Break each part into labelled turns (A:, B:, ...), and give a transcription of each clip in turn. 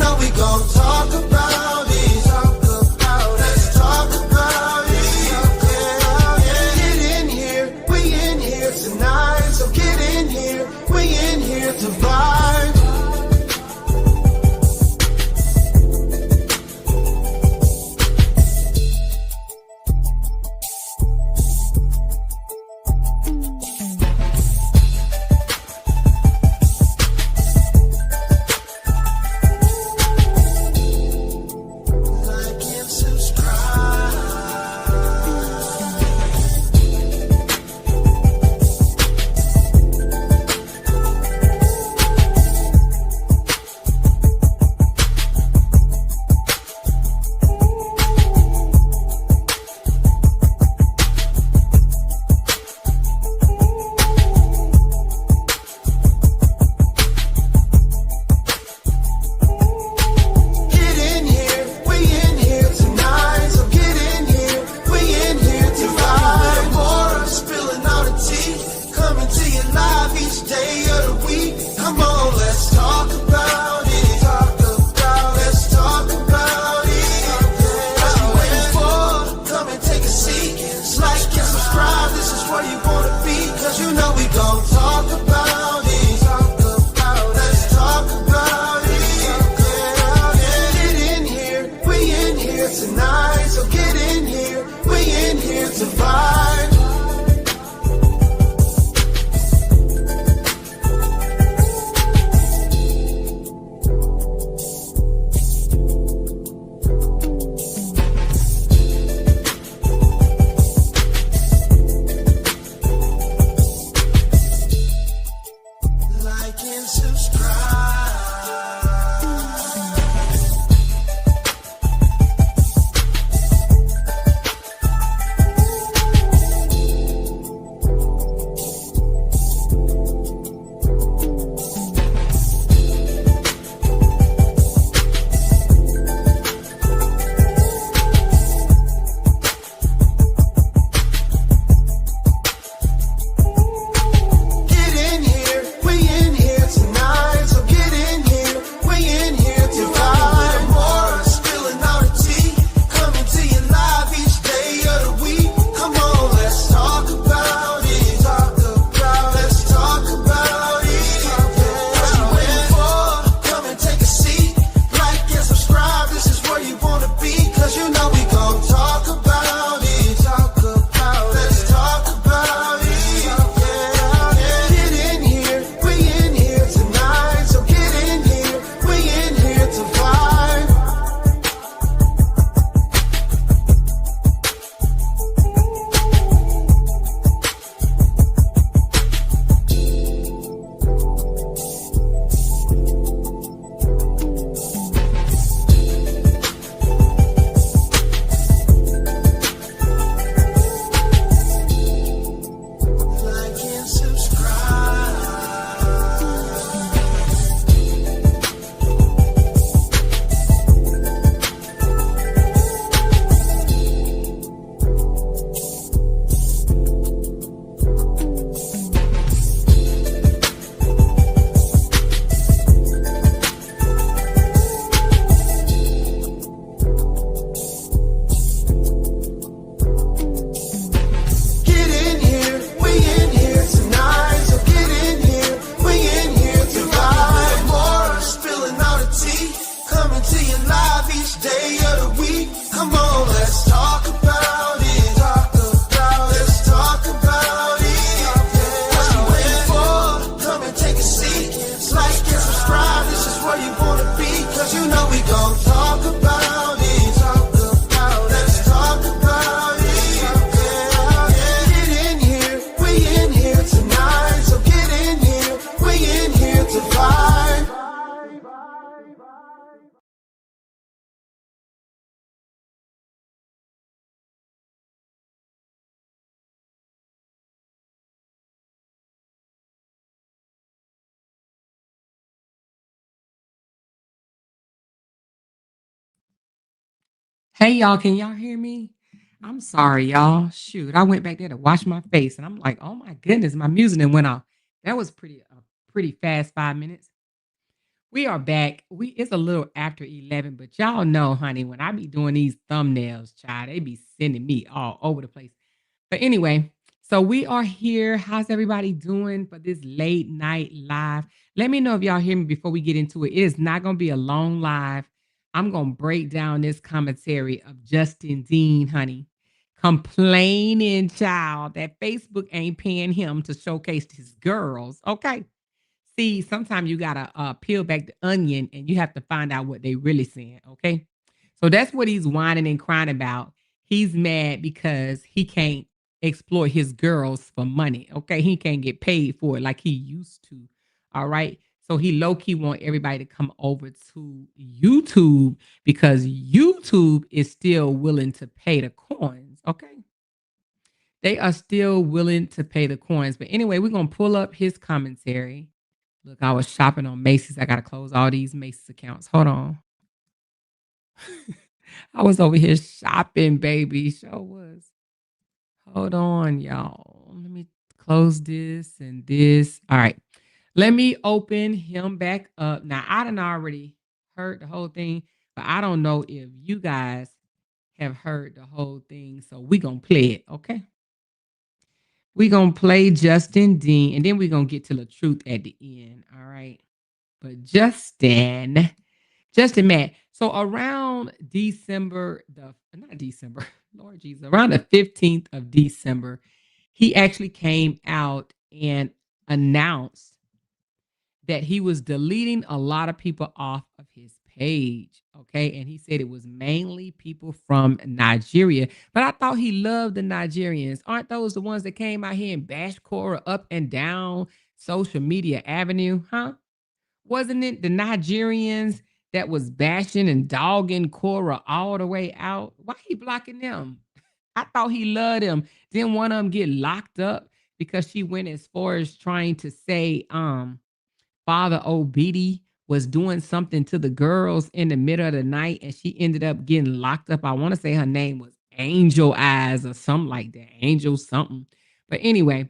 A: know we gon' talk about it. Let's talk about it. Get in here, we in here tonight. So get in here, we in here to vibe.
B: Hey y'all, can y'all hear me? I'm sorry, y'all. Shoot, I went back there to wash my face and I'm like, oh my goodness, my music then went off. That was pretty fast 5 minutes. We are back. It's a little after 11, but y'all know, honey, when I be doing these thumbnails, child, they be sending me all over the place. But anyway, so we are here. How's everybody doing for this late night live? Let me know if y'all hear me before we get into it. It is not going to be a long live. I'm going to break down this commentary of Justin Dean, honey, complaining, child, that Facebook ain't paying him to showcase his girls. Okay. See, sometimes you gotta peel back the onion and you have to find out what they really saying. Okay, so that's what he's whining and crying about. He's mad because he can't exploit his girls for money. Okay, he can't get paid for it like he used to. All right, so he low key want everybody to come over to YouTube because YouTube is still willing to pay the coins. Okay, they are still willing to pay the coins. But anyway, we're gonna pull up his commentary. Look, I was shopping on Macy's. I gotta close all these Macy's accounts. Hold on. I was over here shopping, baby. Sure was. Hold on, y'all. Let me close this and this. All right. Let me open him back up. Now, I done already heard the whole thing, but I don't know if you guys have heard the whole thing. So we gonna play it, okay? We gonna play Justin Dean, and then we gonna get to the truth at the end. All right. But Justin Matt. So around December, not December, Lord Jesus, around the 15th of December, he actually came out and announced that he was deleting a lot of people off of his page. Okay. And he said it was mainly people from Nigeria. But I thought he loved the Nigerians. Aren't those the ones that came out here and bashed Cora up and down social media avenue? Huh? Wasn't it the Nigerians that was bashing and dogging Cora all the way out? Why he blocking them? I thought he loved them. Then one of them get locked up because she went as far as trying to say Father Obidi was doing something to the girls in the middle of the night and she ended up getting locked up. I want to say her name was Angel Eyes or something like that. Angel something. But anyway,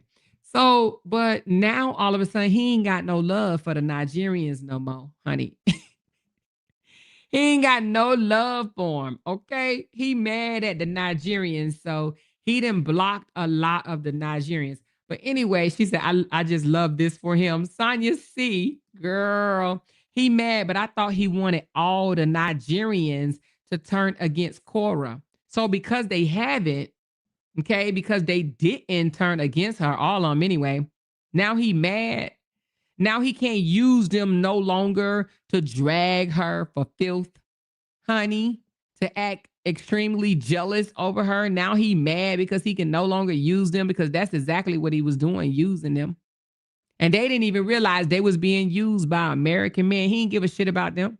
B: so, but now all of a sudden he ain't got no love for the Nigerians no more, honey. He ain't got no love for him. Okay. He mad at the Nigerians. So he done blocked a lot of the Nigerians. But anyway, she said, I just love this for him. Sonia C, girl, he mad, but I thought he wanted all the Nigerians to turn against Cora. So because they haven't, okay, because they didn't turn against her, all of them anyway, now he mad. Now he can't use them no longer to drag her for filth, honey, to act extremely jealous over her. Now he mad because he can no longer use them because that's exactly what he was doing, using them. And they didn't even realize they was being used by American men. He didn't give a shit about them.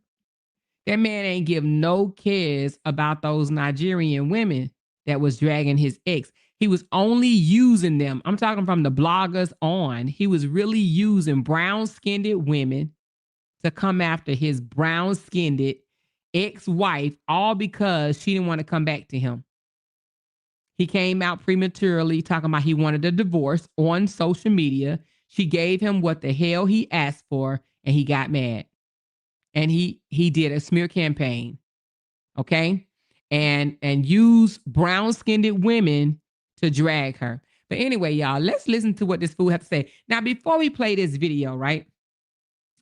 B: That man ain't give no cares about those Nigerian women that was dragging his ex. He was only using them. I'm talking from the bloggers on. He was really using brown-skinned women to come after his brown-skinned ex-wife, all because she didn't want to come back to him. He came out prematurely talking about he wanted a divorce on social media. She gave him what the hell he asked for, and he got mad. And he did a smear campaign, okay? And use brown-skinned women to drag her. But anyway, y'all, let's listen to what this fool have to say. Now, before we play this video, right,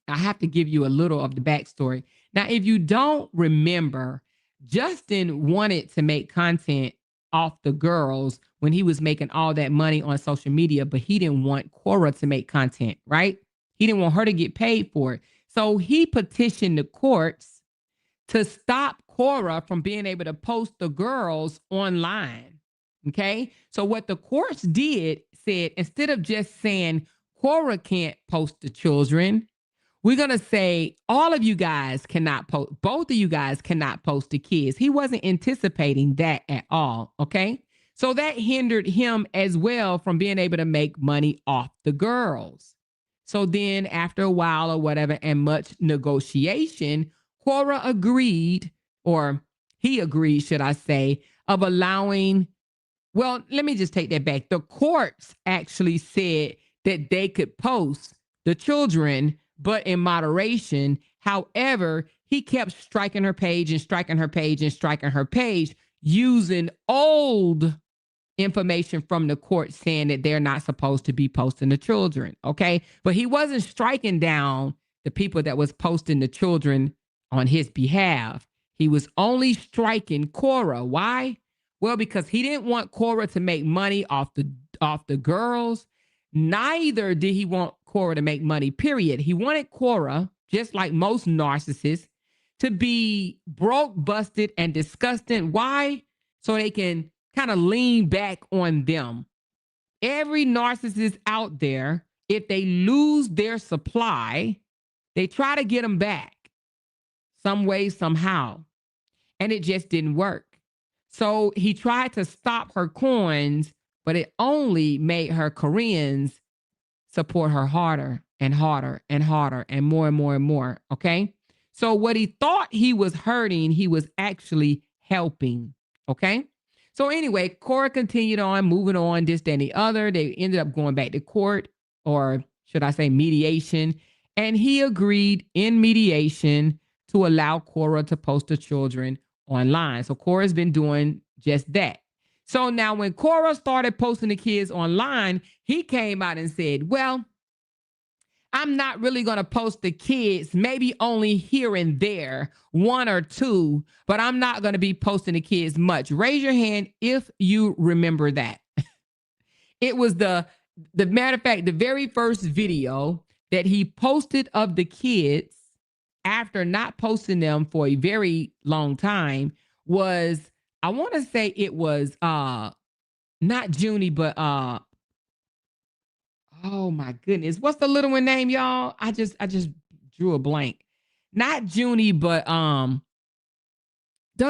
B: I have to give you a little of the backstory. Now, if you don't remember, Justin wanted to make content off the girls when he was making all that money on social media, but he didn't want Cora to make content, right? He didn't want her to get paid for it. So he petitioned the courts to stop Cora from being able to post the girls online. Okay. So what the courts did said, instead of just saying Cora can't post the children, we're going to say all of you guys cannot post, both of you guys cannot post the kids. He wasn't anticipating that at all. Okay. So that hindered him as well from being able to make money off the girls. So then after a while or whatever, and much negotiation, Cora agreed, or he agreed, should I say, of allowing, well, let me just take that back. The courts actually said that they could post the children, but in moderation, However, he kept striking her page and striking her page and striking her page using old information from the court saying that they're not supposed to be posting the children. Okay. But he wasn't striking down the people that was posting the children on his behalf. He was only striking Cora. Why? Well, because he didn't want Cora to make money off the girls. Neither did he want Cora to make money, period. He wanted Cora, just like most narcissists, to be broke, busted, and disgusting. Why? So they can kind of lean back on them. Every narcissist out there, if they lose their supply, they try to get them back some way, somehow. And it just didn't work. So he tried to stop her coins, but it only made her Koreans support her harder and harder and harder and more and more and more. Okay. So what he thought he was hurting, he was actually helping. Okay. So anyway, Cora continued on, moving on, this, that, and the other. They ended up going back to court, or should I say mediation. And he agreed in mediation to allow Cora to post the children online. So Cora's been doing just that. So now when Cora started posting the kids online, he came out and said, well, I'm not really going to post the kids, maybe only here and there, one or two, but I'm not going to be posting the kids much. Raise your hand if you remember that. It was the matter of fact, the very first video that he posted of the kids after not posting them for a very long time was, I want to say it was not Junie, but oh my goodness. What's the little one name, y'all? I just drew a blank. Not Junie, but don't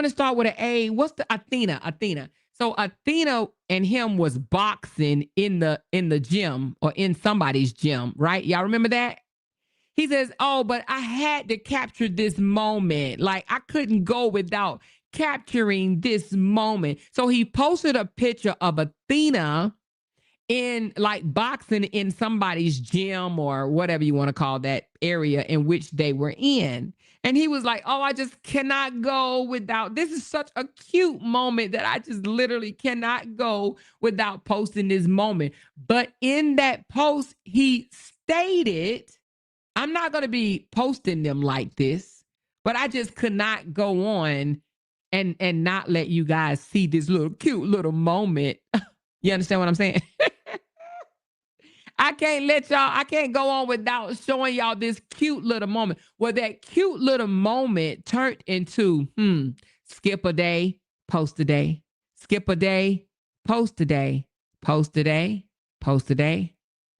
B: it start with an A? What's the Athena. So Athena and him was boxing in the gym, or in somebody's gym, right? Y'all remember that? He says, oh, but I had to capture this moment. Like, I couldn't go without capturing this moment. So he posted a picture of Athena in like boxing in somebody's gym, or whatever you want to call that area in which they were in. And he was like, oh, I just cannot go without, this is such a cute moment that I just literally cannot go without posting this moment. But in that post, he stated, I'm not going to be posting them like this, but I just could not go on and not let you guys see this little cute little moment. You understand what I'm saying? I can't go on without showing y'all this cute little moment. Well, that cute little moment turned into, skip a day, post a day, skip a day, post a day, post a day, post a day,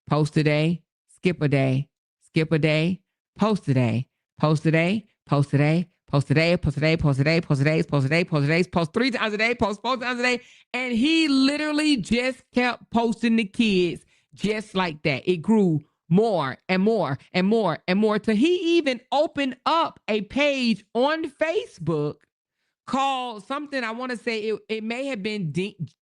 B: post a day, skip a day, skip a day, post a day, post a day, post a day, post a day, post a day, post a day, post a day, post a day, post a day, post 3 times a day, post 4 times a day. And he literally just kept posting the kids just like that. It grew more and more and more and more till he even opened up a page on Facebook called something, I want to say it may have been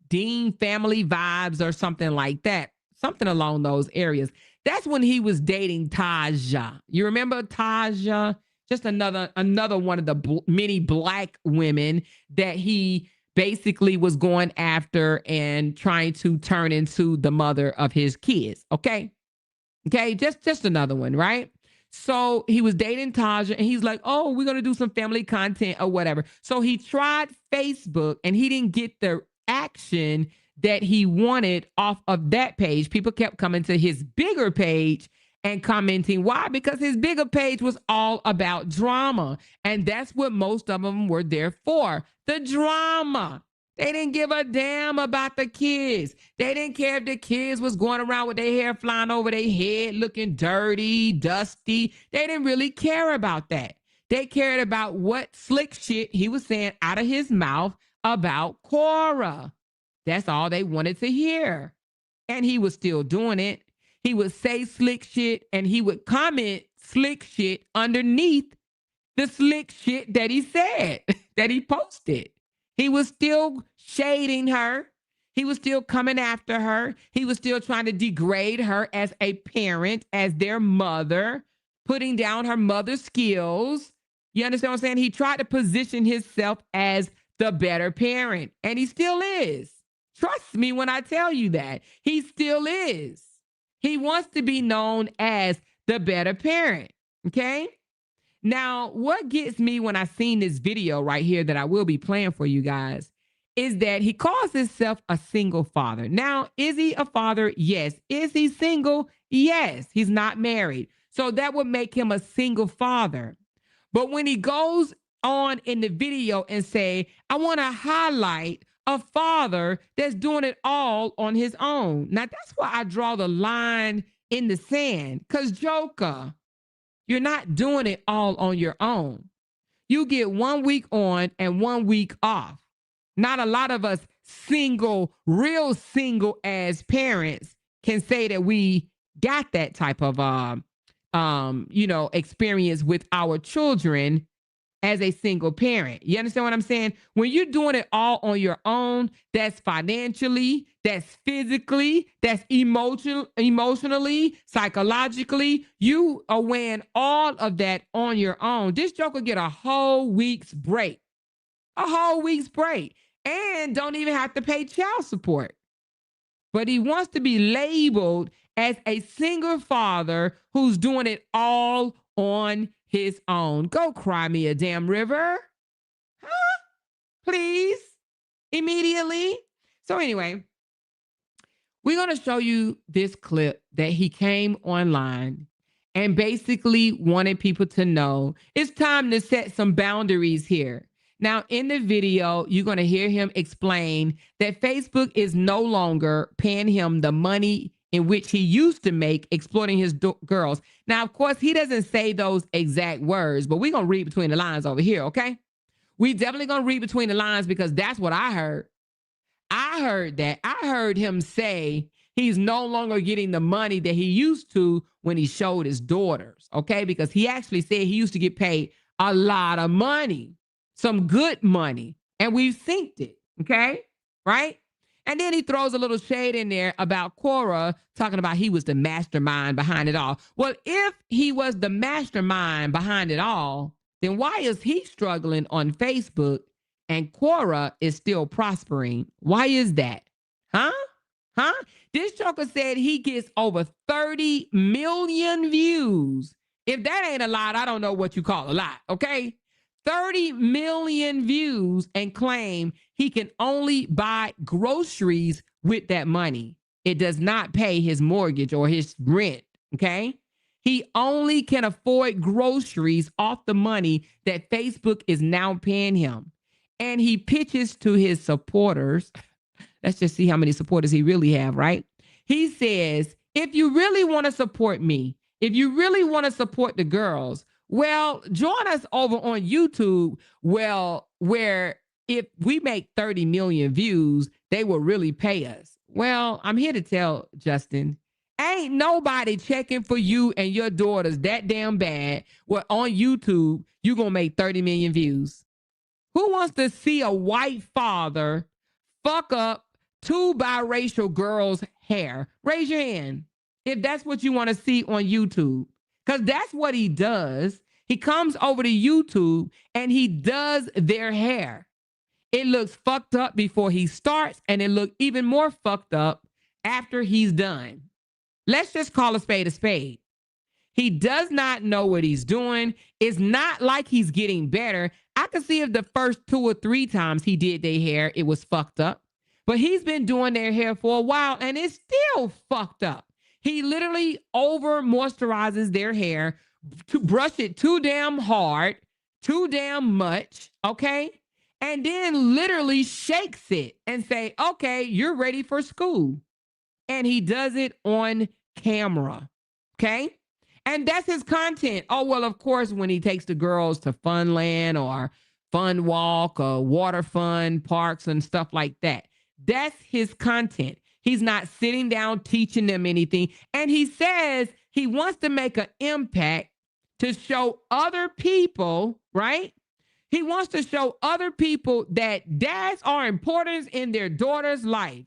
B: Dean Family Vibes or something like that. Something along those areas. That's when he was dating Taja. You remember Taja? Just another one of the many black women that he basically was going after and trying to turn into the mother of his kids. Okay. Just another one, right? So he was dating Taja and he's like, oh, we're going to do some family content or whatever. So he tried Facebook and he didn't get the action that he wanted off of that page. People kept coming to his bigger page and commenting. Why? Because his bigger page was all about drama. And that's what most of them were there for. The drama. They didn't give a damn about the kids. They didn't care if the kids was going around with their hair flying over their head, looking dirty, dusty. They didn't really care about that. They cared about what slick shit he was saying out of his mouth about Cora. That's all they wanted to hear. And he was still doing it. He would say slick shit and he would comment slick shit underneath the slick shit that he said, that he posted. He was still shading her. He was still coming after her. He was still trying to degrade her as a parent, as their mother. putting down her mother's skills. You understand what I'm saying? He tried to position himself as the better parent, and he still is. Trust me when I tell you that. He still is. He wants to be known as the better parent, okay? Now, what gets me when I seen this video right here that I will be playing for you guys is that he calls himself a single father. Now, is he a father? Yes. Is he single? Yes. He's not married. So that would make him a single father. But when he goes on in the video and say, I want to highlight a father that's doing it all on his own. Now, that's why I draw the line in the sand. Because Joker, you're not doing it all on your own. You get 1 week on and 1 week off. Not a lot of us single, real single as parents can say that we got that type of experience with our children as a single parent. You understand what I'm saying? When you're doing it all on your own, that's financially, that's physically, that's emotionally, psychologically, you are weighing all of that on your own. This joker get a whole week's break. A whole week's break. And don't even have to pay child support. But he wants to be labeled as a single father who's doing it all on his own. Go cry me a damn river. Huh? Please. Immediately. So anyway, we're going to show you this clip that he came online and basically wanted people to know it's time to set some boundaries here. Now, in the video, you're going to hear him explain that Facebook is no longer paying him the money in which he used to make exploiting his girls. Now, of course, he doesn't say those exact words, but we're going to read between the lines over here, okay? We definitely going to read between the lines because that's what I heard. I heard that. I heard him say he's no longer getting the money that he used to when he showed his daughters, okay? Because he actually said he used to get paid a lot of money, some good money, and we've synced it, okay? Right? And then he throws a little shade in there about Cora, talking about he was the mastermind behind it all. Well, if he was the mastermind behind it all, then why is he struggling on Facebook and Cora is still prospering? Why is that? Huh? This joker said he gets over 30 million views. If that ain't a lot, I don't know what you call a lot, okay? 30 million views and claim he can only buy groceries with that money. It does not pay his mortgage or his rent, okay? He only can afford groceries off the money that Facebook is now paying him. And he pitches to his supporters. Let's just see how many supporters he really have, right? He says, if you really want to support me, if you really want to support the girls, well, join us over on YouTube. Well, where if we make 30 million views, they will really pay us. Well, I'm here to tell Justin, ain't nobody checking for you and your daughters that damn bad. Well, on YouTube, you're going to make 30 million views. Who wants to see a white father fuck up 2 biracial girls' hair? Raise your hand if that's what you want to see on YouTube. Because that's what he does. He comes over to YouTube and he does their hair. It looks fucked up before he starts, and it looks even more fucked up after he's done. Let's just call a spade a spade. He does not know what he's doing. It's not like he's getting better. I could see if the first 2 or 3 times he did their hair, it was fucked up. But he's been doing their hair for a while, and it's still fucked up. He literally over moisturizes their hair, to brush it too damn hard, too damn much, okay? And then literally shakes it and say, okay, you're ready for school. And he does it on camera, okay? And that's his content. Oh, well, of course, when he takes the girls to Funland or Fun Walk or Water Fun parks and stuff like that, that's his content. He's not sitting down teaching them anything. And he says he wants to make an impact to show other people, right? He wants to show other people that dads are important in their daughter's life.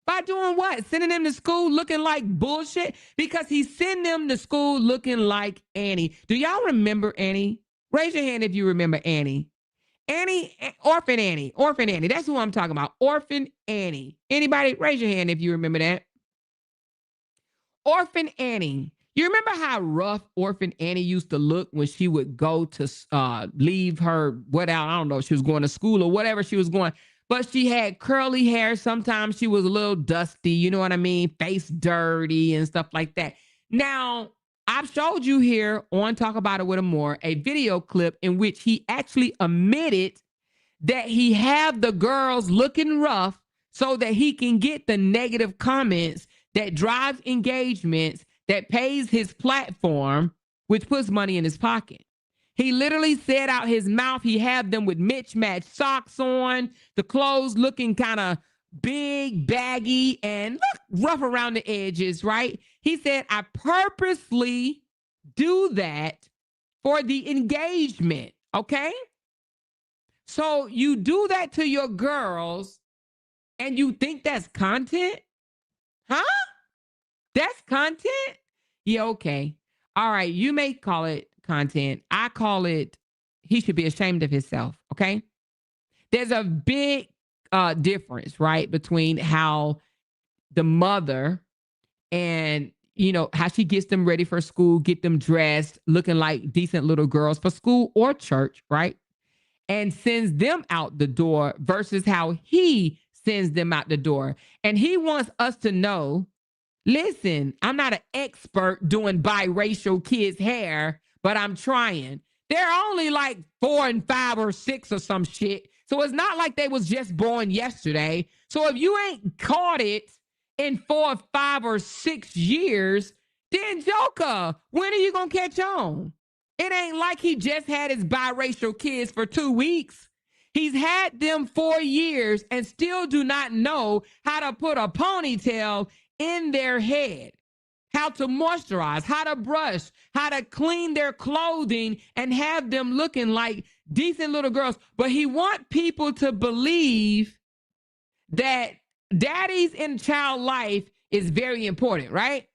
B: By doing what? Sending them to school looking like bullshit? Because he sent them to school looking like Annie. Do y'all remember Annie? Raise your hand if you remember Annie. Annie, Orphan Annie. Orphan Annie. That's who I'm talking about. Orphan Annie. Anybody? Raise your hand if you remember that. Orphan Annie. You remember how rough Orphan Annie used to look when she would go to leave her, I don't know, she was going to school or whatever she was going, but she had curly hair. Sometimes she was a little dusty, you know what I mean? Face dirty and stuff like that. Now, I've showed you here on Talk About It With More a video clip in which he actually admitted that he have the girls looking rough so that he can get the negative comments that drives engagements, that pays his platform, which puts money in his pocket. He literally said out his mouth he had them with mismatched socks on, the clothes looking kind of big, baggy, and look rough around the edges, right? He said, I purposely do that for the engagement, okay? So you do that to your girls and you think that's content? Huh? That's content? Yeah, okay. All right, you may call it content. I call it he should be ashamed of himself, okay? There's a big difference, right, between how the mother and how she gets them ready for school, get them dressed, looking like decent little girls for school or church, right? And sends them out the door versus how he sends them out the door. And he wants us to know, listen, I'm not an expert doing biracial kids' hair, but I'm trying. They're only like 4 and 5 or 6 or some shit. So it's not like they was just born yesterday. So if you ain't caught it in 4 or 5 or 6 years, then Joker, when are you going to catch on? It ain't like he just had his biracial kids for 2 weeks. He's had them 4 years and still do not know how to put a ponytail in their head, how to moisturize, how to brush, how to clean their clothing and have them looking like decent little girls. But he wants people to believe that daddies in child life is very important, right?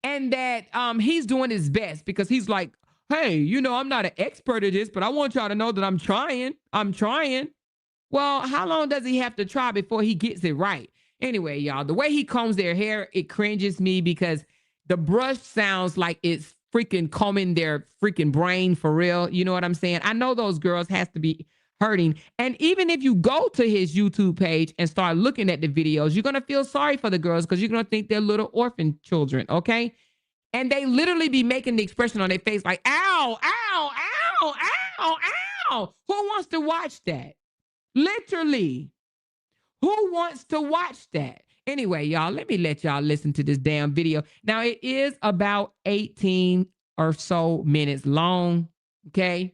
B: And that he's doing his best because he's like, hey, I'm not an expert at this, but I want y'all to know that I'm trying. I'm trying. Well, how long does he have to try before he gets it right? Anyway, y'all, the way he combs their hair, it cringes me because the brush sounds like it's freaking combing their freaking brain for real. You know what I'm saying? I know those girls has to be hurting. And even if you go to his YouTube page and start looking at the videos, you're going to feel sorry for the girls because you're going to think they're little orphan children, okay? And they literally be making the expression on their face like, ow, ow, ow, ow, ow. Who wants to watch that? Literally. Who wants to watch that? Anyway, y'all, let me let y'all listen to this damn video. Now, it is about 18 or so minutes long, okay?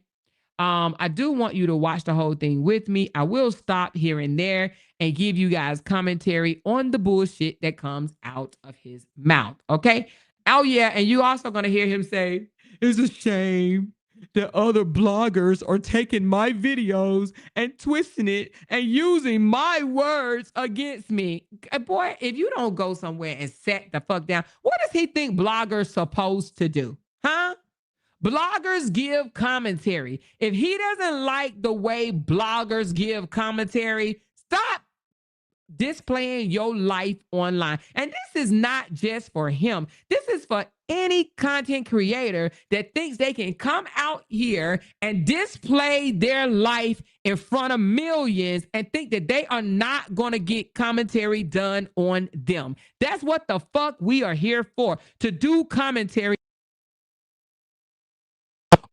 B: I do want you to watch the whole thing with me. I will stop here and there and give you guys commentary on the bullshit that comes out of his mouth, okay? Oh, yeah, and you also going to hear him say, it's a shame that other bloggers are taking my videos and twisting it and using my words against me. Boy, if you don't go somewhere and set the fuck down, what does he think bloggers supposed to do? Huh? Bloggers give commentary. If he doesn't like the way bloggers give commentary, stop displaying your life online. And this is not just for him. This is for any content creator that thinks they can come out here and display their life in front of millions and think that they are not going to get commentary done on them. That's what the fuck we are here for, to do commentary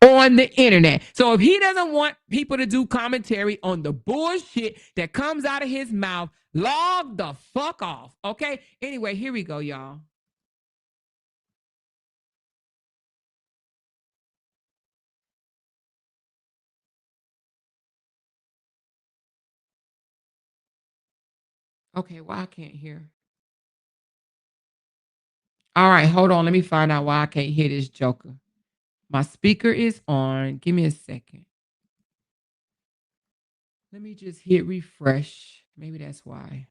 B: on the internet. So if he doesn't want people to do commentary on the bullshit that comes out of his mouth, log the fuck off. Okay? Anyway, here we go, y'all. Okay, why I can't hear? All right, hold on. Let me find out why I can't hear this joker. My speaker is on. Give me a second. Let me just hit refresh. Maybe that's why.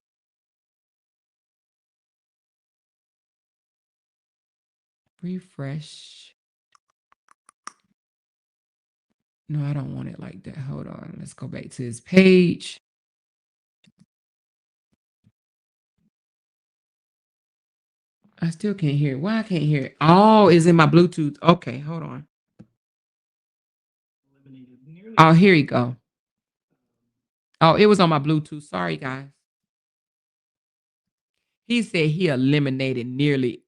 B: Refresh. No, I don't want it like that. Hold on. Let's go back to his page. I still can't hear it. Why I can't hear it? Oh, it's in my Bluetooth. Okay, hold on. Oh, here you go. Oh, it was on my Bluetooth. Sorry, guys. He said he eliminated nearly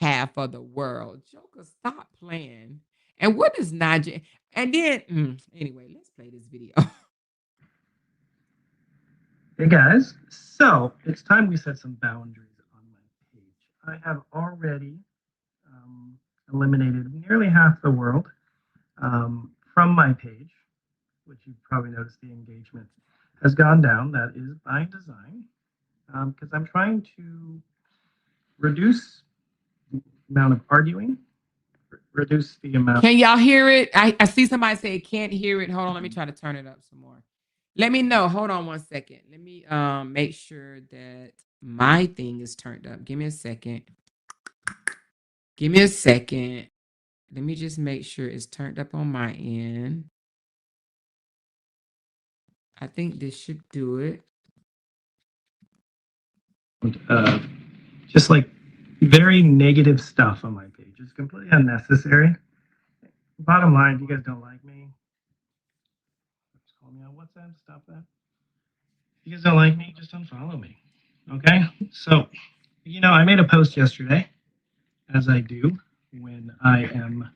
B: half of the world. Joker, stop playing. And what is Niger? And then, anyway, let's play this video.
C: Hey guys, so it's time we set some boundaries on my page. I have already eliminated nearly half the world from my page, which you've probably noticed the engagement has gone down. That is by design, because I'm trying to reduce the amount of arguing, reduce the amount.
B: Can y'all hear it? I see somebody say can't hear it. Hold on, let me try to turn it up some more. Let me know. Hold on one second. Let me make sure that my thing is turned up. Give me a second. Give me a second. Let me just make sure it's turned up on my end. I think this should do it.
C: Just like very negative stuff on my page. It's completely unnecessary. Bottom line, if you guys don't like me, just call me on WhatsApp. Stop that. If you guys don't like me, just unfollow me. Okay? So, I made a post yesterday, as I do when I am.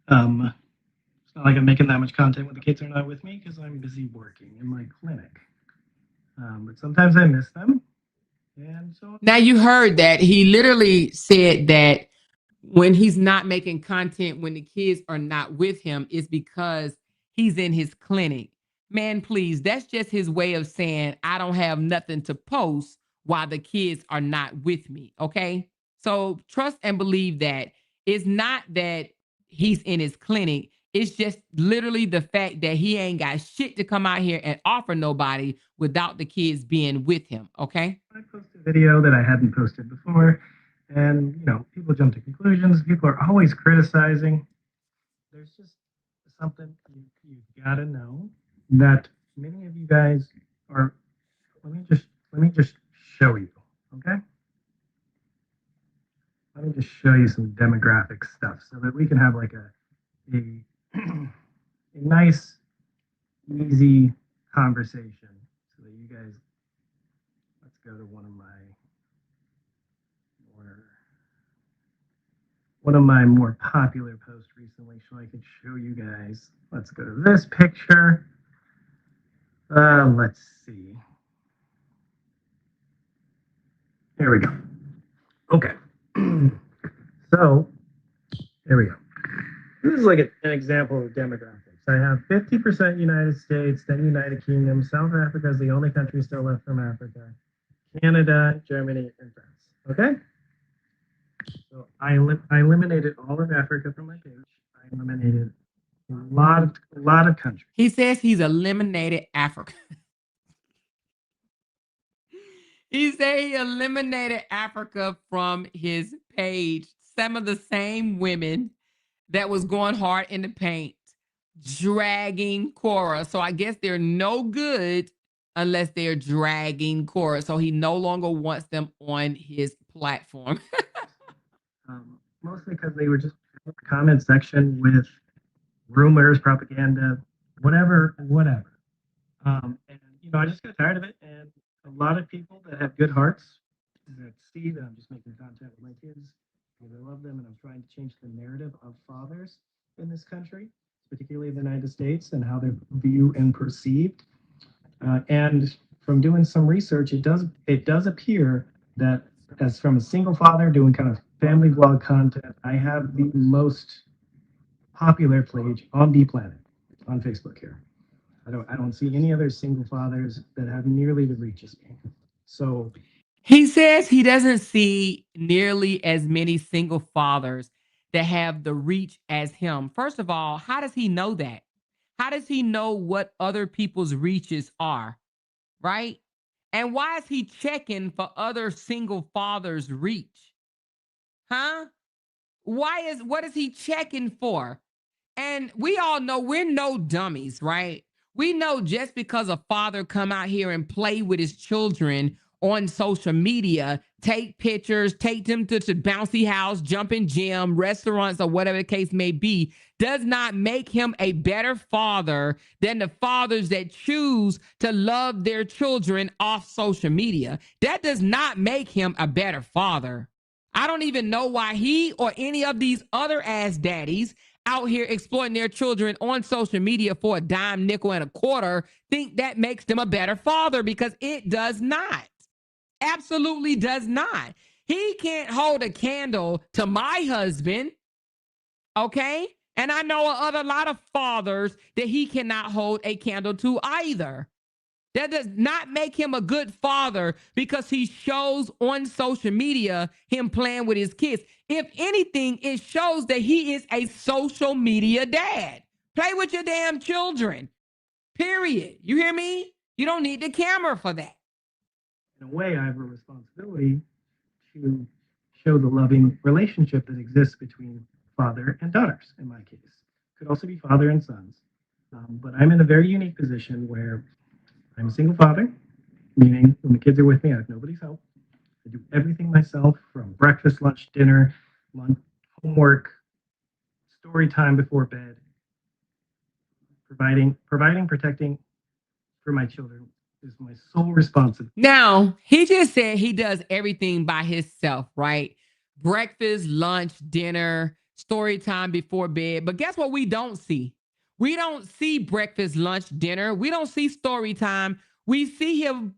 C: It's not like I'm making that much content when the kids are not with me because I'm busy working in my clinic. But sometimes I miss them. And so
B: now you heard that he literally said that when he's not making content when the kids are not with him, it's because he's in his clinic. Man, please, that's just his way of saying I don't have nothing to post while the kids are not with me. Okay. So trust and believe that it's not that he's in his clinic. It's just literally the fact that he ain't got shit to come out here and offer nobody without the kids being with him. Okay.
C: I posted a video that I hadn't posted before. And, people jump to conclusions. People are always criticizing. There's just something you've got to know that many of you guys are. Let me just show you, okay? Let me just show you some demographic stuff so that we can have like a a nice, easy conversation. So that you guys, let's go to one of my more popular posts recently, so I could show you guys. Let's go to this picture. Let's see. There we go. Okay. So, there we go. This is like an example of demographics. I have 50% United States, then United Kingdom. South Africa is the only country still left from Africa. Canada, Germany, and France. Okay? So I eliminated all of Africa from my page. I eliminated a lot of countries.
B: He says he's eliminated Africa. He said he eliminated Africa from his page. Some of the same women that was going hard in the paint, dragging Cora. So I guess they're no good unless they're dragging Cora. So he no longer wants them on his platform.
C: Mostly because they were just in the comment section with rumors, propaganda, whatever. And I just got tired of it. And a lot of people that have good hearts that see that I'm just making content with my kids because I love them and I'm trying to change the narrative of fathers in this country, particularly the United States, and how they're viewed and perceived. And from doing some research, it does appear that as from a single father doing kind of family vlog content, I have the most popular page on the planet on Facebook here. I don't see any other single fathers that have nearly the reach as me. So
B: he says he doesn't see nearly as many single fathers that have the reach as him. First of all, how does he know that? How does he know what other people's reaches are? Right? And why is he checking for other single fathers' reach? Huh? What is he checking for? And we all know we're no dummies, right? We know just because a father come out here and play with his children on social media, take pictures, take them to the bouncy house, jumping gym, restaurants, or whatever the case may be, does not make him a better father than the fathers that choose to love their children off social media. That does not make him a better father. I don't even know why he or any of these other ass daddies out here exploiting their children on social media for a dime, nickel, and a quarter think that makes them a better father, because it does not. Absolutely does not. He can't hold a candle to my husband, okay? And I know a lot of fathers that he cannot hold a candle to either. That does not make him a good father because he shows on social media him playing with his kids. If anything, it shows that he is a social media dad. Play with your damn children. Period. You hear me? You don't need the camera for that.
C: In a way, I have a responsibility to show the loving relationship that exists between father and daughters, in my case. Could also be father and sons. But I'm in a very unique position where I'm a single father, meaning when the kids are with me, I have nobody's help. I do everything myself, from breakfast, lunch, dinner, lunch, homework, story time before bed, providing, protecting for my children is my sole responsibility.
B: Now, he just said he does everything by himself, right? Breakfast, lunch, dinner, story time before bed. But guess what we don't see? We don't see breakfast, lunch, dinner. We don't see story time. We see him.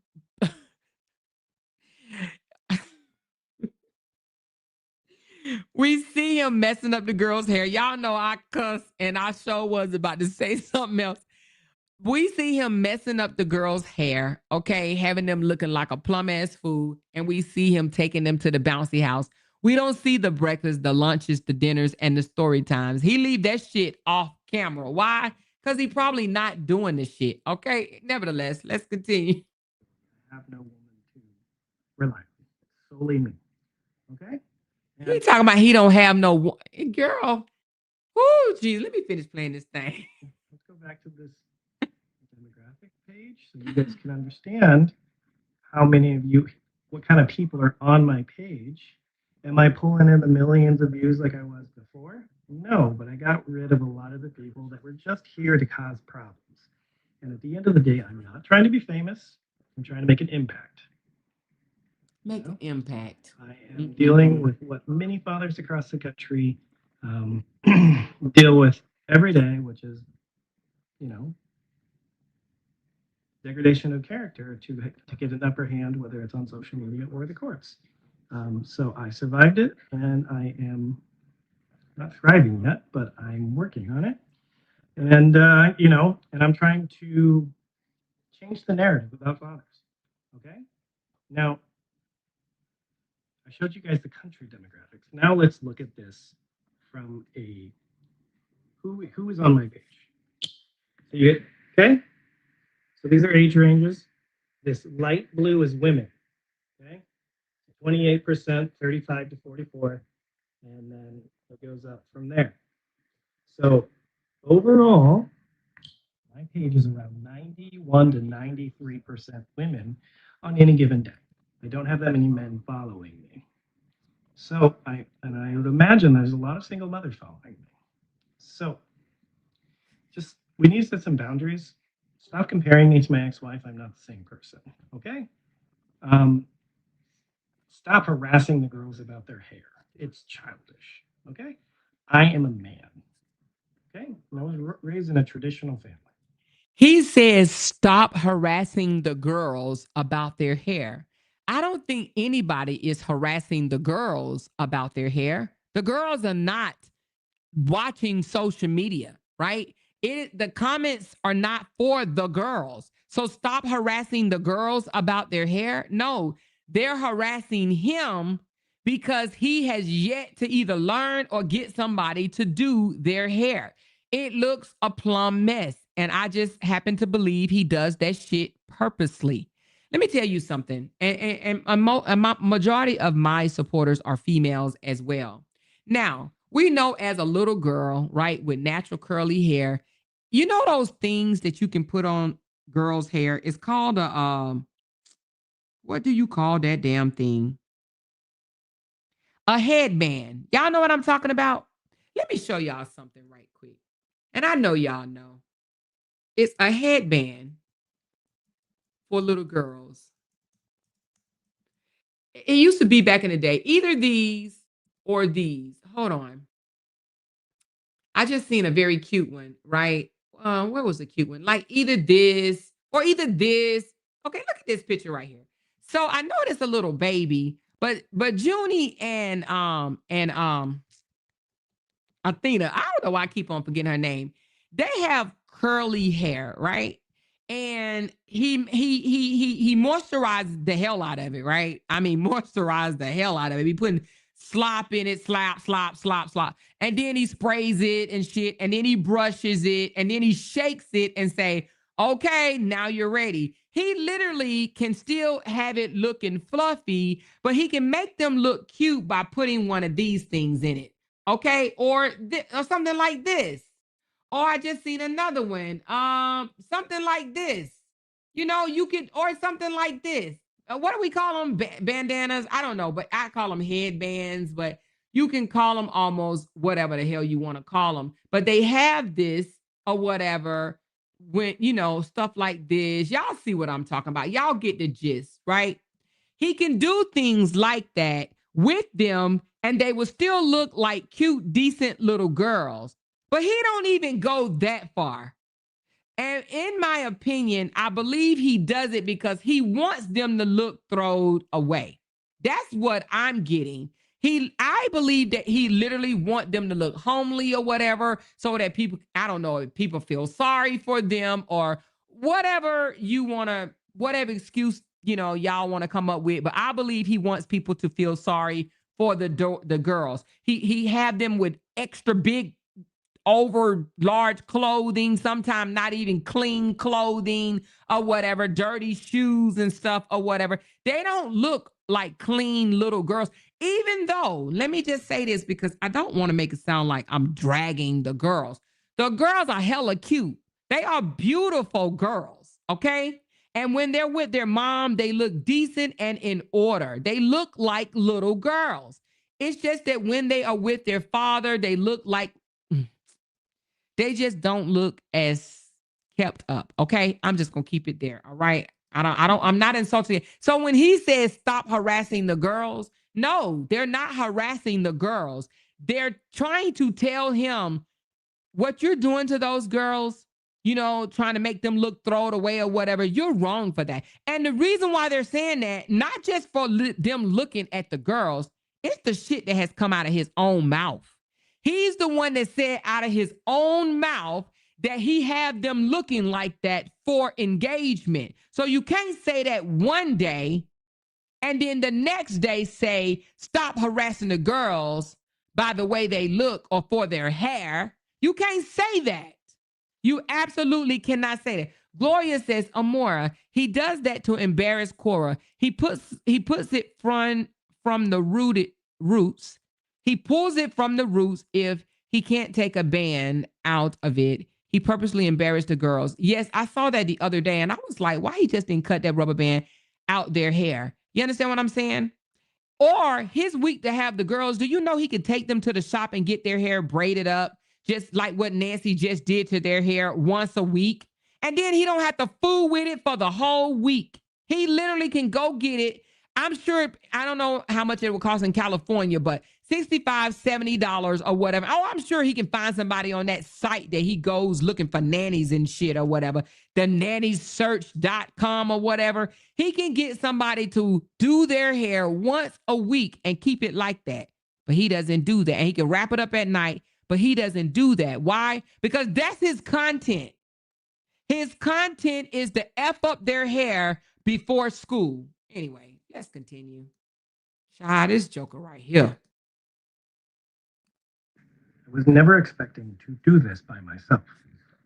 B: We see him messing up the girl's hair. Y'all know I cuss and I sure was about to say something else. We see him messing up the girl's hair, okay, having them looking like a plum ass food, and we see him taking them to the bouncy house. We don't see the breakfast, the lunches, the dinners, and the story times. He leave that shit off camera. Why? Because he probably not doing the shit. Okay. Nevertheless, let's continue.
C: I have no woman to rely on. It's solely me. Okay? And
B: He talking about he don't have no girl. Whoo, geez, let me finish playing this thing.
C: let's go back to this demographic page so you guys can understand how many of you, what kind of people are on my page. Am I pulling in the millions of views like I was before? No, but I got rid of a lot of the people that were just here to cause problems. And at the end of the day, I'm not trying to be famous. I'm trying to make an impact.
B: Make an impact.
C: I am dealing with what many fathers across the country deal with every day, which is, degradation of character to get an upper hand, whether it's on social media or the courts. So I survived it, and I am not thriving yet, but I'm working on it. And, and I'm trying to change the narrative about fathers. Okay? Now, I showed you guys the country demographics. Now let's look at this from a who is on my page. Okay? So these are age ranges. This light blue is women. Okay? 28%, 35 to 44. And then it goes up from there. So overall, my page is around 91 to 93% women on any given day. I don't have that many men following me. So I would imagine there's a lot of single mothers following me. So just, we need to set some boundaries. Stop comparing me to my ex-wife. I'm not the same person. Okay? Stop harassing the girls about their hair. It's childish. Okay? I am a man. Okay? And I was raised in a traditional family.
B: He says, stop harassing the girls about their hair. I don't think anybody is harassing the girls about their hair. The girls are not watching social media, right? The comments are not for the girls. So stop harassing the girls about their hair. No, they're harassing him because he has yet to either learn or get somebody to do their hair. It looks a plum mess. And I just happen to believe he does that shit purposely. Let me tell you something. And a majority of my supporters are females as well. Now, We know as a little girl, right, with natural curly hair, you know those things that you can put on girls' hair? It's called a what do you call that damn thing? A headband. Y'all know what I'm talking about? Let me show y'all something right quick. And I know y'all know. It's a headband for little girls. It used to be back in the day, either these or these. Hold on. I just seen a very cute one, right? Where was the cute one? Like either this or either this. Okay, look at this picture right here. So I know it's a little baby, but Junie and Athena, I don't know why I keep on forgetting her name. They have curly hair, right? And he moisturized the hell out of it, right? I mean, moisturized the hell out of it. He putting slop in it, slop, slop, slop, slop. And then he sprays it and shit. And then he brushes it. And then he shakes it and say, okay, now you're ready. He literally can still have it looking fluffy, but he can make them look cute by putting one of these things in it. Okay, or something like this. Or I just seen another one. Something like this. You know, you could, or something like this. What do we call them? Bandanas? I don't know, but I call them headbands. But you can call them almost whatever the hell you want to call them. But they have this or whatever. When you know stuff like this, y'all see what I'm talking about. Y'all get the gist, right? He can do things like that with them and they will still look like cute, decent little girls. But he don't even go that far. And in my opinion, I believe he does it because he wants them to look thrown away. That's what I'm getting. I believe that he literally want them to look homely or whatever, so that people, I don't know, if people feel sorry for them or whatever you want to, whatever excuse, you know, y'all want to come up with. But I believe he wants people to feel sorry for the girls. He have them with extra big over large clothing, sometimes not even clean clothing or whatever, dirty shoes and stuff or whatever. They don't look like clean little girls. Even though, let me just say this because I don't want to make it sound like I'm dragging the girls. The girls are hella cute. They are beautiful girls, okay? And when they're with their mom, they look decent and in order. They look like little girls. It's just that when they are with their father, they look like they just don't look as kept up. Okay. I'm just gonna keep it there. All right. I'm not insulting it. So when he says stop harassing the girls, no, they're not harassing the girls. They're trying to tell him what you're doing to those girls, you know, trying to make them look thrown away or whatever. You're wrong for that. And the reason why they're saying that, not just for them looking at the girls, it's the shit that has come out of his own mouth. He's the one that said out of his own mouth that he had them looking like that for engagement. So you can't say that one day and then the next day say, stop harassing the girls by the way they look or for their hair. You can't say that. You absolutely cannot say that. Gloria says, Amora, he does that to embarrass Cora. He puts it from the roots. He pulls it from the roots if he can't take a band out of it. He purposely embarrassed the girls. Yes, I saw that the other day and I was like, why he just didn't cut that rubber band out their hair? You understand what I'm saying? Or his week to have the girls, do you know he could take them to the shop and get their hair braided up, just like what Nancy just did to their hair once a week? And then he don't have to fool with it for the whole week. He literally can go get it. I'm sure, I don't know how much it will cost in California, but $65, $70 or whatever. Oh, I'm sure he can find somebody on that site that he goes looking for nannies and shit or whatever. The nannysearch.com or whatever. He can get somebody to do their hair once a week and keep it like that. But he doesn't do that. And he can wrap it up at night, but he doesn't do that. Why? Because that's his content. His content is to F up their hair before school. Anyway, let's continue. Child, this joker right here.
C: I was never expecting to do this by myself.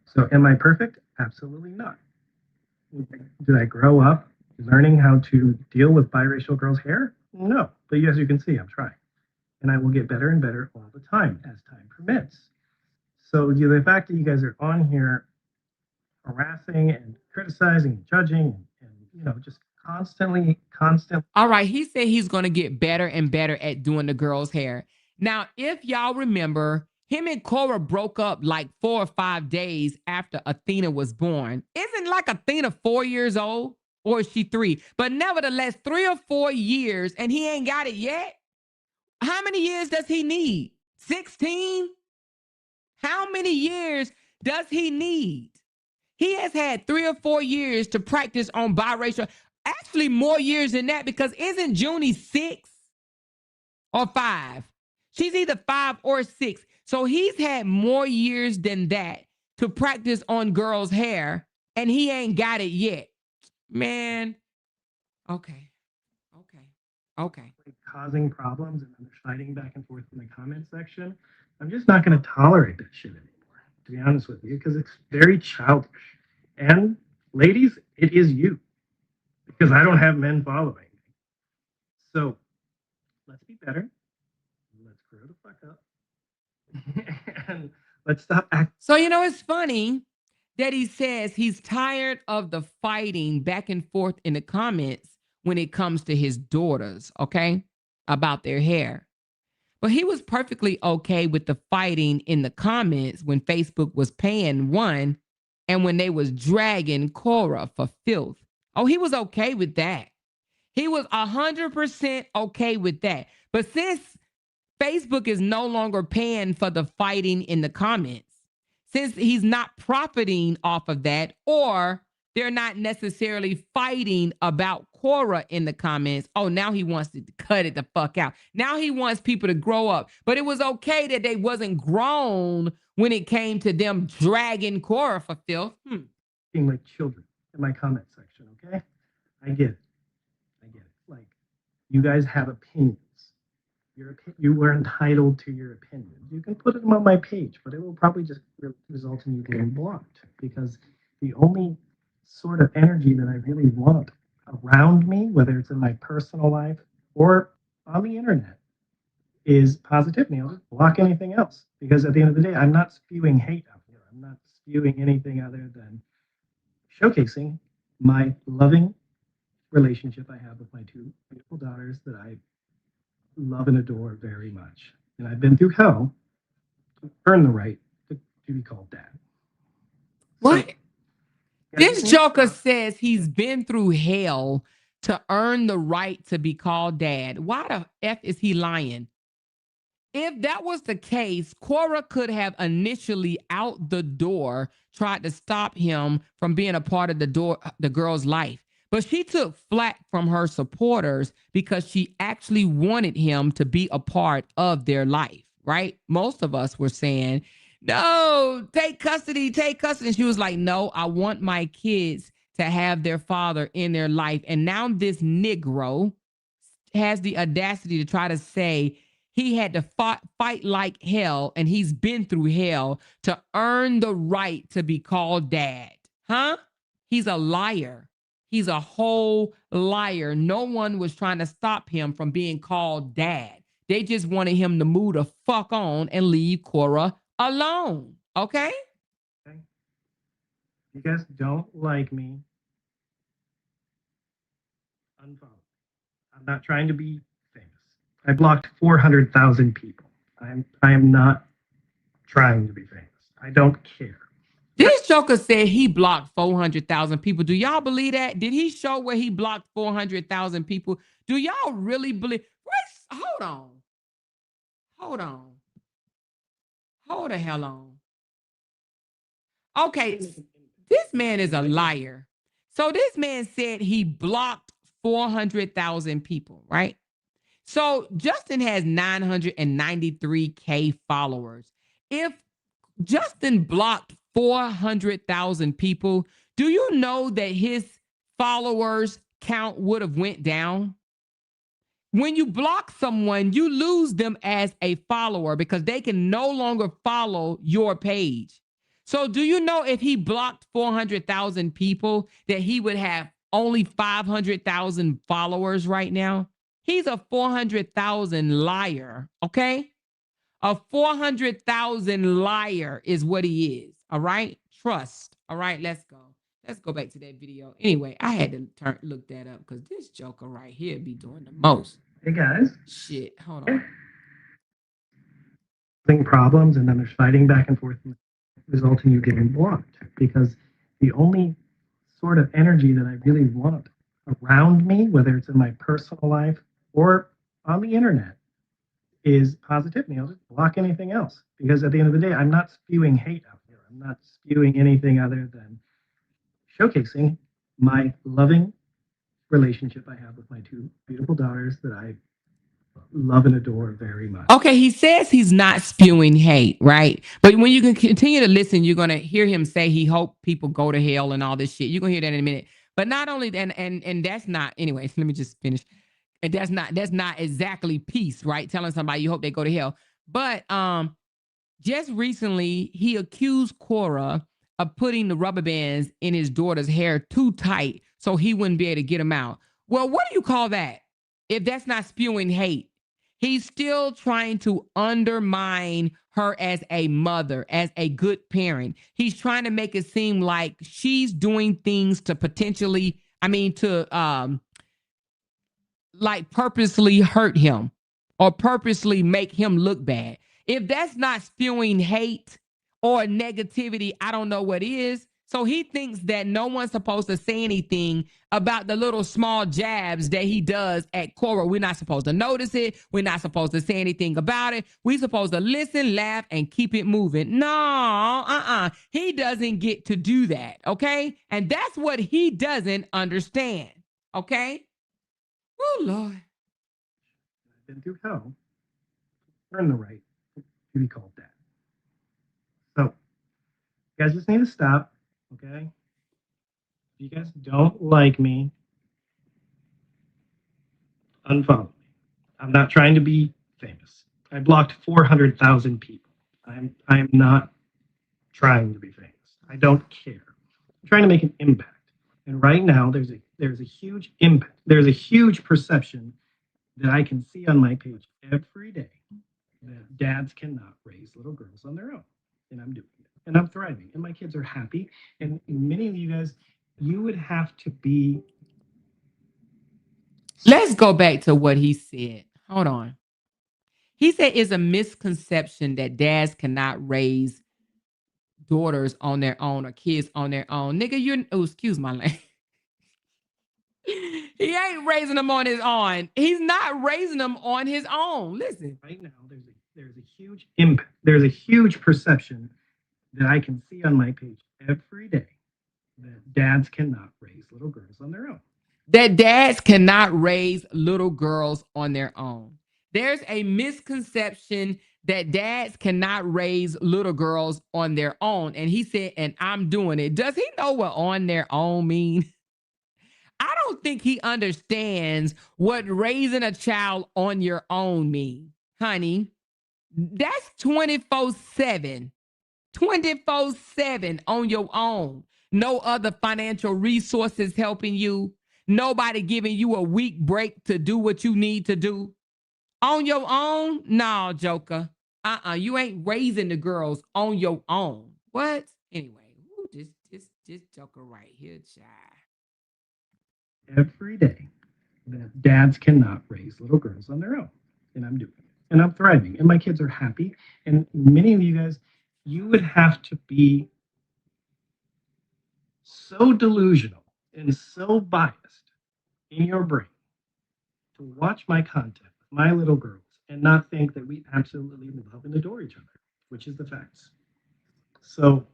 C: So am I perfect? Absolutely not. Did I grow up learning how to deal with biracial girls' hair? No. But as you can see, I'm trying. and I will get better and better all the time as time permits. So the fact that you guys are on here harassing and criticizing and judging and just constantly.
B: All right, he said he's going to get better and better at doing the girls' hair. Now, if y'all remember, him and Cora broke up like 4 or 5 days after Athena was born. Isn't like Athena 4 years old? Or is she 3? But nevertheless, 3 or 4 years and he ain't got it yet? How many years does he need? 16? How many years does he need? He has had 3 or 4 years to practice on biracial. Actually, more years than that, because isn't Junie 6 or 5? She's either 5 or 6. So he's had more years than that to practice on girls' hair, and he ain't got it yet. Man, okay.
C: Causing problems, and then they're fighting back and forth in the comment section. I'm just not going to tolerate that shit anymore, to be honest with you, because it's very childish. And ladies, it is you, because I don't have men following me. So let's be better. Let's grow the fuck up. And let's stop acting.
B: So, it's funny that he says he's tired of the fighting back and forth in the comments when it comes to his daughters, okay, about their hair. But he was perfectly okay with the fighting in the comments when Facebook was paying one and when they was dragging Cora for filth. Oh, he was okay with that. He was 100% okay with that. But since Facebook is no longer paying for the fighting in the comments, since he's not profiting off of that, or they're not necessarily fighting about Cora in the comments, oh, now he wants to cut it the fuck out. Now he wants people to grow up. But it was okay that they wasn't grown when it came to them dragging Cora for filth.
C: Being like children in my comment section, okay? I get it. Like, you guys have opinions. You were entitled to your opinion. You can put them on my page, but it will probably just result in you getting blocked, because the only sort of energy that I really want around me, whether it's in my personal life or on the internet, is positivity. I'll just block anything else, because at the end of the day, I'm not spewing hate out here. I'm not spewing anything other than showcasing my loving relationship I have with my 2 beautiful daughters that I love and adore very much. And I've been through hell to earn the right to be called dad.
B: What? So, this joker says he's been through hell to earn the right to be called dad. Why the F is he lying? If that was the case, Cora could have initially out the door tried to stop him from being a part of the girl's life. But she took flack from her supporters because she actually wanted him to be a part of their life, right? Most of us were saying, no, take custody. And she was like, no, I want my kids to have their father in their life. And now this Negro has the audacity to try to say he had to fight like hell, and he's been through hell to earn the right to be called dad. Huh? He's a liar. He's a whole liar. No one was trying to stop him from being called dad. They just wanted him to move the fuck on and leave Cora alone. Okay?
C: You guys don't like me, unfollow. I'm not trying to be famous. I blocked 400,000 people. I am not trying to be famous. I don't care.
B: This joker said he blocked 400,000 people. Do y'all believe that? Did he show where he blocked 400,000 people? Do y'all really believe? Hold on. Hold the hell on. Okay, this man is a liar. So this man said he blocked 400,000 people, right? So Justin has 993K followers. If Justin blocked 400,000 people, do you know that his followers count would have went down? When you block someone, you lose them as a follower because they can no longer follow your page. So do you know if he blocked 400,000 people that he would have only 500,000 followers right now? He's a 400,000 liar, okay? A 400,000 liar is what he is, all right? Trust. All right, let's go. Let's go back to that video. Anyway, I had to look that up because this joker right here be doing the most.
C: Hey guys.
B: Shit, hold on.
C: Problems, and then there's fighting back and forth, resulting in you getting blocked. Because the only sort of energy that I really want around me, whether it's in my personal life or on the internet, is positivity. I'll just block anything else because at the end of the day, I'm not spewing hate out here. I'm not spewing anything other than showcasing my loving relationship I have with my two beautiful daughters that I love and adore very much.
B: Okay, he says he's not spewing hate, right? But when you can continue to listen, you're gonna hear him say he hope people go to hell and all this shit. You're gonna hear that in a minute. But not only that, and that's not, anyways, let me just finish. And that's not exactly peace, right? Telling somebody you hope they go to hell. But just recently he accused Cora of putting the rubber bands in his daughter's hair too tight so he wouldn't be able to get them out. Well, what do you call that? If that's not spewing hate, he's still trying to undermine her as a mother, as a good parent. He's trying to make it seem like she's doing things to potentially, like purposely hurt him or purposely make him look bad. If that's not spewing hate or negativity, I don't know what is. So he thinks that no one's supposed to say anything about the little small jabs that he does at Cora. We're not supposed to notice it. We're not supposed to say anything about it. We're supposed to listen, laugh, and keep it moving. No, he doesn't get to do that, okay? And that's what he doesn't understand, okay? Oh, Lord.
C: I've been through hell. Earn the right to be called that. So, you guys just need to stop, okay? If you guys don't like me, unfollow me. I'm not trying to be famous. I blocked 400,000 people. I'm not trying to be famous. I don't care. I'm trying to make an impact. And right now, there's a huge impact. There's a huge perception that I can see on my page every day that dads cannot raise little girls on their own. And I'm doing it. And I'm thriving. And my kids are happy. And many of you guys, you would have to be.
B: Let's go back to what he said. Hold on. He said it's a misconception that dads cannot raise daughters on their own or kids on their own. Nigga, excuse my language. He ain't raising them on his own. He's not raising them on his own. Listen.
C: Right now, there's a huge impact. There's a huge perception that I can see on my page every day that dads cannot raise little girls on their own.
B: That dads cannot raise little girls on their own. There's a misconception that dads cannot raise little girls on their own. And he said, and I'm doing it. Does he know what on their own mean? I don't think he understands what raising a child on your own means, honey. That's 24/7. 24/7 on your own. No other financial resources helping you. Nobody giving you a week break to do what you need to do. On your own? No, Joker. You ain't raising the girls on your own. What? Anyway, this Joker right here, child.
C: Every day that dads cannot raise little girls on their own. And I'm doing it. And I'm thriving. And my kids are happy. And many of you guys, you would have to be so delusional and so biased in your brain to watch my content with my little girls and not think that we absolutely love and adore each other, which is the facts. So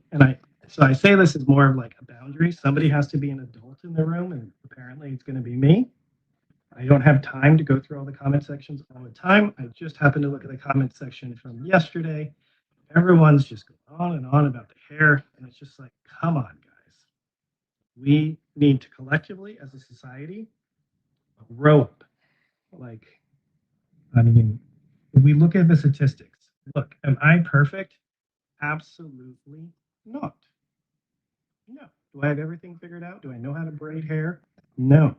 C: I say this is more of like a boundary. Somebody has to be an adult in the room, and apparently it's going to be me. I don't have time to go through all the comment sections all the time. I just happened to look at the comment section from yesterday. Everyone's just going on and on about the hair, and it's just like, come on, guys. We need to collectively, as a society, grow up. Like, I mean, if we look at the statistics, look, am I perfect? Absolutely not. No. Do I have everything figured out? Do I know how to braid hair? No.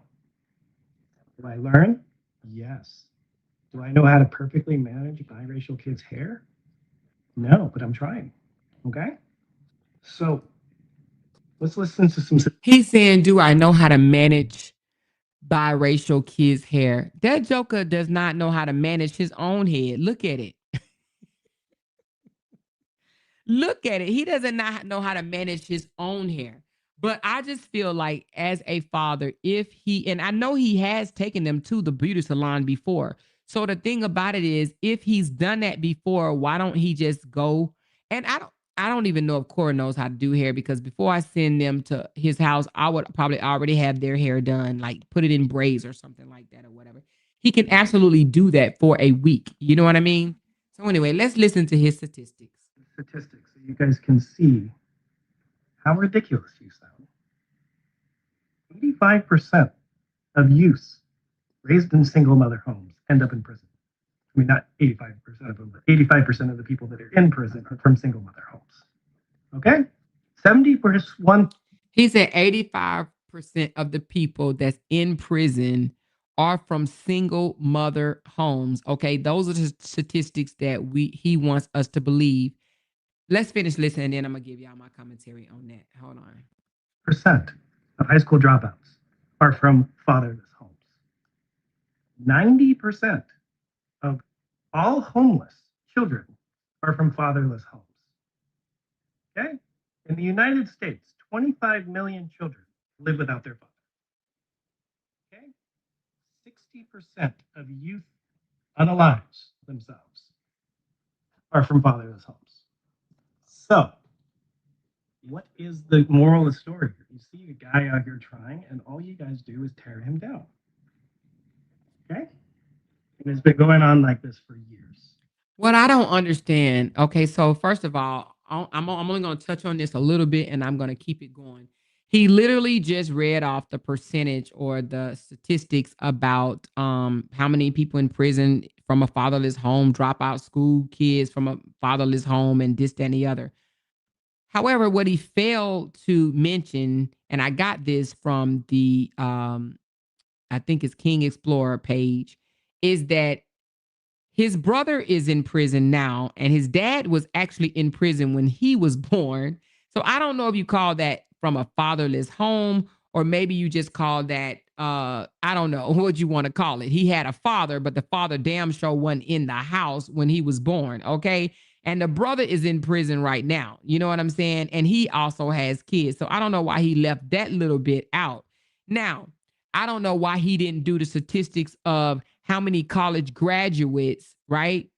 C: Do I learn? Yes. Do I know how to perfectly manage biracial kids' hair? No, but I'm trying. Okay? So let's listen to some.
B: He's saying, do I know how to manage biracial kids' hair? That joker does not know how to manage his own head. Look at it. Look at it. He doesn't not know how to manage his own hair. But I just feel like as a father, if he, and I know he has taken them to the beauty salon before. So the thing about it is, if he's done that before, why don't he just go? And I don't even know if Cora knows how to do hair, because before I send them to his house, I would probably already have their hair done, like put it in braids or something like that or whatever. He can absolutely do that for a week. You know what I mean? So anyway, let's listen to his statistics.
C: Statistics so you guys can see how ridiculous you sound. 85% of youths raised in single mother homes end up in prison. I mean, not 85% of them, but 85% of the people that are in prison are from single mother homes. Okay? 71.
B: He said 85% of the people that's in prison are from single mother homes. Okay, those are the statistics that he wants us to believe. Let's finish listening, and then I'm gonna give y'all my commentary on that. Hold on.
C: Percent of high school dropouts are from fatherless homes. 90% of all homeless children are from fatherless homes. Okay? In the United States, 25 million children live without their father. Okay? 60% of youth unalives themselves are from fatherless homes. So, what is the moral of the story? You see a guy out here trying, and all you guys do is tear him down. Okay? And it's been going on like this for years.
B: What I don't understand. Okay, so first of all, I'm only going to touch on this a little bit, and I'm going to keep it going. He literally just read off the percentage or the statistics about how many people in prison from a fatherless home, dropout school kids from a fatherless home, and this, that, and the other. However, what he failed to mention, and I got this from the I think it's King Explorer page, is that his brother is in prison now, and his dad was actually in prison when he was born. So I don't know if you call that from a fatherless home, or maybe you just call that I don't know what you want to call it. He had a father, but the father damn sure wasn't in the house when he was born. Okay. And the brother is in prison right now. You know what I'm saying? And he also has kids. So I don't know why he left that little bit out. Now, I don't know why he didn't do the statistics of how many college graduates, right?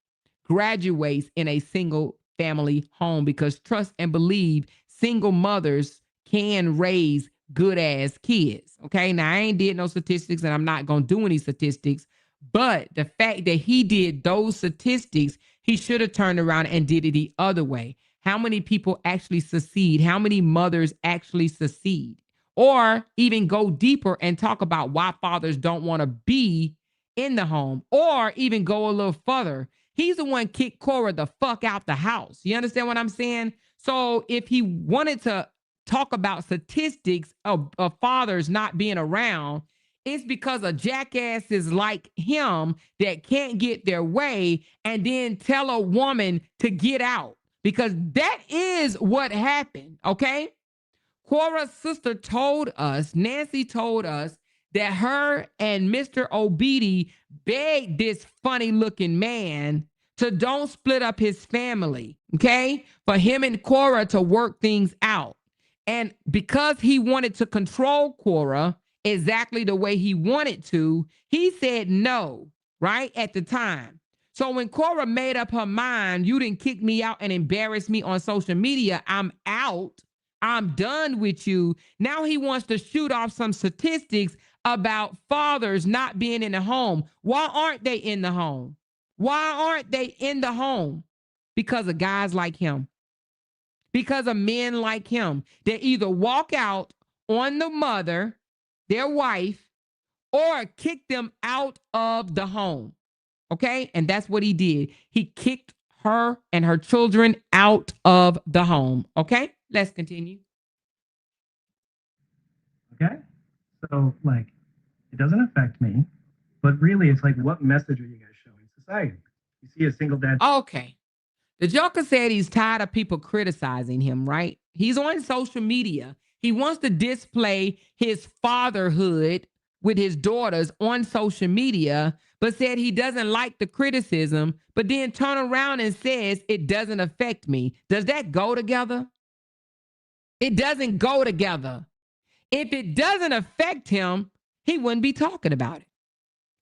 B: Graduates in a single family home, because trust and believe single mothers can raise good ass kids. Okay. Now I ain't did no statistics, and I'm not going to do any statistics, but the fact that he did those statistics, he should have turned around and did it the other way. How many people actually succeed? How many mothers actually succeed? Or even go deeper and talk about why fathers don't want to be in the home, or even go a little further. He's the one kicked Cora the fuck out the house. You understand what I'm saying? So if he wanted to talk about statistics of fathers not being around, it's because of jackasses like him that can't get their way and then tell a woman to get out, because that is what happened. Okay. Cora's sister told us, Nancy told us, that her and Mr. Obedi begged this funny looking man to don't split up his family, okay? For him and Cora to work things out. And because he wanted to control Cora exactly the way he wanted to, he said no, right? At the time. So when Cora made up her mind, you didn't kick me out and embarrass me on social media, I'm out. I'm done with you. Now he wants to shoot off some statistics about fathers not being in the home. Why aren't they in the home? Why aren't they in the home? Because of guys like him. Because of men like him. They either walk out on the mother, their wife, or kick them out of the home. Okay? And that's what he did. He kicked her and her children out of the home. Okay? Let's continue.
C: Okay? So, like, it doesn't affect me. But really, it's like, what message are you guys showing society? You see a single dad.
B: Okay. The Joker said he's tired of people criticizing him, right? He's on social media. He wants to display his fatherhood with his daughters on social media, but said he doesn't like the criticism, but then turn around and says it doesn't affect me. Does that go together? It doesn't go together. If it doesn't affect him, he wouldn't be talking about it.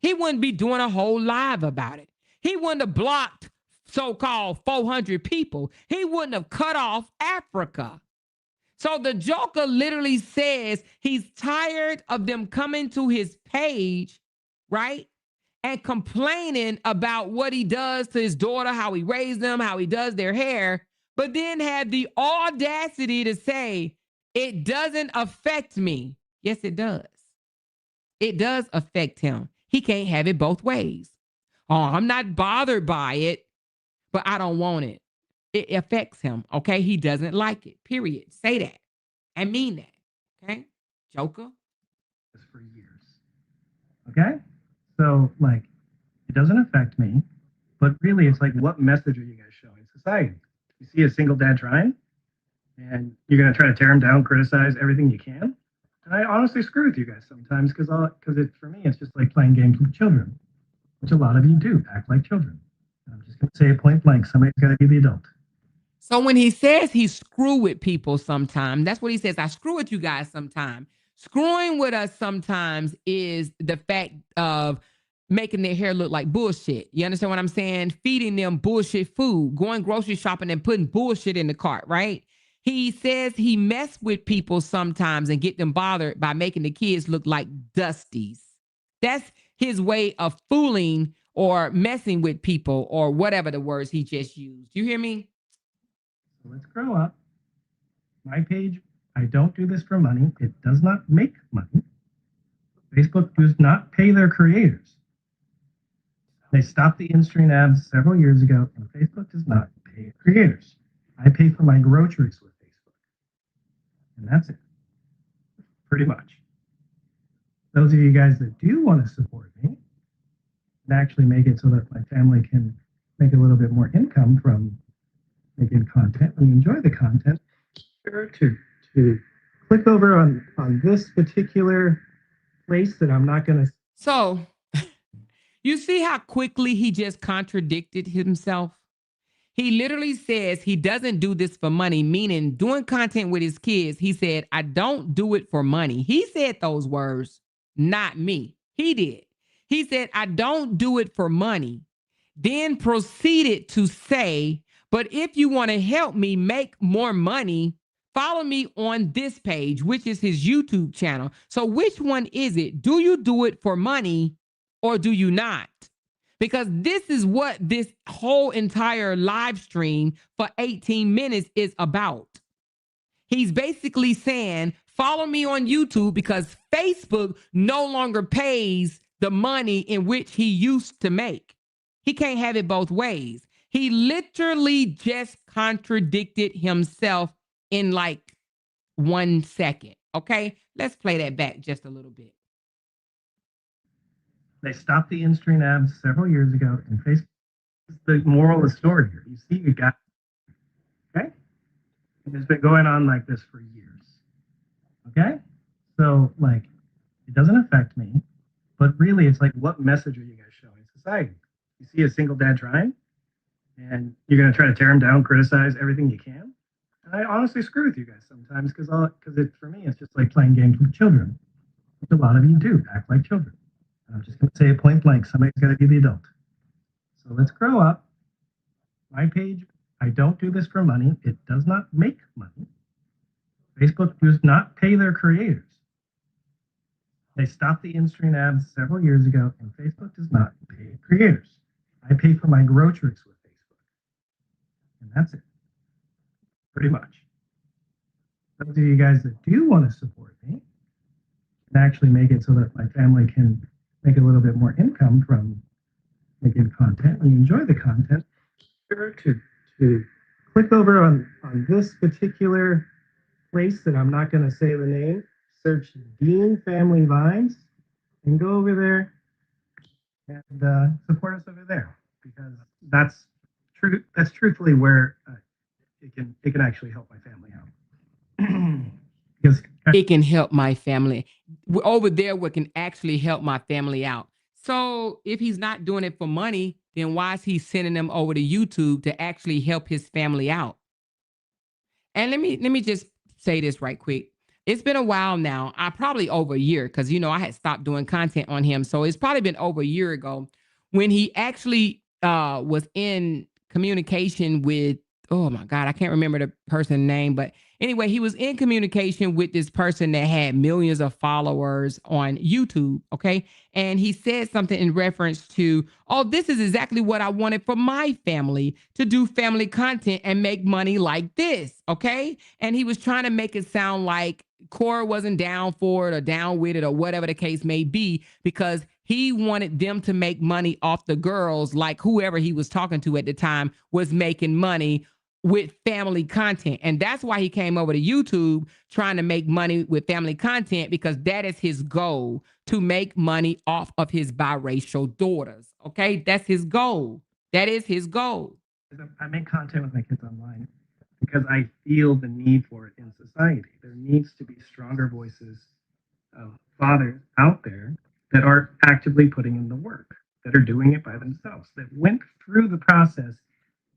B: He wouldn't be doing a whole live about it. He wouldn't have blocked so-called 400 people. He wouldn't have cut off Africa. So the Joker literally says he's tired of them coming to his page, right? And complaining about what he does to his daughter, how he raised them, how he does their hair, but then had the audacity to say, it doesn't affect me. Yes, it does. It does affect him. He can't have it both ways. Oh, I'm not bothered by it, but I don't want it. It affects him, okay? He doesn't like it, period. Say that and mean that, okay? Joker?
C: For years. Okay? So, like, it doesn't affect me, but really, it's like, what message are you guys showing society? You see a single dad trying, and you're going to try to tear him down, criticize everything you can. And I honestly screw with you guys sometimes because for me, it's just like playing games with children, which a lot of you do, act like children. And I'm just going to say it point blank, somebody's got to be the adult.
B: So when he says he screw with people sometimes, that's what he says. I screw with you guys sometimes. Screwing with us sometimes is the fact of making their hair look like bullshit. You understand what I'm saying? Feeding them bullshit food, going grocery shopping and putting bullshit in the cart, right? He says he mess with people sometimes and get them bothered by making the kids look like dusties. That's his way of fooling or messing with people or whatever the words he just used. You hear me?
C: So let's grow up. My page, I don't do this for money. It does not make money. Facebook does not pay their creators. They stopped the in-stream ads several years ago, and Facebook does not pay creators. I pay for my groceries with Facebook. And that's it. Pretty much. Those of you guys that do want to support me and actually make it so that my family can make a little bit more income from making content and you enjoy the content, sure to click over on this particular place that I'm not going to.
B: So you see how quickly he just contradicted himself? He literally says he doesn't do this for money, meaning doing content with his kids. He said, I don't do it for money. He said those words, not me. He did. He said, I don't do it for money. Then proceeded to say, but if you want to help me make more money, follow me on this page, which is his YouTube channel. So which one is it? Do you do it for money or do you not? Because this is what this whole entire live stream for 18 minutes is about. He's basically saying, follow me on YouTube because Facebook no longer pays the money in which he used to make. He can't have it both ways. He literally just contradicted himself in like 1 second. Okay, let's play that back just a little bit.
C: They stopped the in-stream ads several years ago, and Facebook is the moral of the story here. You see, you got, okay? And it's been going on like this for years, okay? So, like, it doesn't affect me, but really, it's like, what message are you guys showing society? You see a single dad trying, and you're going to try to tear him down, criticize everything you can. And I honestly screw with you guys sometimes because for me, it's just like playing games with children, which a lot of you do, act like children. I'm just going to say it point blank, somebody's got to be the adult. So let's grow up. My page, I don't do this for money. It does not make money. Facebook does not pay their creators. They stopped the in-stream ads several years ago, and Facebook does not pay creators. I pay for my groceries with Facebook. And that's it. Pretty much. Those of you guys that do want to support me and actually make it so that my family can make a little bit more income from making content and you enjoy the content, sure to click over on this particular place that I'm not going to say the name, search Dean Family Vines, and go over there and support us over there, because that's true. That's truthfully where it can actually help my family out. Because
B: it can help my family over there. What can actually help my family out. So if he's not doing it for money, then why is he sending them over to YouTube to actually help his family out? And let me just say this right quick. It's been a while now. I probably over a year, because I had stopped doing content on him. So it's probably been over a year ago when he actually was in communication with, oh my God, I can't remember the person's name, but anyway, he was in communication with this person that had millions of followers on YouTube. Okay. And he said something in reference to, oh, this is exactly what I wanted for my family, to do family content and make money like this. Okay. And he was trying to make it sound like Cora wasn't down for it or down with it or whatever the case may be, because he wanted them to make money off the girls, like whoever he was talking to at the time was making money with family content. And that's why he came over to YouTube, trying to make money with family content, because that is his goal, to make money off of his biracial daughters. Okay. That's his goal. That is his goal.
C: I make content with my kids online because I feel the need for it in society. There needs to be stronger voices of fathers out there that are actively putting in the work, that are doing it by themselves, that went through the process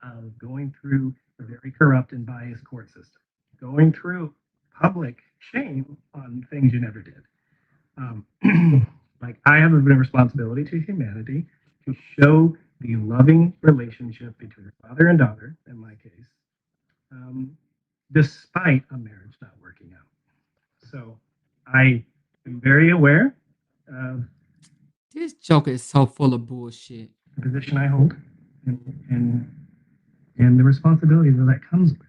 C: of going through a very corrupt and biased court system, going through public shame on things you never did. Like, I have a responsibility to humanity to show the loving relationship between father and daughter, in my case, despite a marriage not working out. So I am very aware of
B: This joke is so full of bullshit.
C: the position I hold, and the responsibility that comes with.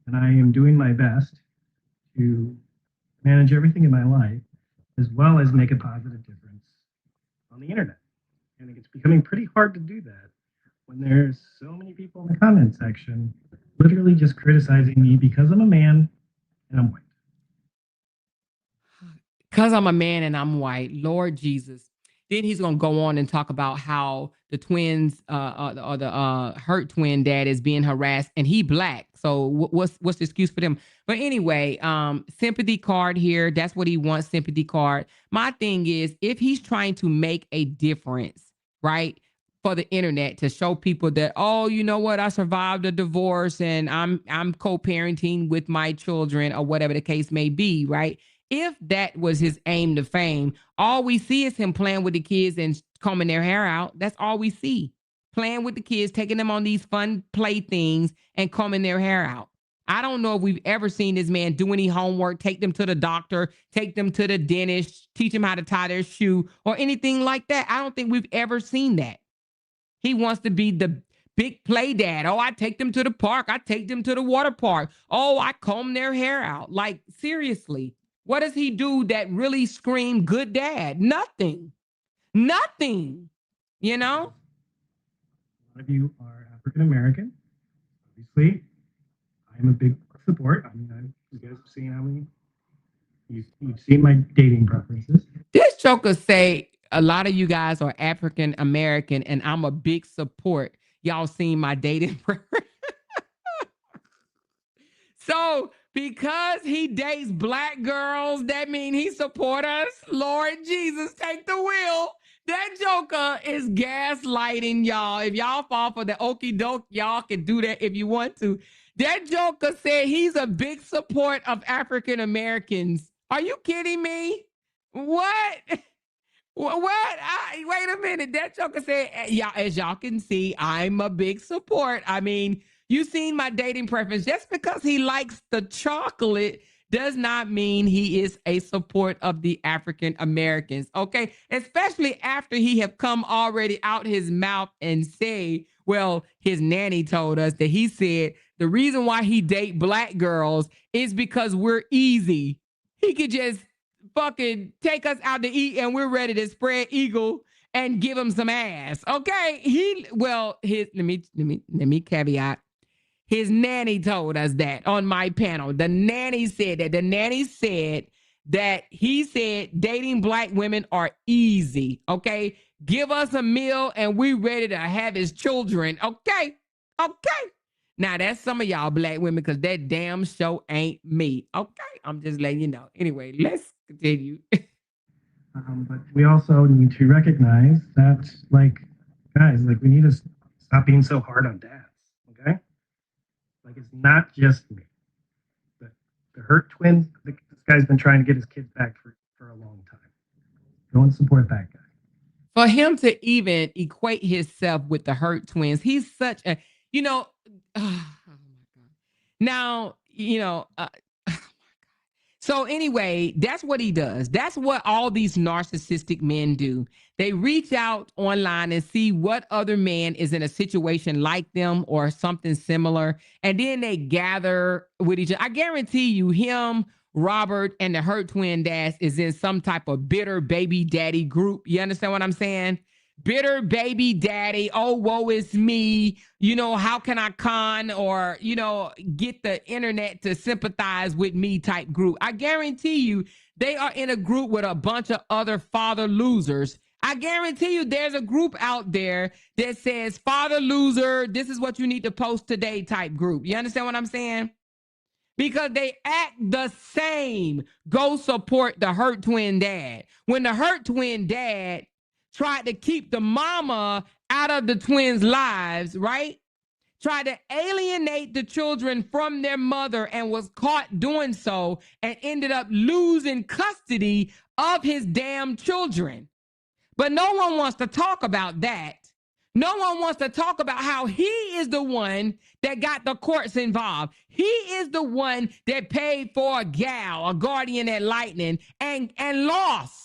C: And I am doing my best to manage everything in my life, as well as make a positive difference on the internet. And it's becoming pretty hard to do that when there's so many people in the comment section literally just criticizing me because I'm a man and I'm white.
B: Because I'm a man and I'm white, Lord Jesus. Then he's going to go on and talk about how the twins or the hurt twin dad is being harassed, and he black. So what's the excuse for them? But anyway, sympathy card here. That's what he wants, sympathy card. My thing is, if he's trying to make a difference, right, for the internet, to show people that, oh, you know what, I survived a divorce and I'm co-parenting with my children, or whatever the case may be, right? If that was his aim to fame, all we see is him playing with the kids and combing their hair out. That's all we see. Playing with the kids, taking them on these fun play things and combing their hair out. I don't know if we've ever seen this man do any homework, take them to the doctor, take them to the dentist, teach them how to tie their shoe, or anything like that. I don't think we've ever seen that. He wants to be the big play dad. Oh, I take them to the park. I take them to the water park. Oh, I comb their hair out. Like, seriously. What does he do that really scream good dad? Nothing. Nothing. You know?
C: A lot of you are African American. Obviously, I'm a big support. I mean, you guys have seen how many, you've seen my dating preferences.
B: This joker say a lot of you guys are African American and I'm a big support. Y'all seen my dating preference. So because he dates black girls, that means he support us? Lord Jesus, take the wheel. That joker is gaslighting y'all. If y'all fall for the okie doke, y'all can do that if you want to. That joker said he's a big support of African Americans. Are you kidding me? What? What? Wait a minute. That joker said, yeah, as y'all can see, I'm a big support. I mean, you seen my dating preference. Just because he likes the chocolate does not mean he is a support of the African Americans. Okay. Especially after he have come already out his mouth and say, well, his nanny told us that he said the reason why he date black girls is because we're easy. He could just fucking take us out to eat and we're ready to spread eagle and give him some ass. Okay. Let me caveat. His nanny told us that on my panel. The nanny said that. The nanny said that he said dating black women are easy. Okay. Give us a meal and we ready to have his children. Okay. Okay. Now that's some of y'all black women because that damn show ain't me. Okay. I'm just letting you know. Anyway, let's continue.
C: But we also need to recognize that, like, guys, like, we need to stop being so hard on dads. Okay. Like, it's not just me. The Hurt twins, this guy's been trying to get his kids back for a long time. Go and support that guy.
B: For him to even equate himself with the Hurt twins, he's such a, you know, oh my God. Now, you know, so anyway, that's what he does. That's what all these narcissistic men do. They reach out online and see what other man is in a situation like them or something similar. And then they gather with each other. I guarantee you him, Robert, and the Hurt twin dads is in some type of bitter baby daddy group. You understand what I'm saying? Bitter baby daddy, oh, woe is me. You know, how can I con or, you know, get the internet to sympathize with me type group? I guarantee you they are in a group with a bunch of other father losers. I guarantee you there's a group out there that says father loser, this is what you need to post today type group. You understand what I'm saying? Because they act the same. Go support the Hurt twin dad. When the Hurt twin dad tried to keep the mama out of the twins' lives, right? Tried to alienate the children from their mother and was caught doing so and ended up losing custody of his damn children. But no one wants to talk about that. No one wants to talk about how he is the one that got the courts involved. He is the one that paid for a guardian ad litem, and lost.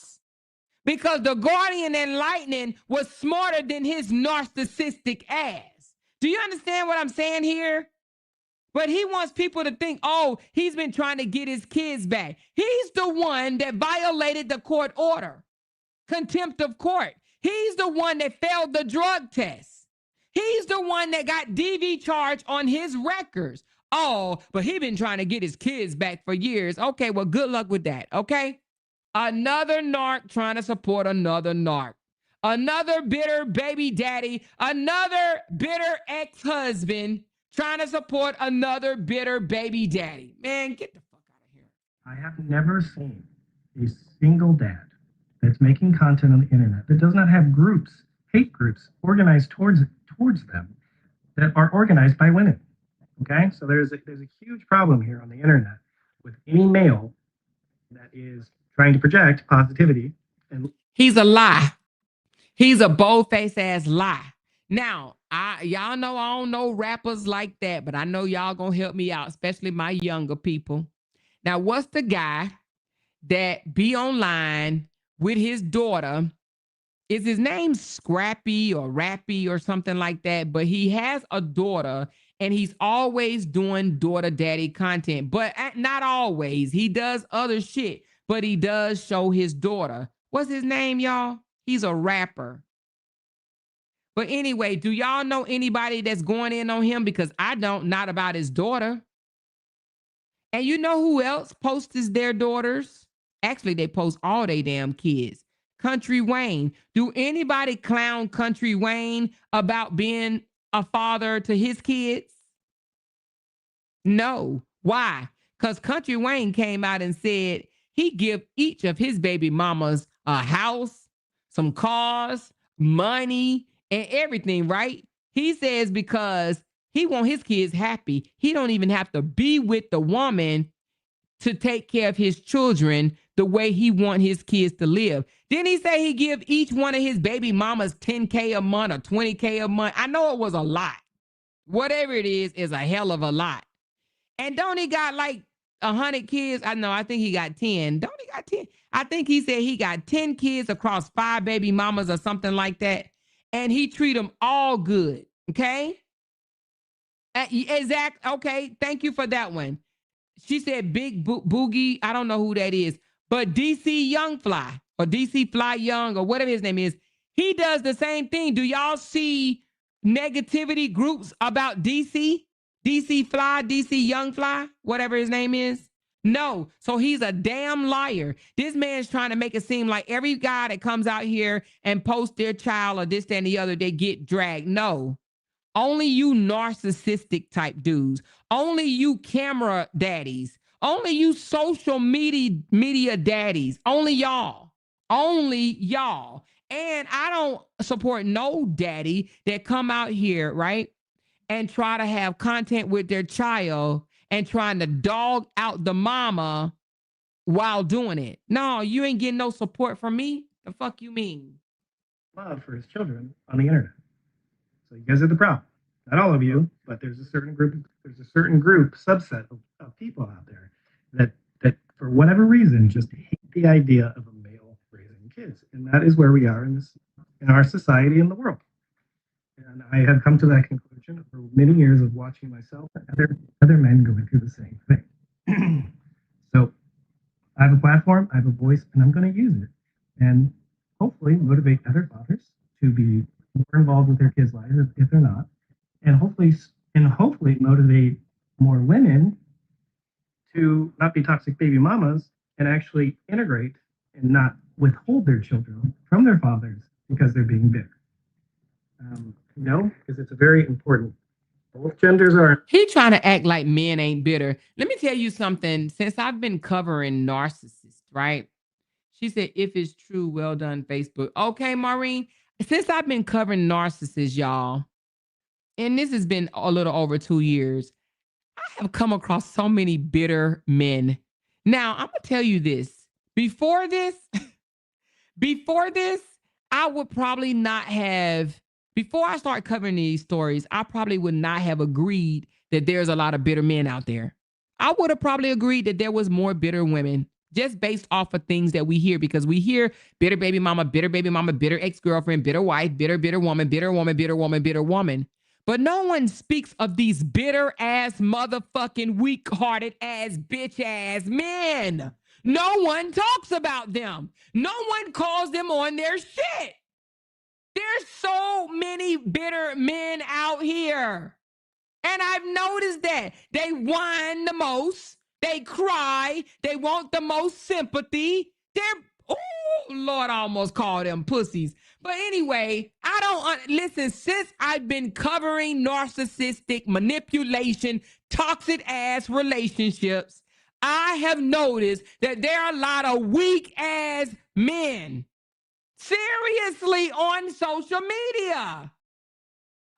B: Because the guardian ad litem was smarter than his narcissistic ass. Do you understand what I'm saying here? But he wants people to think, oh, he's been trying to get his kids back. He's the one that violated the court order. Contempt of court. He's the one that failed the drug test. He's the one that got DV charge on his records. Oh, but he's been trying to get his kids back for years. Okay, well, good luck with that, okay? Another narc trying to support another narc. Another bitter baby daddy, another bitter ex-husband trying to support another bitter baby daddy. Man, get the fuck out of here.
C: I have never seen a single dad that's making content on the internet that does not have groups, hate groups, organized towards them that are organized by women. Okay, so there's a huge problem here on the internet with any male that is trying to project positivity. And
B: he's a lie. He's a bold-faced ass lie. Now, y'all know I don't know rappers like that, but I know y'all gonna help me out, especially my younger people. Now, what's the guy that be online with his daughter? Is his name Scrappy or Rappy or something like that? But he has a daughter and he's always doing daughter daddy content, but not always. He does other shit, but he does show his daughter. What's his name, y'all? He's a rapper. But anyway, do y'all know anybody that's going in on him? Because I don't, not about his daughter. And you know who else posts their daughters? Actually, they post all they damn kids. Country Wayne. Do anybody clown Country Wayne about being a father to his kids? No. Why? Because Country Wayne came out and said he give each of his baby mamas a house, some cars, money, and everything, right? He says because he want his kids happy. He don't even have to be with the woman to take care of his children the way he want his kids to live. Didn't he say he give each one of his baby mamas $10K a month or $20K a month? I know it was a lot. Whatever it is a hell of a lot. And don't he got like 100 kids? I think he got 10. Don't he got 10? I think he said he got 10 kids across 5 baby mamas or something like that. And he treat them all good. Okay? Exact. Okay. Thank you for that one. She said Big Boogie. I don't know who that is. But DC Young Fly or DC Fly Young or whatever his name is, he does the same thing. Do y'all see negativity groups about DC? DC Fly, DC Young Fly, whatever his name is? No. So he's a damn liar. This man's trying to make it seem like every guy that comes out here and posts their child or this, that, and the other, they get dragged. No. Only you narcissistic type dudes. Only you camera daddies. Only you social media daddies. Only y'all. Only y'all. And I don't support no daddy that come out here, right? And try to have content with their child and trying to dog out the mama while doing it. No, you ain't getting no support from me. The fuck you mean?
C: Love for his children on the internet. So you guys are the problem. Not all of you, but there's a certain group, subset of people out there that for whatever reason just hate the idea of a male raising kids. And that is where we are in our society and the world. And I have come to that conclusion over many years of watching myself and other men going through the same thing. So I have a platform, I have a voice, and I'm going to use it. And hopefully motivate other fathers to be more involved with their kids' lives if they're not. And hopefully motivate more women to not be toxic baby mamas and actually integrate and not withhold their children from their fathers because they're being bitter. Because it's a very important. Both genders are.
B: He trying to act like men ain't bitter. Let me tell you something. Since I've been covering narcissists, right? She said, if it's true, well done, Facebook. Okay, Maureen. Since I've been covering narcissists, y'all, and this has been a little over 2 years, I have come across so many bitter men. Now, I'm going to tell you this. Before this, I would probably not have, before I start covering these stories, I probably would not have agreed that there's a lot of bitter men out there. I would have probably agreed that there was more bitter women just based off of things that we hear, because we hear bitter baby mama, bitter ex-girlfriend, bitter wife, bitter woman, bitter woman, bitter woman, bitter woman. But no one speaks of these bitter ass motherfucking weak-hearted ass bitch ass men. No one talks about them. No one calls them on their shit. There's so many bitter men out here. And I've noticed that they whine the most. They cry. They want the most sympathy. Oh, Lord, I almost called them pussies. But anyway, I don't listen. Since I've been covering narcissistic manipulation, toxic ass relationships, I have noticed that there are a lot of weak ass men. Seriously, on social media.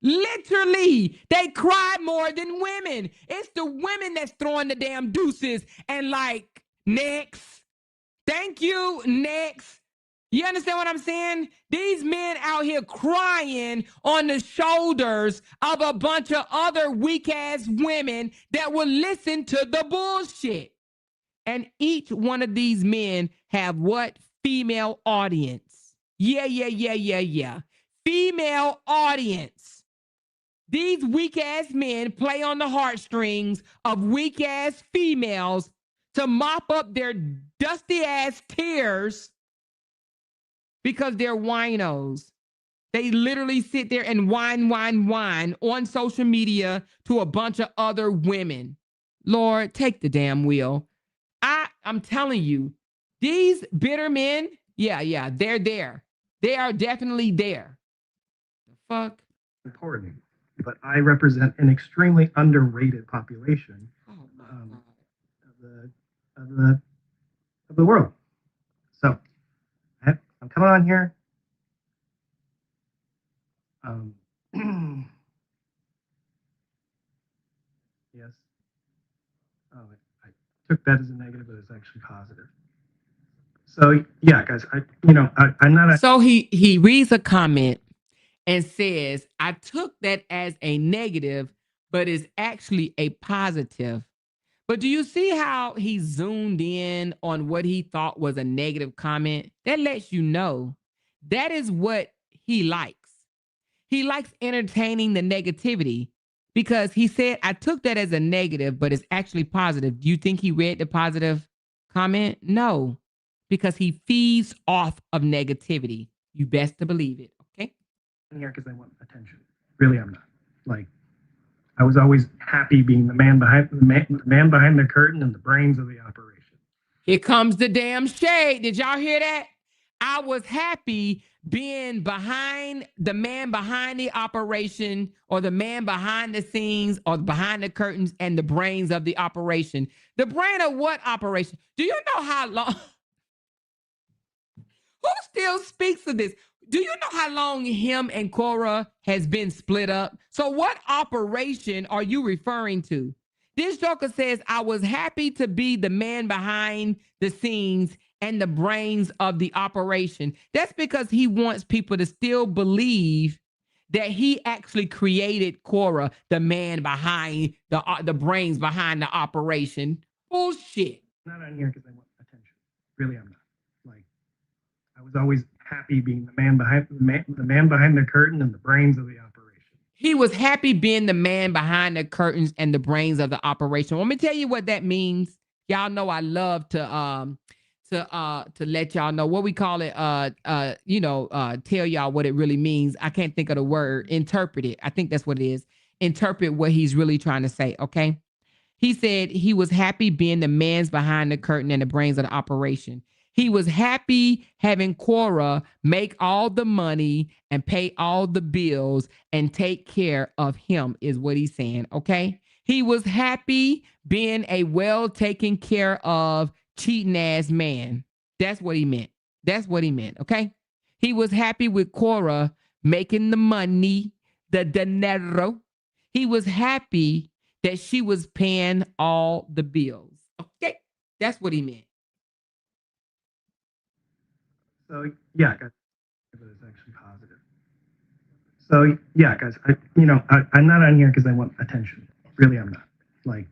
B: Literally, they cry more than women. It's the women that's throwing the damn deuces and like, next. Thank you, next. You understand what I'm saying? These men out here crying on the shoulders of a bunch of other weak-ass women that will listen to the bullshit. And each one of these men have what? Female audience. Yeah. Female audience. These weak-ass men play on the heartstrings of weak-ass females to mop up their dusty-ass tears because they're winos. They literally sit there and whine on social media to a bunch of other women. Lord, take the damn wheel. I'm telling you, these bitter men, yeah, they're there. They are definitely there. The fuck?
C: Important. But I represent an extremely underrated population of the world. So I'm coming on here. Yes. Oh, I took that as a negative, but it's actually positive. So yeah, guys, I'm not a.
B: So he reads a comment and says, I took that as a negative, but it's actually a positive. But do you see how he zoomed in on what he thought was a negative comment? That lets you know that is what he likes. He likes entertaining the negativity because he said, I took that as a negative, but it's actually positive. Do you think he read the positive comment? No, because he feeds off of negativity. You best to believe it. Okay.
C: Here because I want attention. Really, I'm not. Like, I was always happy being the man behind the curtain and the brains of the operation.
B: Here comes the damn shade. Did y'all hear that? I was happy being behind the man behind the operation, or the man behind the scenes, or behind the curtains and the brains of the operation. The brain of what operation? Do you know how long? Who still speaks of this? Do you know how long him and Cora has been split up? So what operation are you referring to? This joker says, I was happy to be the man behind the scenes and the brains of the operation. That's because he wants people to still believe that he actually created Cora, the man behind the brains behind the operation. Bullshit.
C: I'm not on here because I want attention. Really, I'm not. Like, I was always happy being the man behind the curtain and the brains of the operation.
B: He was happy being the man behind the curtains and the brains of the operation. Let me tell you what that means. Y'all know I love to let y'all know what we call it. Tell y'all what it really means. I can't think of the word. Interpret it. I think that's what it is. Interpret what he's really trying to say. Okay. He said he was happy being the man's behind the curtain and the brains of the operation. He was happy having Cora make all the money and pay all the bills and take care of him, is what he's saying, okay? He was happy being a well taken care of cheating ass man. That's what he meant. That's what he meant, okay? He was happy with Cora making the money, the dinero. He was happy that she was paying all the bills, okay? That's what he meant.
C: So yeah, guys, it was actually positive. So yeah, guys, I'm not on here because I want attention. Really, I'm not. Like,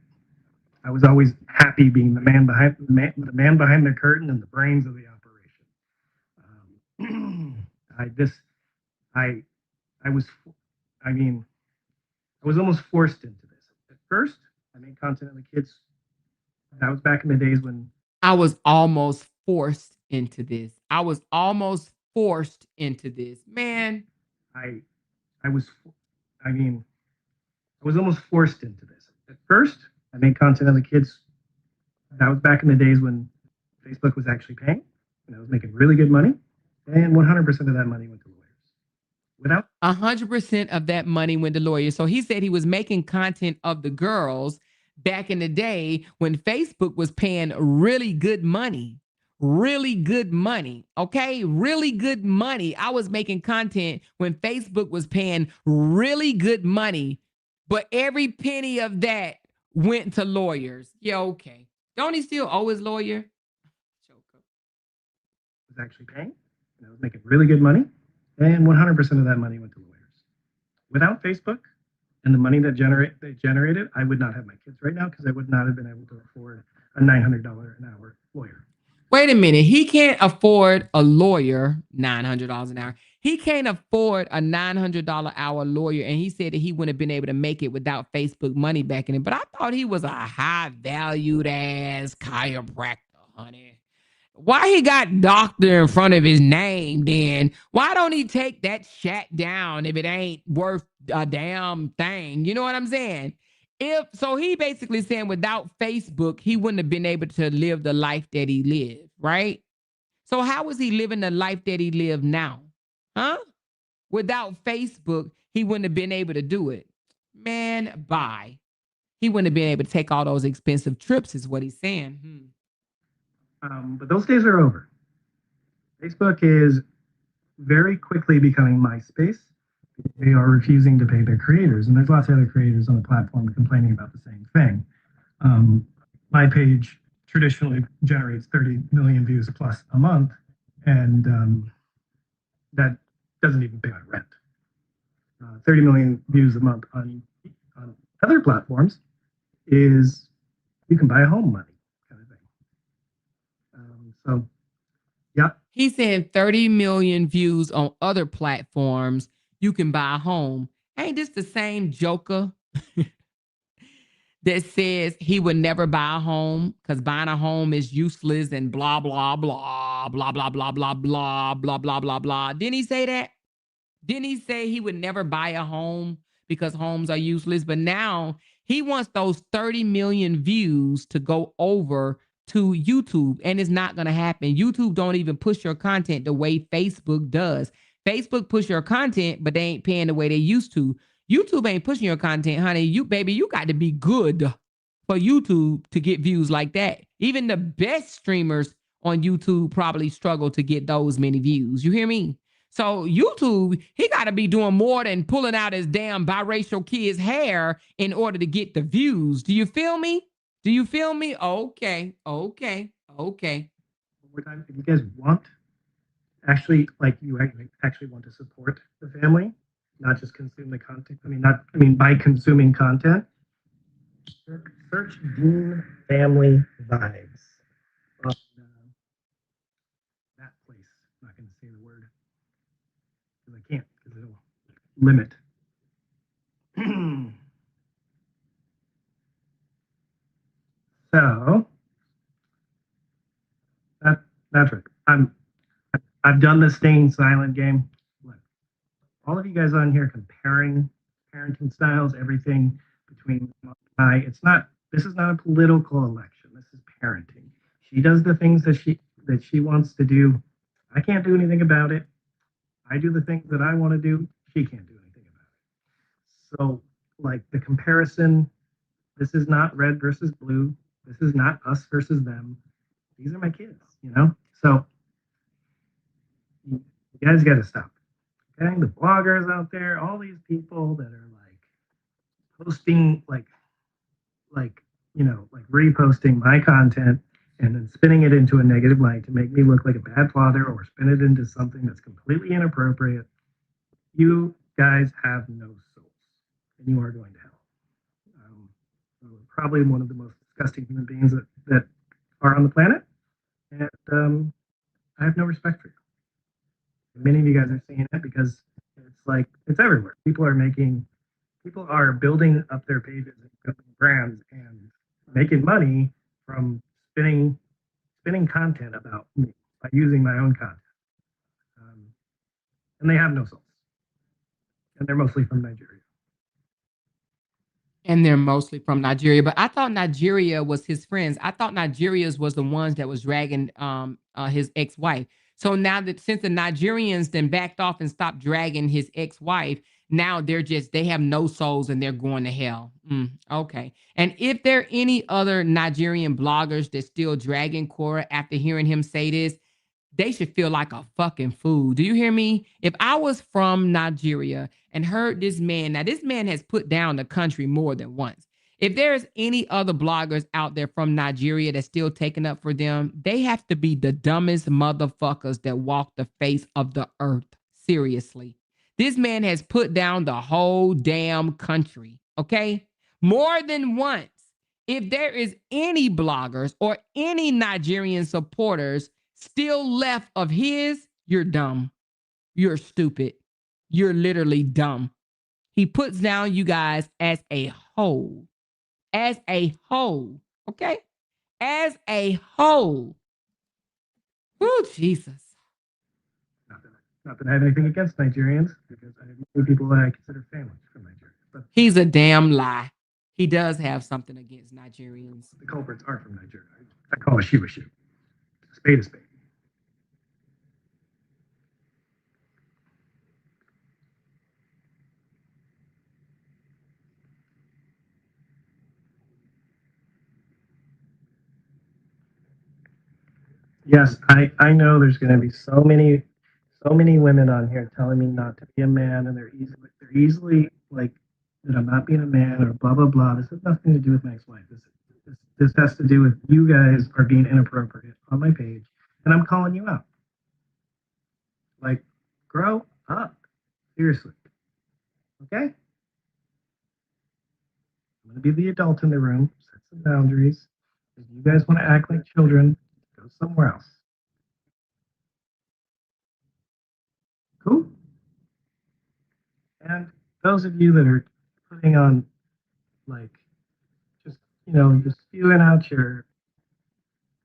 C: I was always happy being the man behind the curtain and the brains of the operation. I was almost forced into this. At first, I made content on the kids. That was back in the days when
B: I was almost forced into this. I was almost forced into this. Man,
C: I was almost forced into this. At first, I made content on the kids. That was back in the days when Facebook was actually paying, and I was making really good money, and 100% of that money went to lawyers. Without
B: 100% of that money went to lawyers. So he said he was making content of the girls back in the day when Facebook was paying really good money. Really good money. Okay. Really good money. I was making content when Facebook was paying really good money, but every penny of that went to lawyers. Yeah. Okay. Don't he still owe his lawyer?
C: Was actually paying, and I was making really good money, and 100% of that money went to lawyers. Without Facebook and the money that they generated, I would not have my kids right now because I would not have been able to afford a $900 an hour lawyer.
B: Wait a minute. He can't afford a lawyer, $900 an hour. He can't afford a $900 hour lawyer. And he said that he wouldn't have been able to make it without Facebook money back in it. But I thought he was a high valued ass chiropractor, honey. Why he got doctor in front of his name then? Why don't he take that shat down if it ain't worth a damn thing? You know what I'm saying? So he basically saying without Facebook, he wouldn't have been able to live the life that he lived, right? So how is he living the life that he lived now? Huh? Without Facebook, he wouldn't have been able to do it. Man, bye. He wouldn't have been able to take all those expensive trips, is what he's saying.
C: But those days are over. Facebook is very quickly becoming MySpace. They are refusing to pay their creators, and there's lots of other creators on the platform complaining about the same thing. My page traditionally generates 30 million views plus a month, and that doesn't even pay my rent. 30 million views a month on other platforms is you can buy a home money kind of thing. So, yeah.
B: He's saying 30 million views on other platforms. You can buy a home. Ain't this the same joker that says he would never buy a home because buying a home is useless and blah, blah, blah, blah, blah, blah, blah, blah, blah, blah, blah, blah. Didn't he say that? Didn't he say he would never buy a home because homes are useless. But now he wants those 30 million views to go over to YouTube, and it's not going to happen. YouTube don't even push your content the way Facebook does. Facebook push your content, but they ain't paying the way they used to. YouTube ain't pushing your content, honey. You got to be good for YouTube to get views like that. Even the best streamers on YouTube probably struggle to get those many views. You hear me? So YouTube, he got to be doing more than pulling out his damn biracial kid's hair in order to get the views. Do you feel me? Do you feel me? Okay. One
C: more time, if you guys want, actually, like you actually want to support the family, not just consume the content. By consuming content, search Dean Family Vibes on that place. I'm not going to say the word because I can't, because it'll limit. So that's right. I've done the staying silent game. All of you guys on here comparing parenting styles, everything between this is not a political election. This is parenting. She does the things that she wants to do. I can't do anything about it. I do the things that I want to do. She can't do anything about it. So, like, the comparison, this is not red versus blue. This is not us versus them. These are my kids, you know? So you guys got to stop. Okay? The bloggers out there, all these people that are like posting, like reposting my content and then spinning it into a negative light to make me look like a bad father or spin it into something that's completely inappropriate. You guys have no souls, and you are going to hell. Probably one of the most disgusting human beings that are on the planet, and I have no respect for you. Many of you guys are seeing it because it's everywhere. People are building up their pages and building brands and making money from spinning content about me by using my own content. And they have no souls. And they're mostly from Nigeria.
B: But I thought Nigeria was his friends. I thought Nigeria's was the ones that was dragging his ex-wife. So now that since the Nigerians then backed off and stopped dragging his ex-wife, now they have no souls and they're going to hell. Okay. And if there are any other Nigerian bloggers that still dragging Cora after hearing him say this, they should feel like a fucking fool. Do you hear me? If I was from Nigeria and heard this man, now this man has put down the country more than once. If there's any other bloggers out there from Nigeria that's still taking up for them, they have to be the dumbest motherfuckers that walk the face of the earth. Seriously. This man has put down the whole damn country, okay? More than once. If there is any bloggers or any Nigerian supporters still left of his, you're dumb. You're stupid. You're literally dumb. He puts down you guys as a whole. As a whole. Okay? As a whole. Oh, Jesus.
C: Not that I have anything against Nigerians, because I have many people that I consider family from Nigeria. But
B: he's a damn lie. He does have something against Nigerians.
C: The culprits are from Nigeria. I call a shoe a shoe. A spade a spade. Yes, I know there's going to be so many women on here telling me not to be a man, and they're easily like that I'm not being a man or blah blah blah. This has nothing to do with my ex-wife. This has to do with you guys are being inappropriate on my page, and I'm calling you out. Like, grow up, seriously. Okay, I'm going to be the adult in the room. Set some boundaries. If you guys want to act like children, go somewhere else. Cool. And those of you that are putting on, like, just spewing out your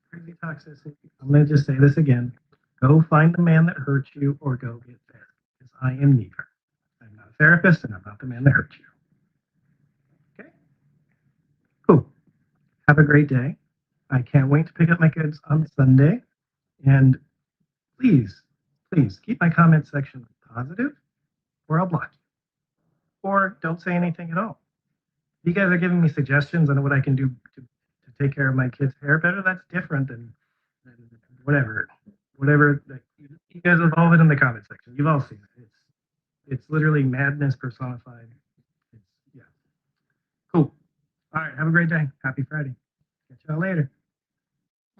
C: crazy toxicity, I'm going to just say this again. Go find the man that hurt you or go get therapy, because I am neither. I'm not a therapist and I'm not the man that hurt you. Have a great day. I can't wait to pick up my kids on Sunday. And please, please keep my comment section positive or I'll block you. Or don't say anything at all. You guys are giving me suggestions on what I can do to take care of my kids' hair better. That's different than whatever. Whatever. You guys have all been in the comment section. You've all seen it. It's literally madness personified. It's, yeah. Cool. All right. Have a great day. Happy Friday. Catch y'all later.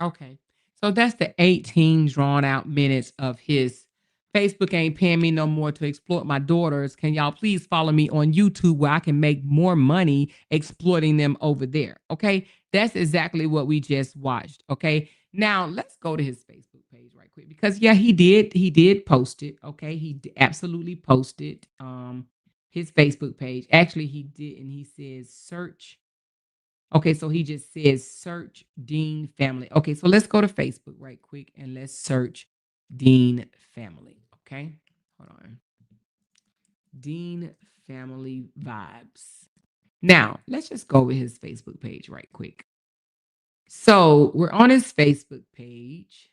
B: Okay. So that's the 18 drawn out minutes of his Facebook ain't paying me no more to exploit my daughters. Can y'all please follow me on YouTube where I can make more money exploiting them over there? Okay. That's exactly what we just watched. Okay. Now let's go to his Facebook page right quick because yeah, he did post it. Okay. Absolutely posted his Facebook page. Actually, he did, and he says search. Okay, so he just says search Dean family. Okay, so let's go to Facebook right quick and let's search Dean family. Okay, hold on. Dean family vibes. Now, let's just go with his Facebook page right quick. So we're on his Facebook page.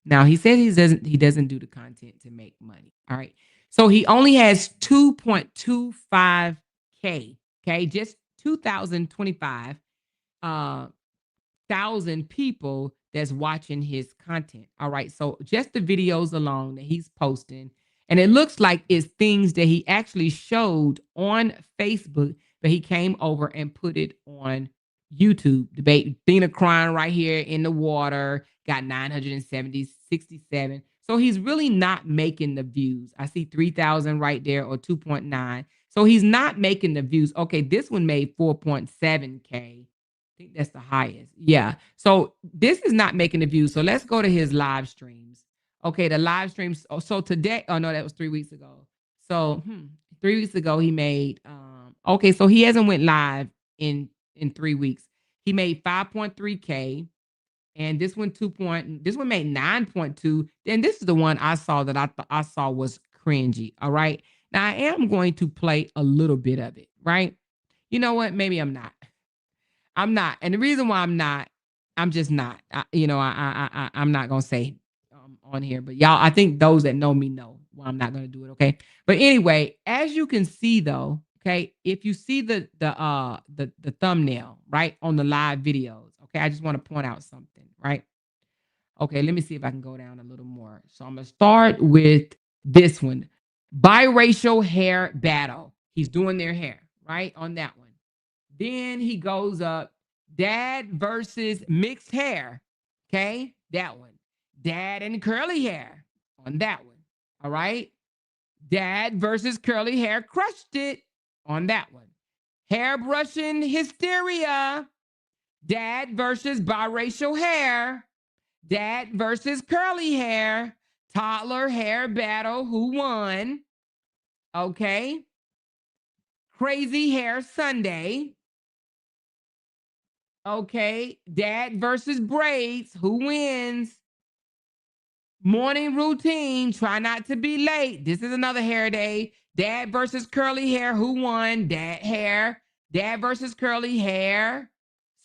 B: Now he says he doesn't do the content to make money. All right. So he only has 2.25K. Okay, just 2025 thousand people that's watching his content. All right. So just the videos alone that he's posting. And it looks like it's things that he actually showed on Facebook, but he came over and put it on YouTube. The baby Thina crying right here in the water, got 967. So he's really not making the views. I see 3,000 right there or 2.9. So he's not making the views. Okay, this one made 4.7K. I think that's the highest. Yeah. So this is not making the views. So let's go to his live streams. Okay, the live streams. So today, oh no, that was 3 weeks ago. So 3 weeks ago he made okay, so he hasn't went live in 3 weeks. He made 5.3K. And this one this one made 9.2. And this is the one I saw that I saw was cringy. All right. Now I am going to play a little bit of it, right? You know what? Maybe I'm not. I'm not. And the reason why I'm not, I'm just not. I'm not gonna say on here, but y'all, I think those that know me know why I'm not gonna do it. Okay. But anyway, as you can see though, okay, if you see the thumbnail right on the live videos, okay, I just want to point out something, right? Okay, let me see if I can go down a little more. So I'm gonna start with this one, biracial hair battle. He's doing their hair right on that one. Then he goes up, dad versus mixed hair. Okay, that one. Dad and curly hair on that one. All right. Dad versus curly hair, crushed it on that one. Hair brushing hysteria. Dad versus biracial hair. Dad versus curly hair. Toddler hair battle. Who won? Okay. Crazy hair Sunday. Okay. Dad versus braids. Who wins? Morning routine. Try not to be late. This is another hair day. Dad versus curly hair. Who won? Dad hair. Dad versus curly hair.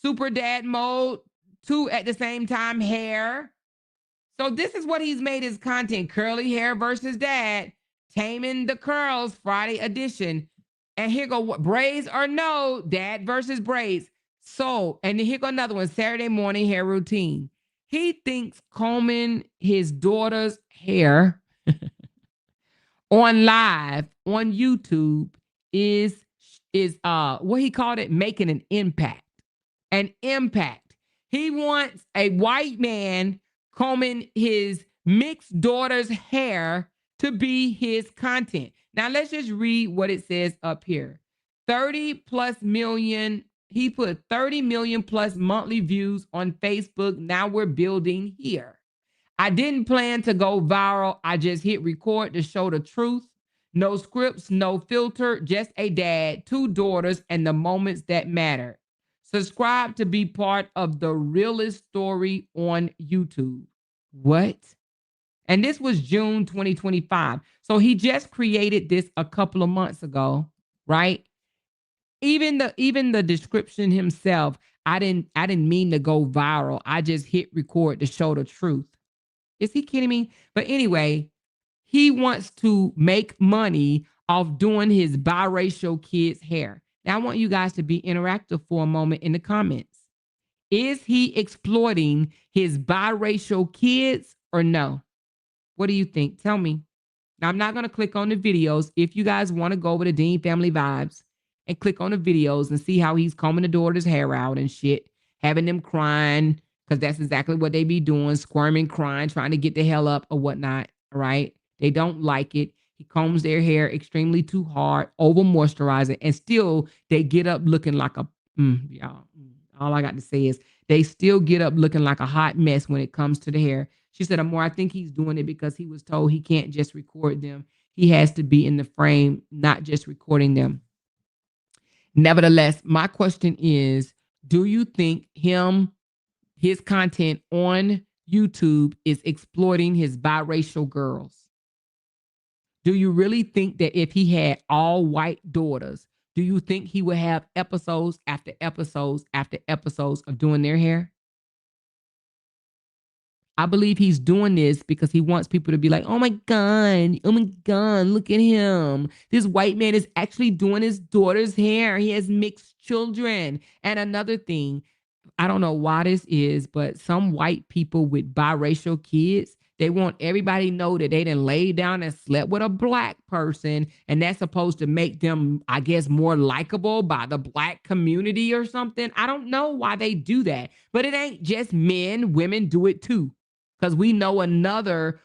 B: Super dad mode. Two at the same time hair. So this is what he's made his content. Curly hair versus dad. Taming the curls Friday edition. And here go what braids or no. Dad versus braids. So, and then here go another one. Saturday morning hair routine. He thinks combing his daughter's hair on live on YouTube is what he called it, making an impact. An impact. He wants a white man combing his mixed daughter's hair to be his content. Now let's just read what it says up here. 30 plus million. He put 30 million plus monthly views on Facebook. Now we're building here. I didn't plan to go viral. I just hit record to show the truth. No scripts, no filter, just a dad, two daughters, and the moments that matter. Subscribe to be part of the realest story on YouTube. What? And this was June 2025. So he just created this a couple of months ago, right? Even the description himself, I didn't mean to go viral. I just hit record to show the truth. Is he kidding me? But anyway, he wants to make money off doing his biracial kids' hair. Now, I want you guys to be interactive for a moment in the comments. Is he exploiting his biracial kids or no? What do you think? Tell me. Now, I'm not going to click on the videos. If you guys want to go over to Dean Family Vibes and click on the videos and see how he's combing the daughter's hair out and shit, having them crying, because that's exactly what they be doing, squirming, crying, trying to get the hell up or whatnot, all right? They don't like it. He combs their hair extremely too hard, over moisturizing, and still they get up looking like a, y'all, all I got to say is they still get up looking like a hot mess when it comes to the hair. She said, Amor, I think he's doing it because he was told he can't just record them. He has to be in the frame, not just recording them. Nevertheless, my question is, do you think his content on YouTube is exploiting his biracial girls? Do you really think that if he had all white daughters, do you think he would have episodes after episodes after episodes of doing their hair? I believe he's doing this because he wants people to be like, oh my God, look at him. This white man is actually doing his daughter's hair. He has mixed children. And another thing, I don't know why this is, but some white people with biracial kids, they want everybody to know that they done laid down and slept with a black person. And that's supposed to make them, I guess, more likable by the black community or something. I don't know why they do that, but it ain't just men. Women do it too. Because we know another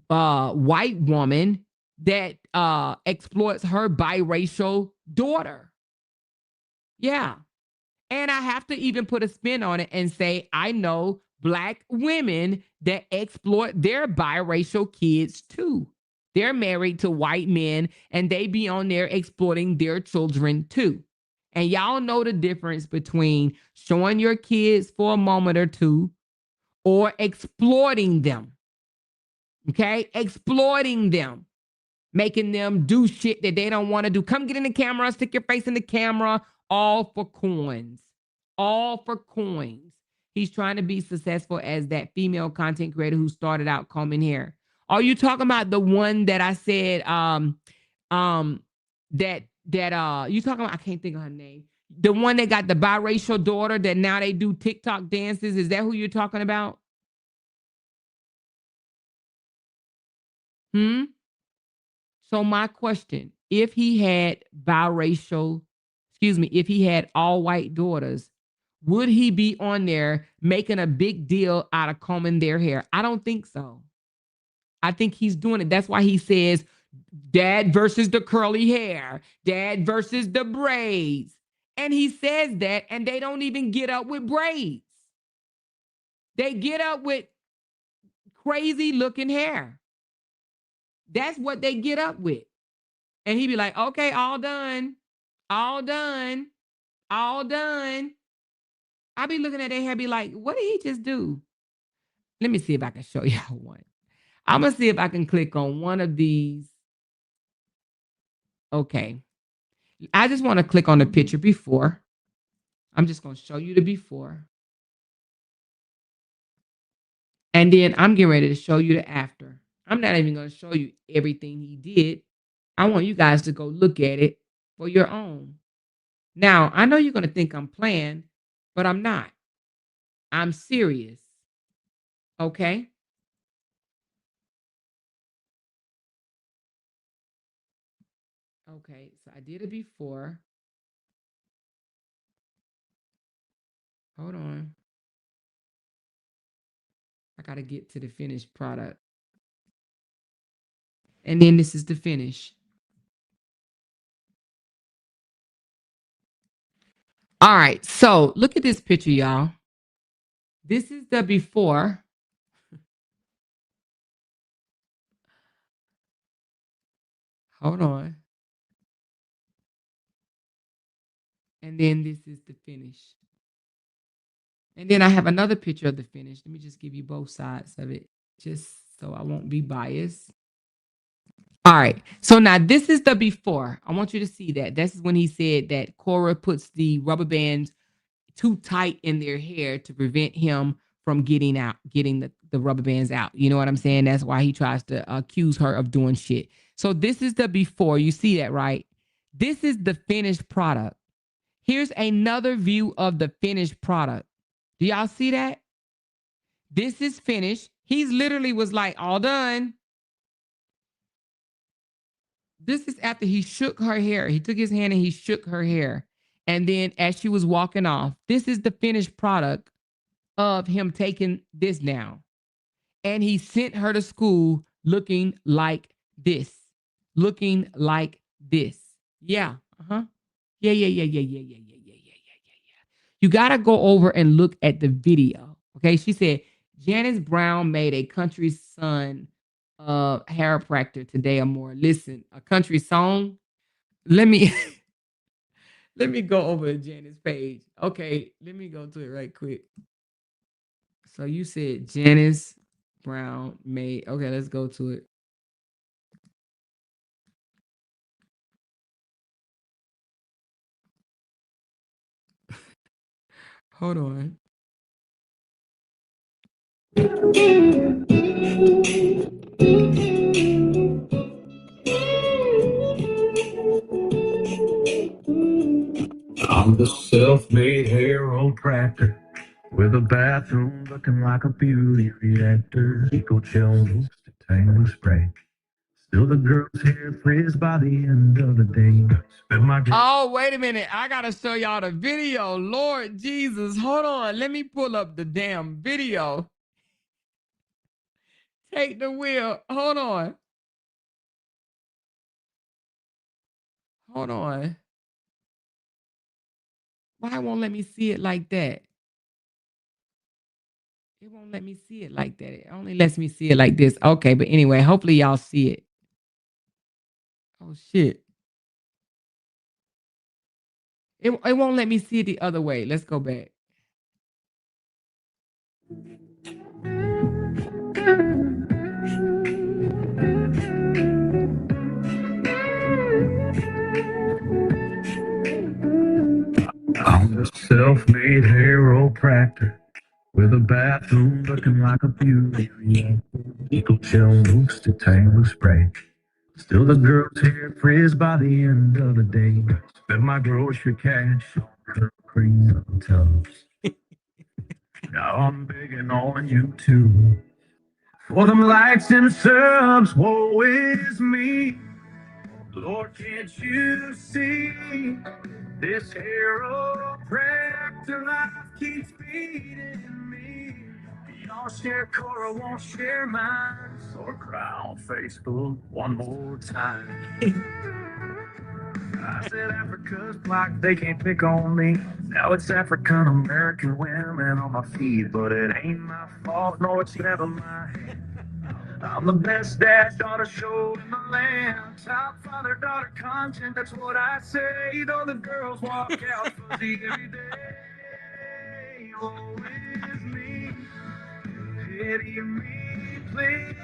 B: white woman that exploits her biracial daughter. Yeah. And I have to even put a spin on it and say, I know black women that exploit their biracial kids too. They're married to white men and they be on there exploiting their children too. And y'all know the difference between showing your kids for a moment or two or exploiting them. Okay? Exploiting them, making them do shit that they don't want to do. Come get in the camera, stick your face in the camera, all for coins. All for coins. He's trying to be successful as that female content creator who started out combing hair. Are you talking about the one that I said that you talking about? I can't think of her name. The one that got the biracial daughter that now they do TikTok dances. Is that who you're talking about? So my question, if he had if he had all white daughters, would he be on there making a big deal out of combing their hair? I don't think so. I think he's doing it. That's why he says dad versus the curly hair, dad versus the braids. And he says that, and they don't even get up with braids. They get up with crazy looking hair. That's what they get up with. And he'd be like, okay, all done, all done, all done. I'd be looking at their hair, be like, what did he just do? Let me see if I can show y'all one. I'm going to see if I can click on one of these. Okay. I just want to click on the picture before. I'm just going to show you the before. And then I'm getting ready to show you the after. I'm not even going to show you everything he did. I want you guys to go look at it for your own. Now, I know you're going to think I'm playing, but I'm not. I'm serious. Okay? Okay, so I did it before. Hold on. I got to get to the finished product. And then this is the finish. All right, so look at this picture, y'all. This is the before. Hold on. And then this is the finish. And then I have another picture of the finish. Let me just give you both sides of it, just so I won't be biased. All All right. So now this is the before. I want you to see that. This is when he said that Cora puts the rubber bands too tight in their hair to prevent him from getting the rubber bands out. You know what I'm saying? That's why he tries to accuse her of doing shit. So this is the before. You see that, right? This is the finished product. Here's another view of the finished product. Do y'all see that? This is finished. He's literally was like, all done. This is after he shook her hair. He took his hand and he shook her hair. And then as she was walking off, this is the finished product of him taking this down. And he sent her to school looking like this. Looking like this. Yeah. Uh-huh. Yeah. You got to go over and look at the video. Okay. She said, Janice Brown made a country son chiropractor today or more. Listen, a country song. Let me let me go over to Janice's page. Okay, let me go to it right quick. So you said Janice Brown made. Okay, let's go to it. Hold on.
A: I'm the self-made chiropractor with a bathroom looking like a beauty reactor. Eco gel to tangle spray. Still the girl's hair frizz by the end of the day.
B: Oh, wait a minute. I got to show y'all the video. Lord Jesus. Hold on. Let me pull up the damn video. Take the wheel. Hold on. Hold on. Why won't let me see it like that? It won't let me see it like that. It only lets me see it like this. Okay, but anyway, hopefully y'all see it. Oh shit. It won't let me see it the other way. Let's go back.
A: I'm the self-made chiropractor with a bathroom looking like a beauty reactor. Eco gel moves to tangle spray. Still the girl's hair frizz by the end of the day. Spend my grocery cash on her cream tubs. Now I'm begging on YouTube for them likes and subs. Woe is me. Lord, can't you see this chiropractor life keeps beating me? Y'all share Cora, won't share mine. So cry on Facebook one more time. I said Africa's black, they can't pick on me. Now it's African American women on my feet, but it ain't my fault, no, it's never my hand. I'm the best dad daughter show in the land. Top father daughter content, that's what I say. Though the girls walk out fuzzy every day. Oh, with me, pity me, please.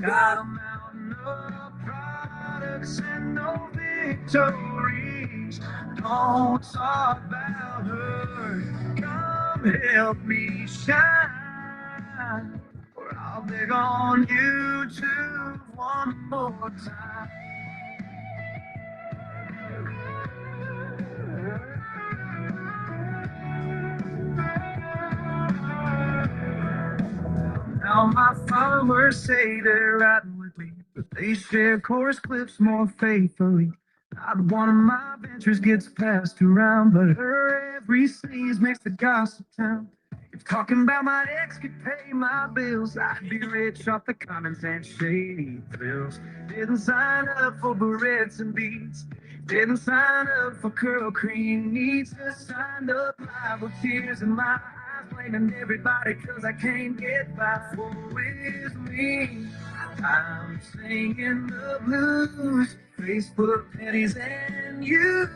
A: Got a mountain of products and no victories. Don't talk about her. Come help me shine. Or I'll beg on YouTube one more time. Now my followers say they're riding with me, but they share chorus clips more faithfully. Not one of my ventures gets passed around, but her every sneeze makes the gossip town. If talking about my ex could pay my bills, I'd be rich off the comments and shady thrills. Didn't sign up for barrettes and beats. Didn't sign up for curl cream needs. Just signed up live with tears in my eyes, blaming everybody cause I can't get by. For with me, I'm singing the blues. Facebook pennies and you.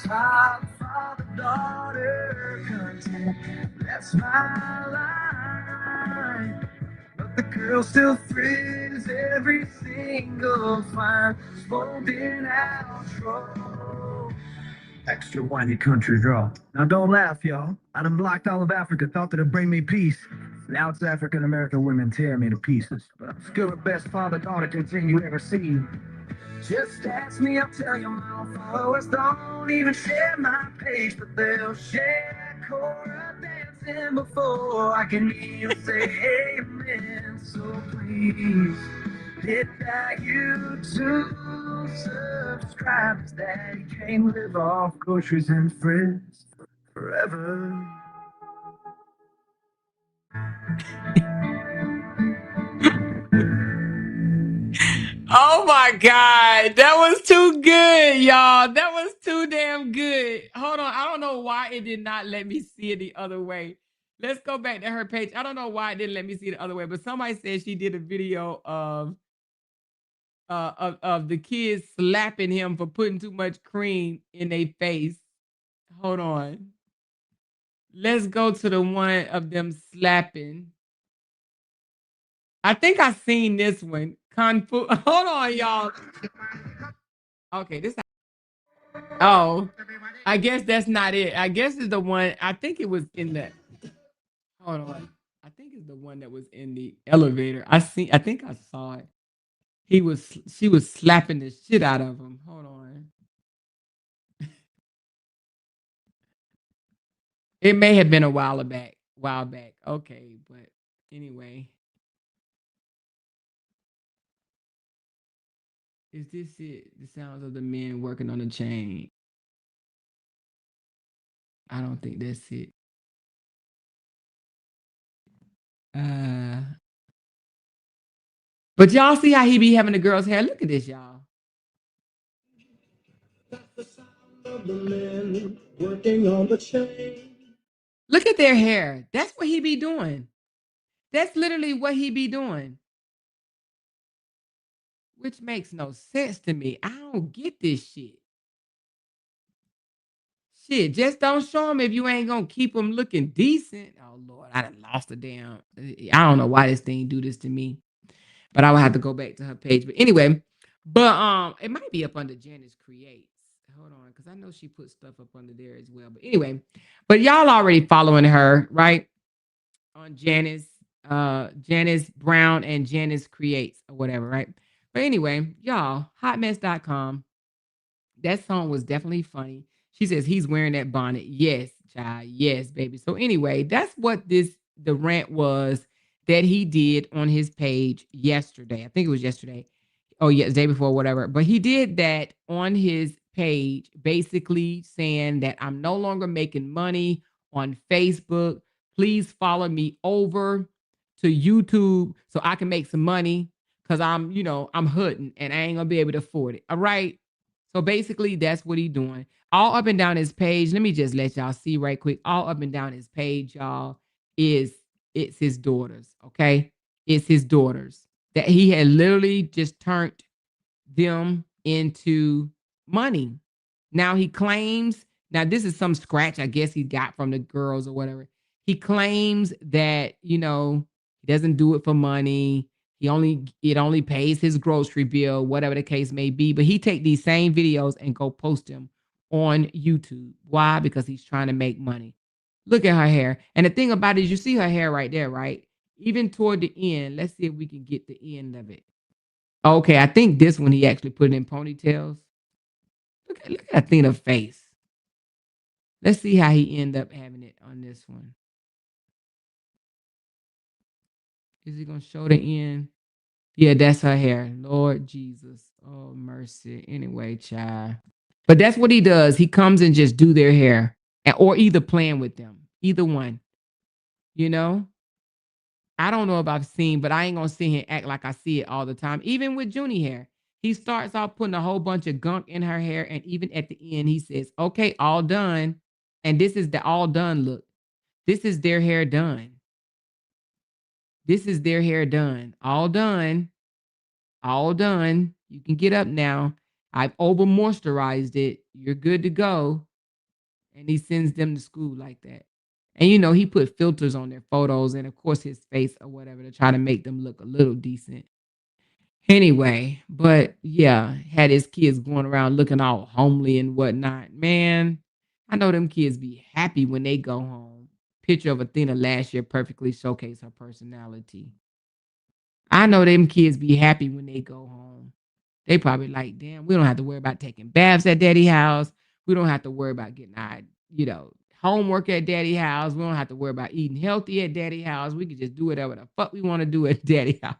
A: Top father daughter content. That's my line. But The girl still thrills every single fire, smoking outro. Extra whiny country draw. Now don't laugh, y'all. I done blocked all of Africa, thought that it'd bring me peace. Now it's African American women tear me to pieces. But I'm still the best father-daughter thing you ever seen. Just ask me, I'll tell you my followers don't even share my page, but they'll share Cora dancing before I can even say amen. So please hit that YouTube subscribe, 'cause Daddy can't live off groceries and friends forever.
B: Oh my God. That was too good, y'all. That was too damn good. Hold on. I don't know why it did not let me see it the other way. Let's go back to her page. I don't know why it didn't let me see it the other way, but somebody said she did a video of the kids slapping him for putting too much cream in their face. Hold on. Let's go to the one of them slapping. I think I seen this one. Kung Fu. Hold on, y'all. Okay, this. Oh, I guess that's not it. I guess it's the one. I think it was in the. Hold on. I think it's the one that was in the elevator. I think I saw it. She was slapping the shit out of him. Hold on. It may have been a while back. While back. Okay, but anyway. Is this it? The sounds of the men working on the chain. I don't think that's it. Uh, but y'all see how he be having the girl's hair? Look at this, y'all.
A: The sound of the men working on the chain.
B: Look at their hair. That's what he be doing. That's literally what he be doing. Which makes no sense to me. I don't get this shit. Shit, just don't show them if you ain't gonna keep them looking decent. Oh Lord, I done lost a damn. I don't know why this thing do this to me, but I will have to go back to her page. But anyway, it might be up under Janice Creates. Hold on, because I know she put stuff up under there as well. But anyway, but y'all already following her, right? On Janice Brown and Janice Creates or whatever, right? But anyway, y'all, hotmess.com. That song was definitely funny. She says he's wearing that bonnet. Yes, child. Yes, baby. So anyway, that's what the rant was that he did on his page yesterday. I think it was yesterday. Oh, yeah, the day before, whatever. But he did that on his page, basically saying that I'm no longer making money on Facebook. Please follow me over to YouTube so I can make some money because I'm hooding and I ain't gonna be able to afford it. All right. So basically, that's what he's doing. All up and down his page. Let me just let y'all see right quick. All up and down his page, y'all, it's his daughters. Okay. It's his daughters that he had literally just turned them into money. Now he claims, now this is some scratch I guess he got from the girls or whatever. He claims that, he doesn't do it for money. It only pays his grocery bill, whatever the case may be. But he take these same videos and go post them on YouTube. Why? Because he's trying to make money. Look at her hair. And the thing about it is you see her hair right there, right? Even toward the end. Let's see if we can get the end of it. Okay, I think this one he actually put it in ponytails. Look at that thing of face. Let's see how he end up having it on this one. Is he gonna show the end? Yeah, that's her hair. Lord Jesus. Oh, mercy. Anyway, child. But that's what he does. He comes and just do their hair. Or either playing with them. Either one. You know? I don't know if I've seen, but I ain't gonna sit here and act like I see it all the time. Even with Junie hair. He starts off putting a whole bunch of gunk in her hair, and even at the end, he says, okay, all done. And this is the all done look. This is their hair done. This is their hair done. All done. All done. You can get up now. I've over moisturized it. You're good to go. And he sends them to school like that. And you know, he put filters on their photos and of course his face or whatever to try to make them look a little decent. Anyway, but yeah, had his kids going around looking all homely and whatnot. Man, I know them kids be happy when they go home. Picture of Athena last year perfectly showcased her personality. I know them kids be happy when they go home. They probably like, damn, we don't have to worry about taking baths at daddy house. We don't have to worry about getting our, you know, homework at daddy house. We don't have to worry about eating healthy at daddy house. We can just do whatever the fuck we want to do at daddy house.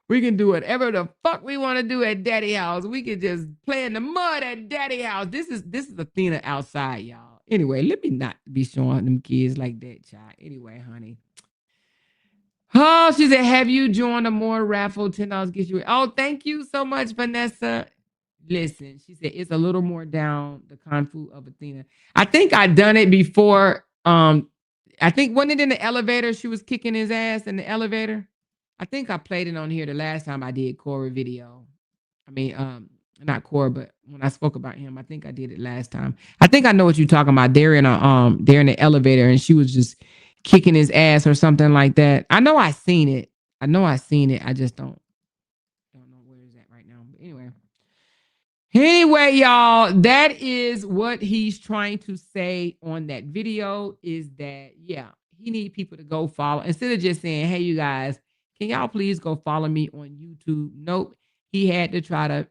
B: We can do whatever the fuck we want to do at daddy house. We can just play in the mud at daddy house. This is Athena outside, y'all. Anyway, let me not be showing them kids like that, child. Anyway, honey. Oh, she said, have you joined a more raffle? $10 gets you. Oh, thank you so much, Vanessa. Listen, she said it's a little more down the Kung Fu of Athena. I think I done it before. I think wasn't it in the elevator? She was kicking his ass in the elevator. I think I played it on here the last time I did Cora video. I mean, not Cora, but when I spoke about him, I think I did it last time. I think I know what you're talking about. They're in the elevator and she was just kicking his ass or something like that. I know I seen it. I just don't know where it's at right now. But anyway. Anyway, y'all, that is what he's trying to say on that video is that, yeah, he need people to go follow. Instead of just saying, hey, you guys, can y'all please go follow me on YouTube? Nope. He had to try to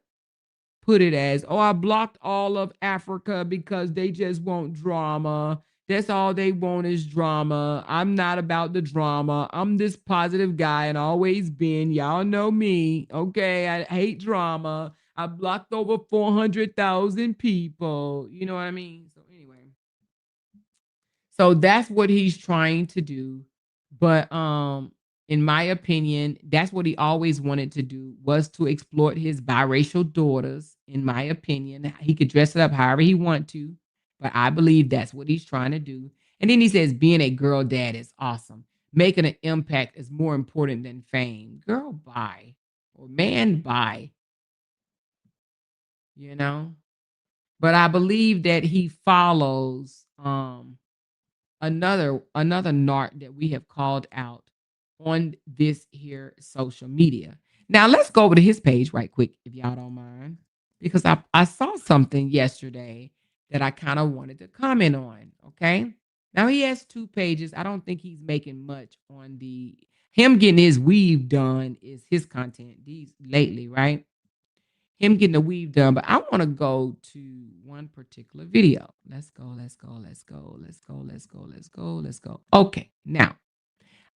B: put it as, oh, I blocked all of Africa because they just want drama. That's all they want is drama. I'm not about the drama. I'm this positive guy and always been. Y'all know me. Okay. I hate drama. I blocked over 400,000 people. You know what I mean? So anyway. So that's what he's trying to do. But in my opinion, that's what he always wanted to do was to exploit his biracial daughters. In my opinion, he could dress it up however he want to, but I believe that's what he's trying to do. And then he says being a girl dad is awesome. Making an impact is more important than fame. Girl, bye. Or man, bye. You know? But I believe that he follows another narc that we have called out on this here social media. Now let's go over to his page right quick, if y'all don't mind, because I saw something yesterday that I kind of wanted to comment on. Okay. Now he has 2 pages. I don't think he's making much on him getting his weave done is his content these lately, right? Him getting the weave done, but I want to go to one particular video. Let's go. Okay, now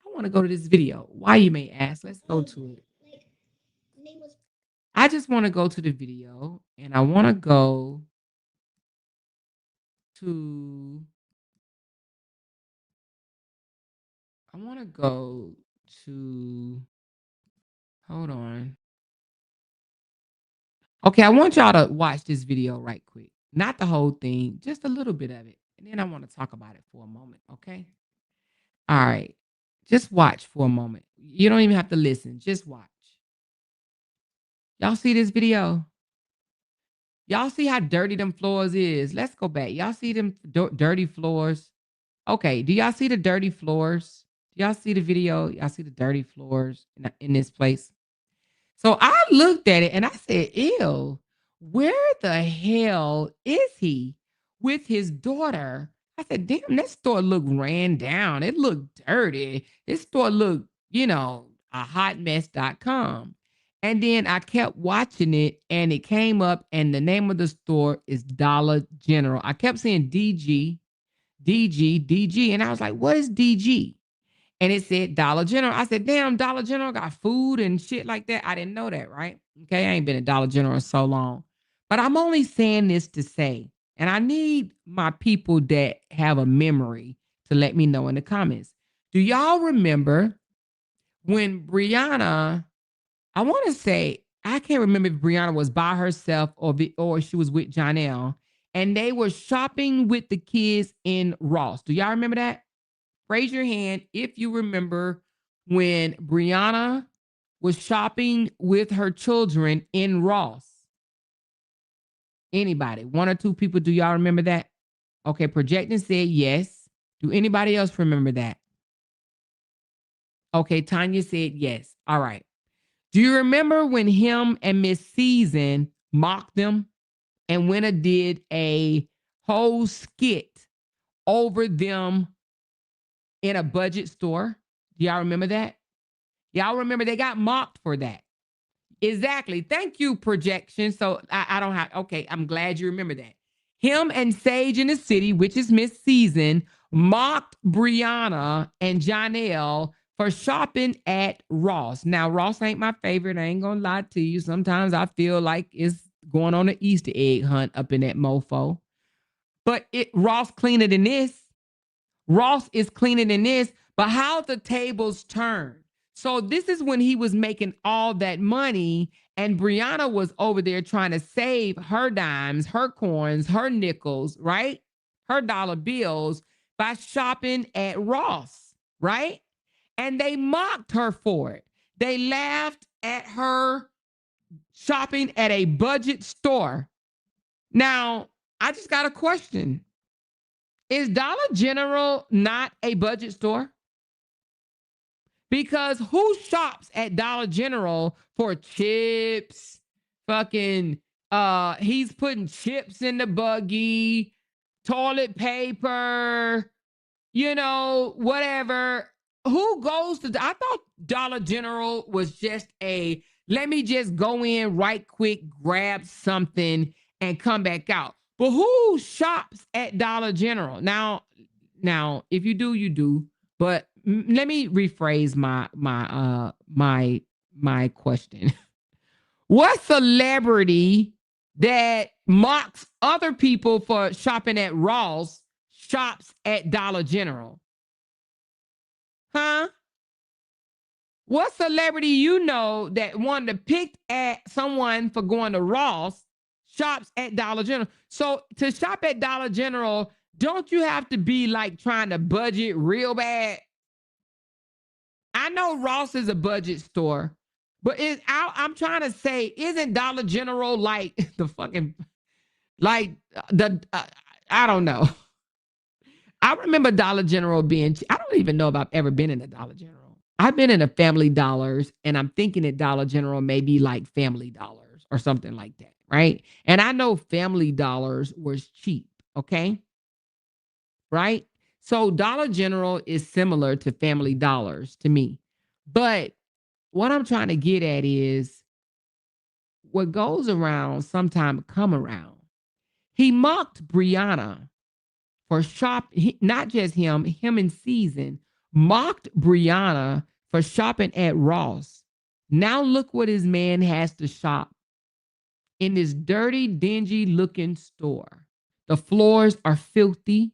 B: I want to go to this video. Why, you may ask? Let's go to it. I just want to go to the video and I want to go to, hold on. Okay, I want y'all to watch this video right quick. Not the whole thing, just a little bit of it. And then I want to talk about it for a moment, okay? All right. Just watch for a moment. You don't even have to listen. Just watch. Y'all see this video? Y'all see how dirty them floors is? Let's go back. Y'all see them dirty floors? Okay. Do y'all see the dirty floors? Do y'all see the video? Y'all see the dirty floors in this place? So I looked at it and I said, ew, where the hell is he with his daughter? I said, damn, that store looked ran down. It looked dirty. This store looked, a hotmess.com. And then I kept watching it and it came up and the name of the store is Dollar General. I kept saying DG, DG, DG. And I was like, what is DG? And it said Dollar General. I said, damn, Dollar General got food and shit like that. I didn't know that, right? Okay, I ain't been at Dollar General in so long. But I'm only saying this to say, and I need my people that have a memory to let me know in the comments. Do y'all remember when Brianna, I want to say, I can't remember if Brianna was by herself or she was with Janelle, and they were shopping with the kids in Ross. Do y'all remember that? Raise your hand if you remember when Brianna was shopping with her children in Ross. Anybody? 1 or 2 people, do y'all remember that? Okay, Projecting said yes. Do anybody else remember that? Okay, Tanya said yes. All right. Do you remember when him and Miss Season mocked them and Winner did a whole skit over them in a budget store? Do y'all remember that? Y'all remember they got mocked for that. Exactly. Thank you, projection. So I don't have, okay, I'm glad you remember that. Him and Sage in the City, which is Miss Season, mocked Brianna and Janelle for shopping at Ross. Now, Ross ain't my favorite. I ain't gonna lie to you. Sometimes I feel like it's going on an Easter egg hunt up in that mofo. But Ross cleaner than this. Ross is cleaner than this. But how the tables turn. So this is when he was making all that money and Brianna was over there trying to save her dimes, her coins, her nickels, right? Her dollar bills by shopping at Ross, right? And they mocked her for it. They laughed at her shopping at a budget store. Now, I just got a question. Is Dollar General not a budget store? Because who shops at Dollar General for chips? Fucking, he's putting chips in the buggy, toilet paper, you know, whatever. Who goes to, I thought Dollar General was just let me just go in right quick, grab something and come back out. But who shops at Dollar General? Now, if you do, you do. But let me rephrase my question. What celebrity that mocks other people for shopping at Ross shops at Dollar General? Huh? What celebrity you know that wanted to pick at someone for going to Ross shops at Dollar General? So to shop at Dollar General, don't you have to be like trying to budget real bad? I know Ross is a budget store, but I'm trying to say, isn't Dollar General like the fucking, like I don't know. I remember Dollar General being, I don't even know if I've ever been in a Dollar General. I've been in a Family Dollars, and I'm thinking that Dollar General may be like Family Dollars or something like that, right? And I know Family Dollars was cheap, okay? Right? So Dollar General is similar to Family Dollars to me. But what I'm trying to get at is what goes around sometime come around. He mocked Brianna for not just him in Season, mocked Brianna for shopping at Ross. Now look what his man has to shop in this dirty, dingy looking store. The floors are filthy,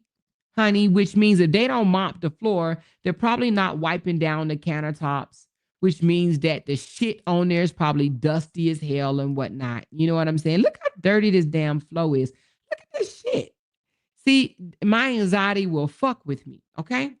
B: honey, which means if they don't mop the floor, they're probably not wiping down the countertops, which means that the shit on there is probably dusty as hell and whatnot. You know what I'm saying? Look how dirty this damn floor is. Look at this shit. See, my anxiety will fuck with me, okay?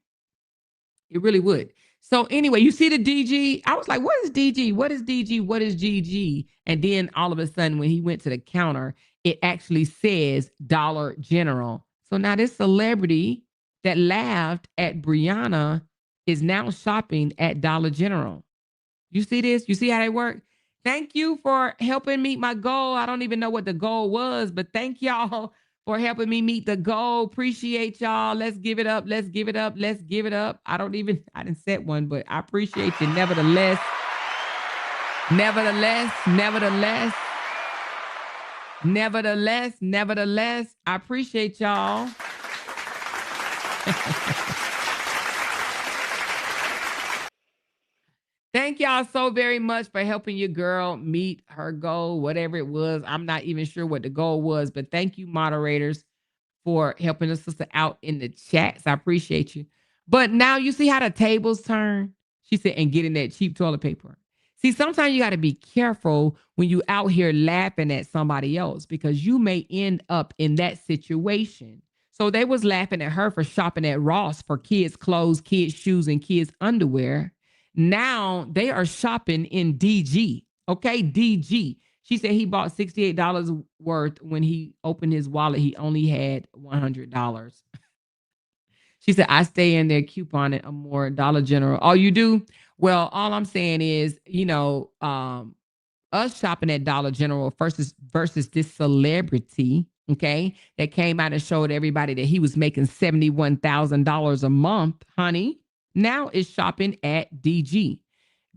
B: It really would. So anyway, you see the DG? I was like, what is DG? What is DG? What is GG? And then all of a sudden, when he went to the counter, it actually says Dollar General. So now this celebrity that laughed at Brianna is now shopping at Dollar General. You see this? You see how they work? Thank you for helping meet my goal. I don't even know what the goal was, but thank y'all for helping me meet the goal. Appreciate y'all. Let's give it up. Let's give it up. Let's give it up. I didn't set one, but I appreciate you nevertheless. Nevertheless, I appreciate y'all. Thank y'all so very much for helping your girl meet her goal, whatever it was. I'm not even sure what the goal was, but thank you, moderators, for helping a sister out in the chats. I appreciate you. But now you see how the tables turn? She said, and getting that cheap toilet paper. See, sometimes you got to be careful when you out here laughing at somebody else because you may end up in that situation. So they was laughing at her for shopping at Ross for kids' clothes, kids' shoes, and kids' underwear. Now they are shopping in DG. Okay, DG. She said he bought $68 worth. When he opened his wallet, he only had $100. She said, I stay in there couponing a more Dollar General. Oh, you do? Well, all I'm saying is, us shopping at Dollar General versus this celebrity, okay, that came out and showed everybody that he was making $71,000 a month, honey. Now is shopping at DG.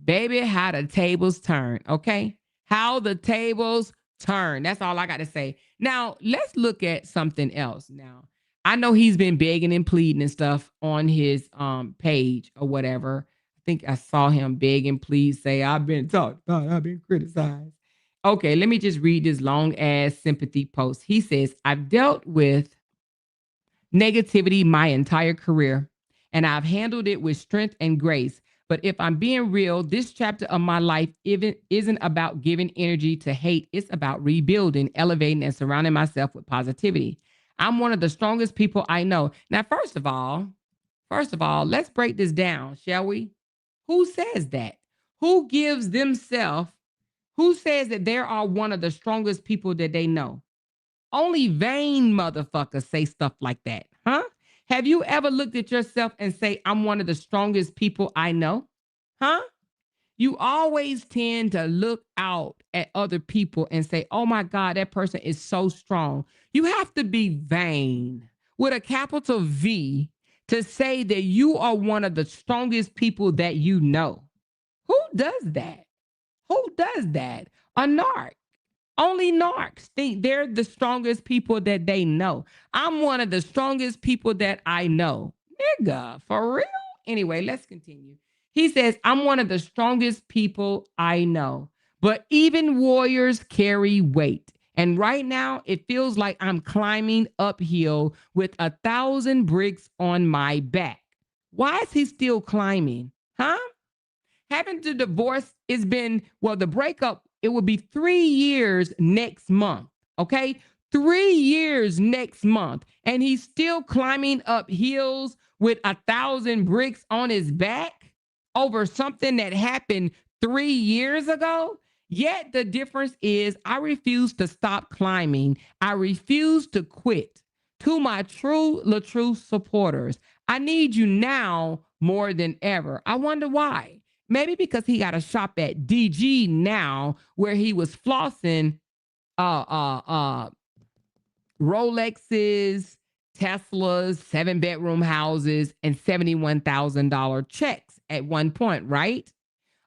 B: Baby, how the tables turn, okay? How the tables turn. That's all I got to say. Now, let's look at something else. Now, I know he's been begging and pleading and stuff on his page or whatever. I think I saw him beg and plead, say, I've been talked about, I've been criticized. Okay, let me just read this long ass sympathy post. He says, I've dealt with negativity my entire career, and I've handled it with strength and grace. But if I'm being real, this chapter of my life isn't about giving energy to hate. It's about rebuilding, elevating, and surrounding myself with positivity. I'm one of the strongest people I know. Now, first of all, let's break this down, shall we? Who says that? Who gives themselves, who says that they are one of the strongest people that they know? Only vain motherfuckers say stuff like that, huh? Have you ever looked at yourself and say, I'm one of the strongest people I know? Huh? You always tend to look out at other people and say, oh my God, that person is so strong. You have to be vain with a capital V to say that you are one of the strongest people that you know. Who does that? Who does that? A narc. Only narcs think they're the strongest people that they know. I'm one of the strongest people that I know. Nigga, for real? Anyway, let's continue. He says, I'm one of the strongest people I know, but even warriors carry weight. And right now, it feels like I'm climbing uphill with 1,000 bricks on my back. Why is he still climbing? Huh? Having to divorce, it's been, well, the breakup, it will be 3 years next month. Okay. 3 years next month. And he's still climbing up hills with 1,000 bricks on his back over something that happened 3 years ago. Yet the difference is I refuse to stop climbing. I refuse to quit. To my true LaTrue supporters, I need you now more than ever. I wonder why. Maybe because he got a shop at DG now where he was flossing Rolexes, Teslas, 7-bedroom houses, and $71,000 checks at one point, right?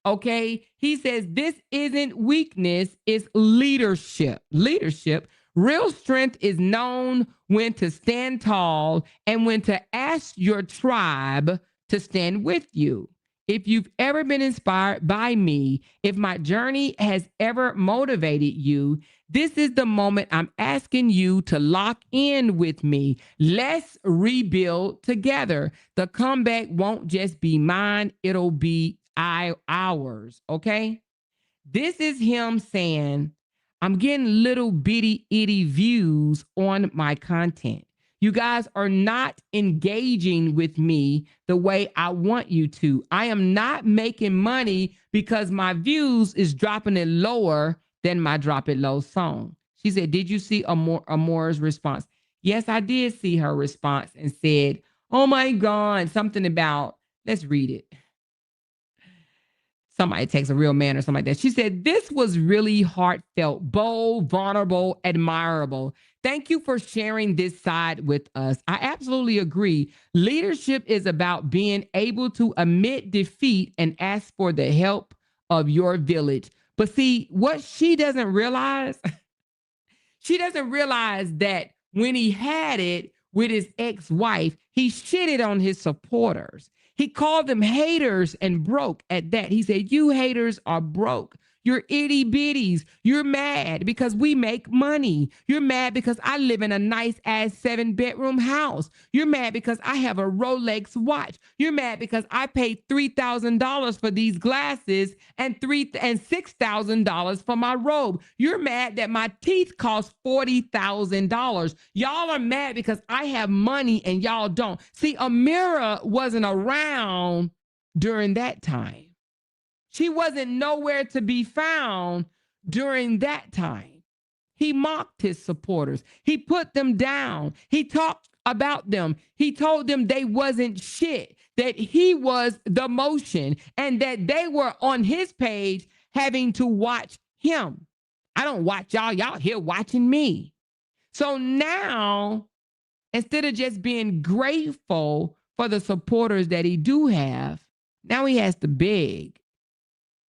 B: Okay. He says this isn't weakness, it's leadership. Leadership. Real strength is known when to stand tall and when to ask your tribe to stand with you. If you've ever been inspired by me, if my journey has ever motivated you, this is the moment I'm asking you to lock in with me. Let's rebuild together. The comeback won't just be mine, it'll be ours, okay? This is him saying, I'm getting little bitty itty views on my content. You guys are not engaging with me the way I want you to. I am not making money because my views is dropping it lower than my Drop It Low song. She said, did you see Amora's response? Yes, I did see her response and said, oh my God, something about, let's read it. Somebody takes a real man or something like that. She said, this was really heartfelt, bold, vulnerable, admirable. Thank you for sharing this side with us. I absolutely agree. Leadership is about being able to admit defeat and ask for the help of your village. But see, what she doesn't realize, she doesn't realize that when he had it with his ex-wife, he shitted on his supporters. He called them haters and broke at that. He said, you haters are broke. You're itty bitties. You're mad because we make money. You're mad because I live in a nice ass 7-bedroom house. You're mad because I have a Rolex watch. You're mad because I paid $3,000 for these glasses and $6,000 for my robe. You're mad that my teeth cost $40,000. Y'all are mad because I have money and y'all don't. See, Amira wasn't around during that time. She wasn't nowhere to be found during that time. He mocked his supporters. He put them down. He talked about them. He told them they wasn't shit, that he was the motion, and that they were on his page having to watch him. I don't watch y'all. Y'all here watching me. So now, instead of just being grateful for the supporters that he do have, now he has to beg.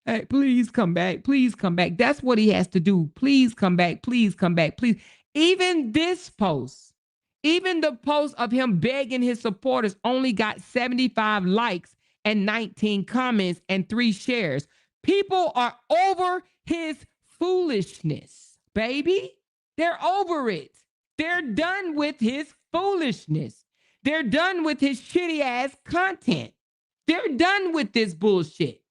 B: Hey, please come back. Please come back. That's what he has to do. Please come back. Please come back. Please. Even this post, even the post of him begging his supporters only got 75 likes and 19 comments and 3 shares. People are over his foolishness, baby. They're over it. They're done with his foolishness. They're done with his shitty ass content. They're done with this bullshit.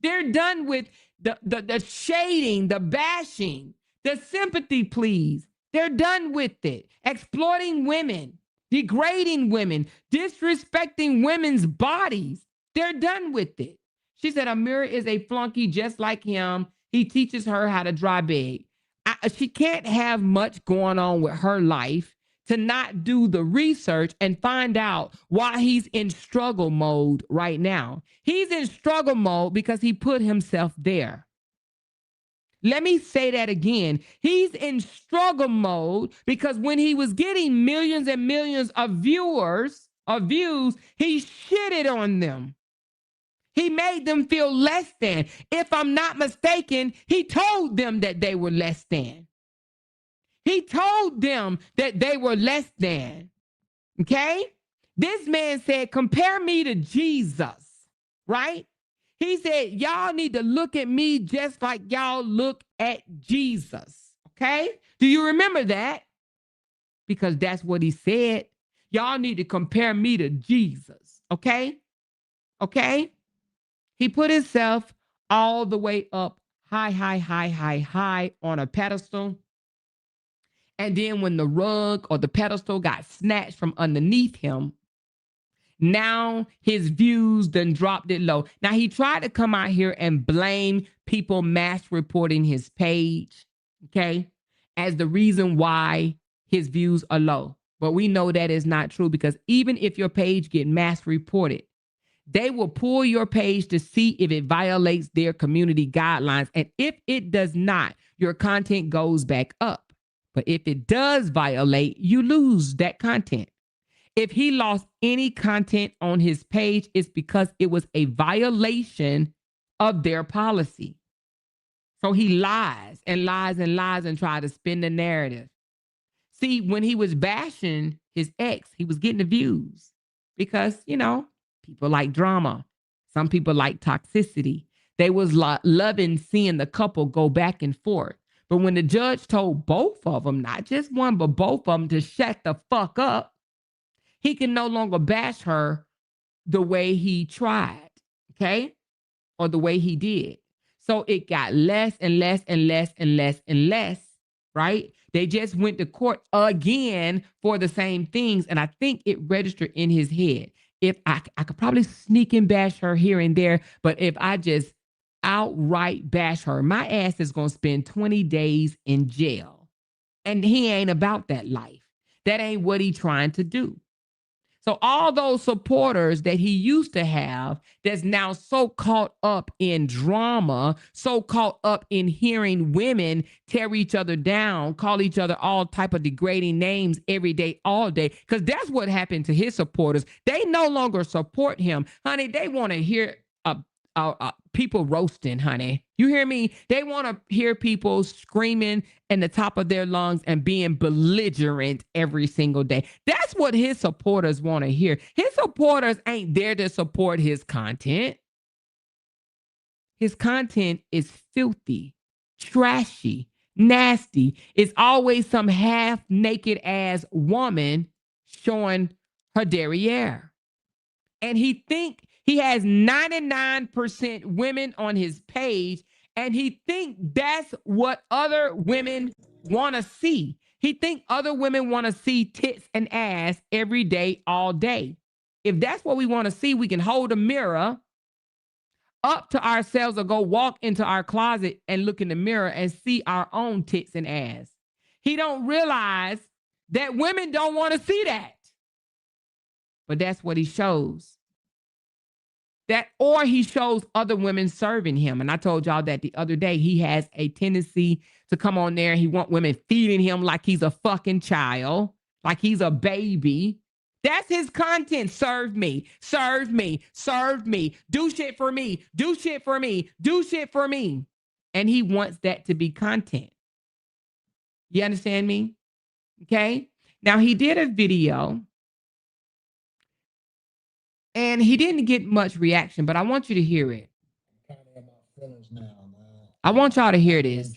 B: They're done with the shading, the bashing, the sympathy pleas. They're done with it. Exploiting women, degrading women, disrespecting women's bodies. They're done with it. She said Amira is a flunky just like him. He teaches her how to dry beg. She can't have much going on with her life to not do the research and find out why he's in struggle mode right now. He's in struggle mode because he put himself there. Let me say that again. He's in struggle mode because when he was getting millions and millions of views, he shitted on them. He made them feel less than. If I'm not mistaken, he told them that they were less than. He told them that they were less than. Okay? This man said, compare me to Jesus, right? He said, y'all need to look at me just like y'all look at Jesus. Okay? Do you remember that? Because that's what he said. Y'all need to compare me to Jesus. Okay? Okay? He put himself all the way up high on a pedestal. And then when the rug or the pedestal got snatched from underneath him, now his views done dropped it low. Now he tried to come out here and blame people mass reporting his page, okay, as the reason why his views are low. But we know that is not true because even if your page get mass reported, they will pull your page to see if it violates their community guidelines. And if it does not, your content goes back up. But if it does violate, you lose that content. If he lost any content on his page, it's because it was a violation of their policy. So he lies and lies and lies and tries to spin the narrative. See, when he was bashing his ex, he was getting the views because, you know, people like drama. Some people like toxicity. They was loving seeing the couple go back and forth. But when the judge told both of them, not just one, but both of them to shut the fuck up, he can no longer bash her the way he tried, okay? Or the way he did. So it got less and less and less and less and less, right? They just went to court again for the same things. And I think it registered in his head. If I could probably sneak and bash her here and there, but if I just outright bash her, my ass is going to spend 20 days in jail. And he ain't about that life. That ain't what he trying to do. So all those supporters that he used to have that's now so caught up in drama, so caught up in hearing women tear each other down, call each other all type of degrading names every day, all day, because that's what happened to his supporters. They no longer support him. Honey, they want to hear people roasting, honey. You hear me? They want to hear people screaming in the top of their lungs and being belligerent every single day. That's what his supporters want to hear. His supporters ain't there to support his content. His content is filthy, trashy, nasty. It's always some half-naked ass woman showing her derriere. And he think he has 99% women on his page, and he think that's what other women want to see. He think other women want to see tits and ass every day, all day. If that's what we want to see, we can hold a mirror up to ourselves or go walk into our closet and look in the mirror and see our own tits and ass. He don't realize that women don't want to see that. but that's what he shows. That, or he shows other women serving him. And I told y'all that the other day, he has a tendency to come on there. He want women feeding him like he's a fucking child, like he's a baby. That's his content. Serve me, serve me, serve me. Do shit for me, do shit for me, do shit for me. And he wants that to be content. You understand me? Okay. Now he did a video and he didn't get much reaction, but I want you to hear it. I want y'all to hear this.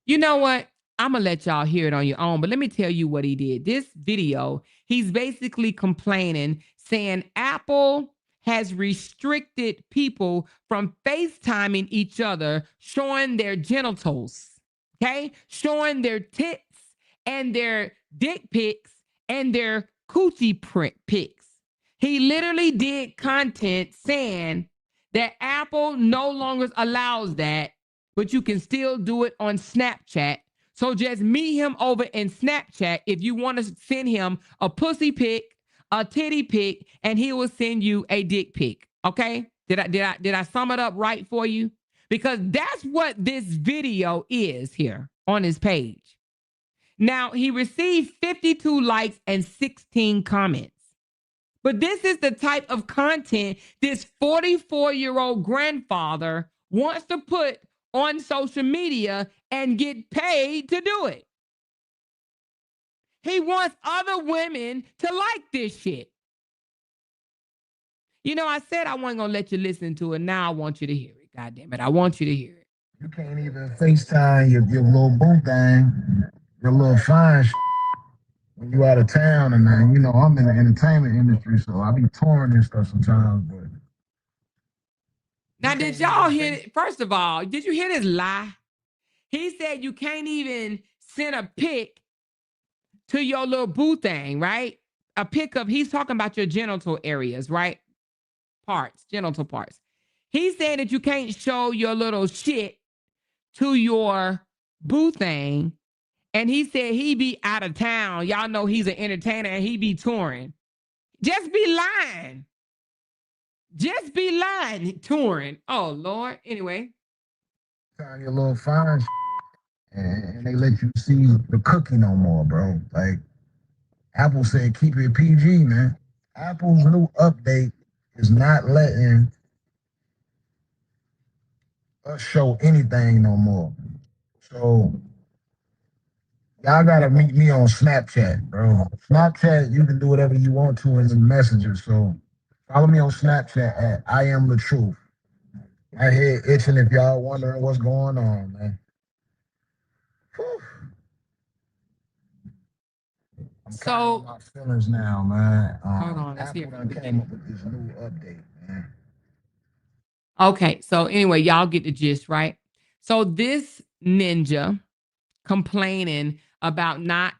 B: You know what? I'm going to let y'all hear it on your own, but let me tell you what he did. This video, he's basically complaining, saying Apple has restricted people from FaceTiming each other, showing their genitals, okay? Showing their tits and their dick pics and their coochie print pics. He literally did content saying that Apple no longer allows that, but you can still do it on Snapchat. So just meet him over in Snapchat if you want to send him a pussy pic, a titty pic, and he will send you a dick pic. Okay? Did I sum it up right for you? Because that's what this video is here on his page. Now, he received 52 likes and 16 comments. But this is the type of content this 44-year-old grandfather wants to put on social media and get paid to do it. He wants other women to like this shit. You know, I said I wasn't going to let you listen to it. Now I want you to hear it. God damn it. I want you to hear it.
D: You can't even FaceTime your little boo thing, your little fine when you out of town. And then, you know, I'm in the entertainment industry, so I be touring and stuff sometimes. But
B: now, did y'all hear it? First of all, did you hear this lie? He said you can't even send a pic to your little boo thing, right? A pic of, he's talking about your genital areas, right? Parts, genital parts. He's saying that you can't show your little shit to your boo thing. And he said he be out of town. Y'all know he's an entertainer and he be touring. Just be lying. Just be lying, touring. Oh, Lord. Anyway.
D: your little fine and they let you see the cookie no more, bro. Like, Apple said, keep it PG, man. Apple's new update is not letting us show anything no more. So y'all gotta meet me on Snapchat, bro. Snapchat, you can do whatever you want to in the messenger. So follow me on Snapchat at I am the truth. My head itching if y'all wondering what's going on, man. Whew. I'm
B: So
D: my feelings now, man.
B: hold on, let's hear
D: Apple done came up with this new update, man.
B: Okay, so anyway, y'all get the gist, right? So this ninja complaining about not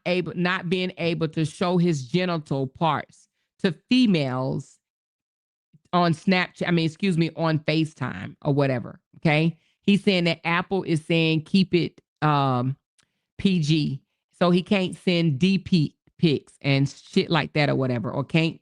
B: being able to show his genital parts to females on Snapchat, on FaceTime or whatever. Okay. He's saying that Apple is saying keep it PG. So he can't send DP pics and shit like that or whatever, or can't,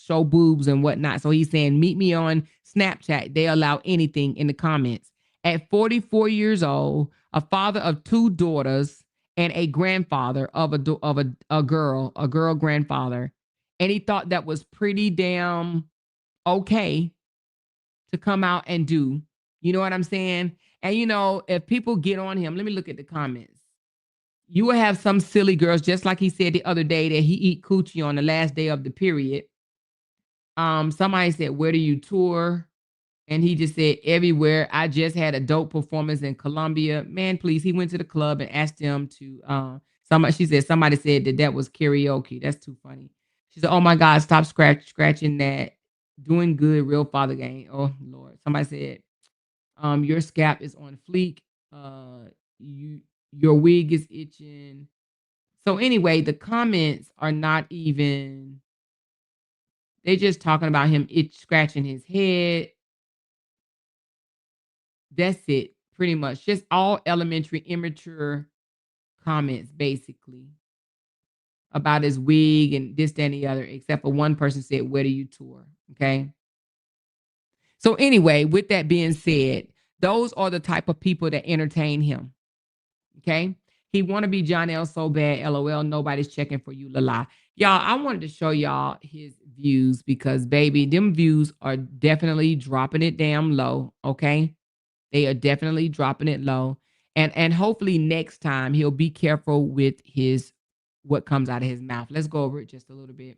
B: show boobs and whatnot. So he's saying, meet me on Snapchat. They allow anything in the comments. At 44 years old, a father of 2 daughters and a grandfather of a girl grandfather. And he thought that was pretty damn okay to come out and do. You know what I'm saying? And if people get on him, let me look at the comments. You will have some silly girls, just like he said the other day that he eat coochie on the last day of the period. Somebody said, where do you tour? And he just said, everywhere. I just had a dope performance in Colombia. Man, please. He went to the club and asked them to, somebody said that was karaoke. That's too funny. She said, oh my God, stop scratching that. Doing good, real father game. Oh Lord. Somebody said, your scalp is on fleek. Your wig is itching. So anyway, the comments are not even, they're just talking about him scratching his head. That's it, pretty much. Just all elementary, immature comments basically about his wig and this, that, and the other, except for one person said, "Where do you tour?" Okay. So anyway, with that being said, those are the type of people that entertain him. Okay. He want to be John L. so bad. LOL. Nobody's checking for you. La la. Y'all, I wanted to show y'all his views because, baby, them views are definitely dropping it damn low. Okay. They are definitely dropping it low. And hopefully next time he'll be careful with his what comes out of his mouth. Let's go over it just a little bit.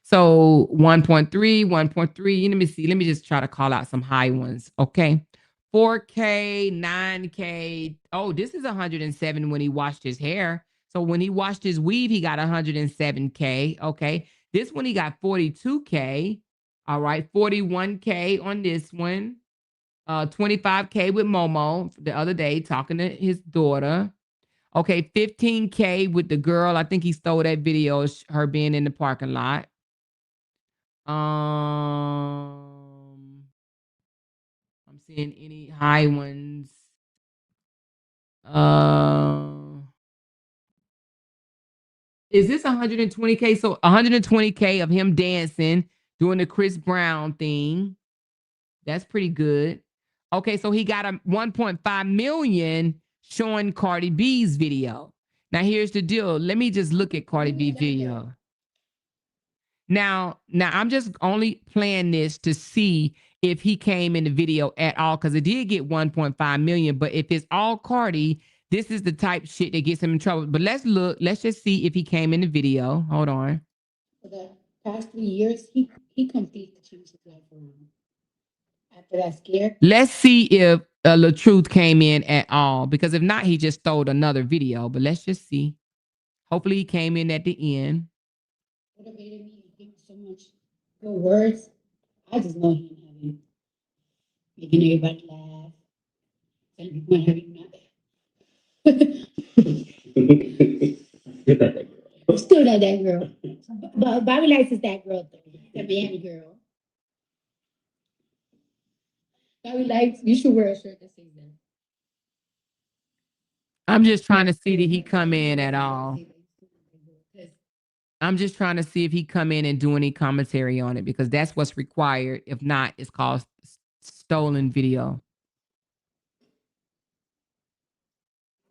B: So 1.3, 1.3. Let me see. Let me just try to call out some high ones. Okay. 4K, 9K. Oh, this is 107 when he washed his hair. So when he washed his weave, he got 107K. Okay. This one, he got 42K. All right. 41K on this one. 25K with Momo the other day talking to his daughter. Okay, 15K with the girl. I think he stole that video, her being in the parking lot. I'm seeing any high ones. Is this 120K? So 120K of him dancing, doing the Chris Brown thing. That's pretty good. Okay, so he got a 1.5 million showing Cardi B's video. Now here's the deal. Let me just look at Cardi B video. Now I'm just only playing this to see if he came in the video at all, because it did get 1.5 million. But if it's all Cardi, this is the type of shit that gets him in trouble. But let's look. Let's just see if he came in the video. Hold on.
E: For the past 3 years, he completely changed his life around. After that scare.
B: Let's see if LaTruth came in at all, because if not, he just stole another video. But let's just see. Hopefully he came in at the end.
E: Motivated me and gave me so much good words. I just know him having, making everybody laugh. And people having not. Still not that girl. But Bobby likes is that girl though. The Miami girl. Bobby likes, you should wear a shirt that says that.
B: I'm just trying to see did he come in at all. I'm just trying to see if he come in and do any commentary on it, because that's what's required. If not, it's called stolen video.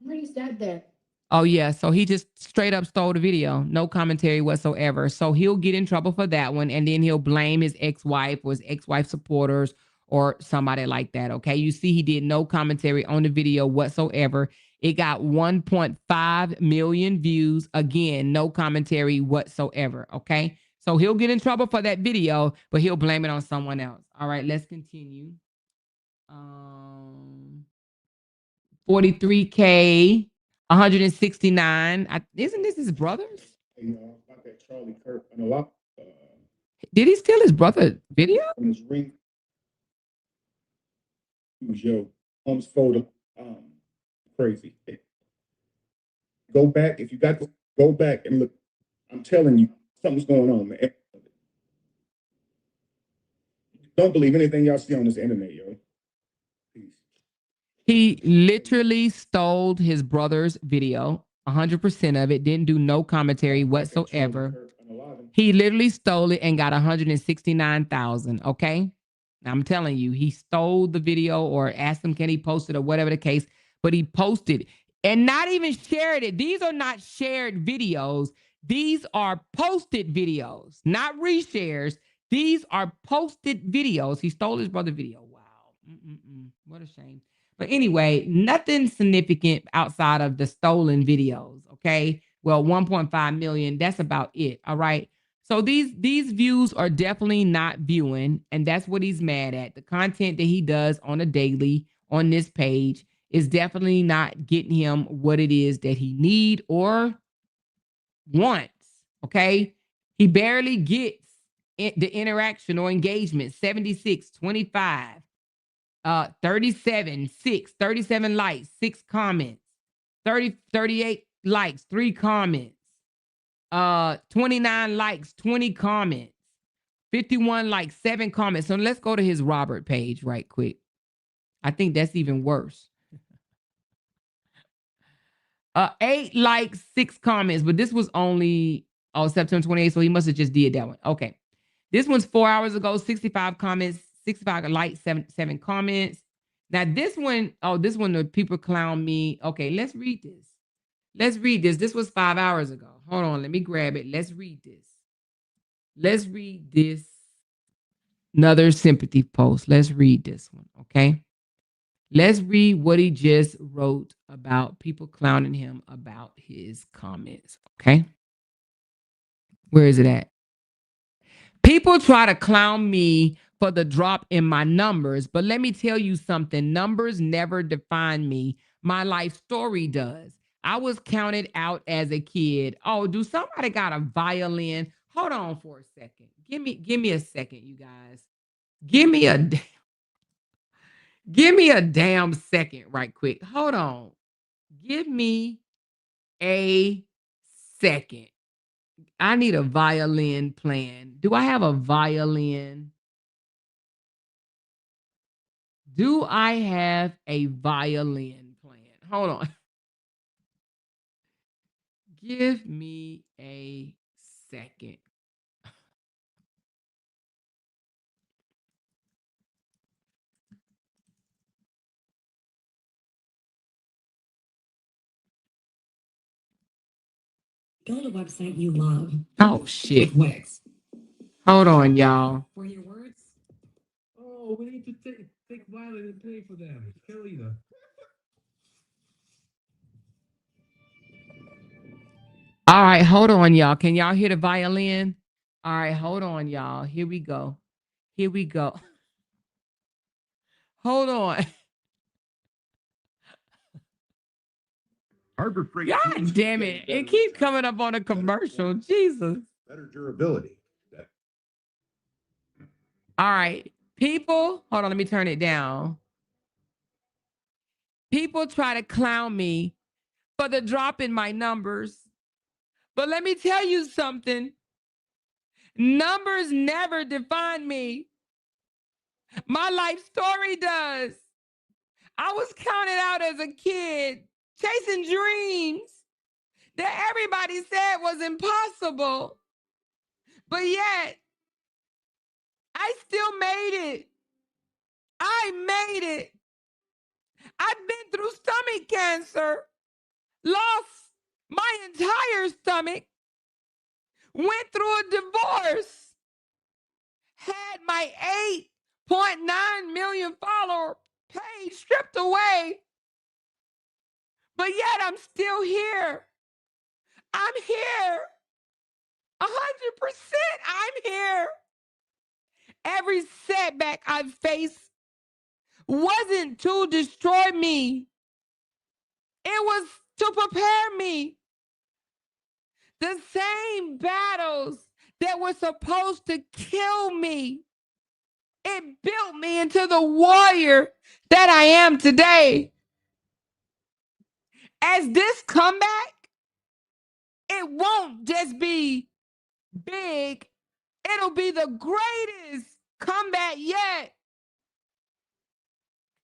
E: Where is that there?
B: Oh, yeah. So he just straight up stole the video. No commentary whatsoever. So he'll get in trouble for that one. And then he'll blame his ex-wife or his ex-wife supporters or somebody like that. Okay. You see, he did no commentary on the video whatsoever. It got 1.5 million views. Again, no commentary whatsoever. Okay. So he'll get in trouble for that video, but he'll blame it on someone else. All right. Let's continue. 43K. 169. Isn't this his brother's?
F: About that Charlie Kirk. I know.
B: Did he steal his brother video?
F: On his ring. He was your mom's photo. Crazy. Go back if you got to go back and look. I'm telling you, something's going on, man. Don't believe anything y'all see on this internet, yo.
B: He literally stole his brother's video, 100% of it, didn't do no commentary whatsoever. He literally stole it and got 169,000, okay? Now, I'm telling you, he stole the video or asked him, can he post it or whatever the case, but he posted and not even shared it. These are not shared videos. These are posted videos, not reshares. These are posted videos. He stole his brother's video. Wow. What a shame. But anyway, nothing significant outside of the stolen videos, okay? Well, 1.5 million, that's about it, all right? So these views are definitely not viewing, and that's what he's mad at. The content that he does on a daily on this page is definitely not getting him what it is that he need or wants, okay? He barely gets the interaction or engagement, 76, 25. 37, 6, 37 likes, 6 comments, 38 likes, 3 comments, 29 likes, 20 comments, 51 likes, 7 comments. So let's go to his Robert page right quick. I think that's even worse. 8 likes, 6 comments, but this was only September 28th, so he must have just did that one. Okay. This one's 4 hours ago, 65 comments, 65 likes, 7 comments. Now this one, this one, the people clown me. Okay, let's read this. Let's read this. This was 5 hours ago. Hold on, let me grab it. Let's read this. Let's read this. Another sympathy post. Let's read this one, okay? Let's read what he just wrote about people clowning him about his comments, okay? Where is it at? People try to clown me for the drop in my numbers, but let me tell you something. Numbers never define me. My life story does. I was counted out as a kid. Oh, do somebody got a violin? Hold on for a second. Give me a second, you guys. Give me a damn second right quick. Hold on. Give me a second. I need a violin playing. Do I have a violin? Do I have a violin playing? Hold on. Give me a second.
G: Go to the website you love.
B: Oh, shit.
G: With Wix.
B: Hold on, y'all.
G: For your words.
C: Oh, we need to take violin and play for them. Carolina.
B: All right, hold on, y'all. Can y'all hear the violin? All right, hold on, y'all. Here we go. Here we go. Hold on.
F: Harbor Freight.
B: God damn it. It keeps coming up on a commercial. Jesus.
F: Better durability.
B: All right. People, hold on, let me turn it down. People try to clown me for the drop in my numbers. But let me tell you something. Numbers never define me. My life story does. I was counted out as a kid, chasing dreams that everybody said was impossible. But yet, I still made it. I made it. I've been through stomach cancer, lost my entire stomach, went through a divorce, had my 8.9 million follower page stripped away, but yet I'm still here. I'm here. 100% I'm here. Every setback I've faced wasn't to destroy me. It was to prepare me. The same battles that were supposed to kill me, it built me into the warrior that I am today. As this comeback, it won't just be big, it'll be the greatest comeback yet.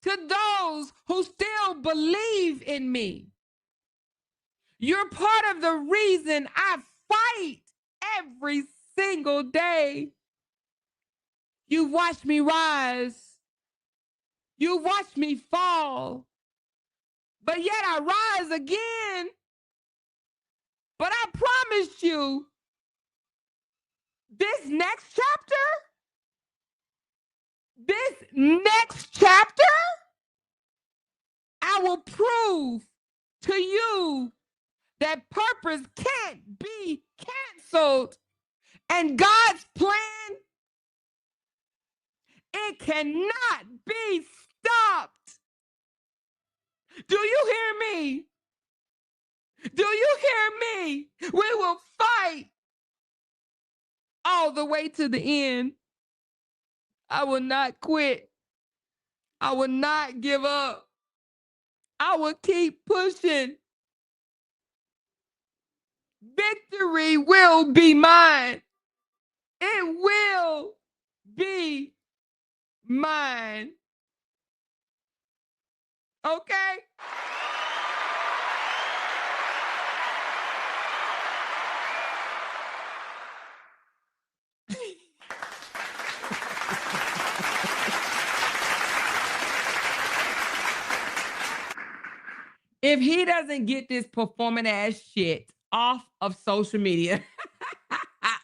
B: To those who still believe in me, you're part of the reason I fight every single day. You've watched me rise. You've watched me fall. But yet I rise again. But I promise you, this next chapter, I will prove to you that purpose can't be canceled. And God's plan, it cannot be stopped. Do you hear me? Do you hear me? We will fight all the way to the end. I will not quit. I will not give up. I will keep pushing. Victory will be mine. It will be mine. Okay? If he doesn't get this performing ass shit off of social media,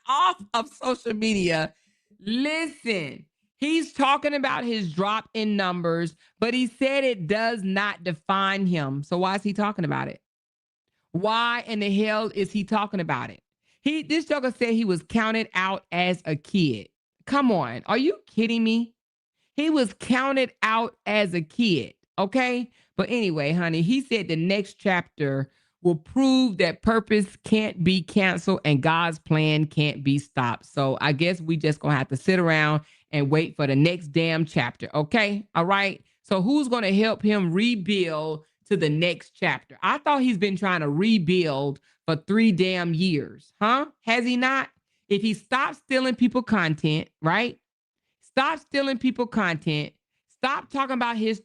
B: off of social media, listen, he's talking about his drop in numbers, but he said it does not define him. So why is he talking about it? Why in the hell is he talking about it? This joker said he was counted out as a kid. Come on, are you kidding me? He was counted out as a kid, okay? But anyway, honey, he said the next chapter will prove that purpose can't be canceled and God's plan can't be stopped. So I guess we just gonna have to sit around and wait for the next damn chapter, okay? All right. So who's gonna help him rebuild to the next chapter? I thought he's been trying to rebuild for 3 damn years, huh? Has he not? If he stops stealing people content, right? Stop stealing people content. Stop talking about his,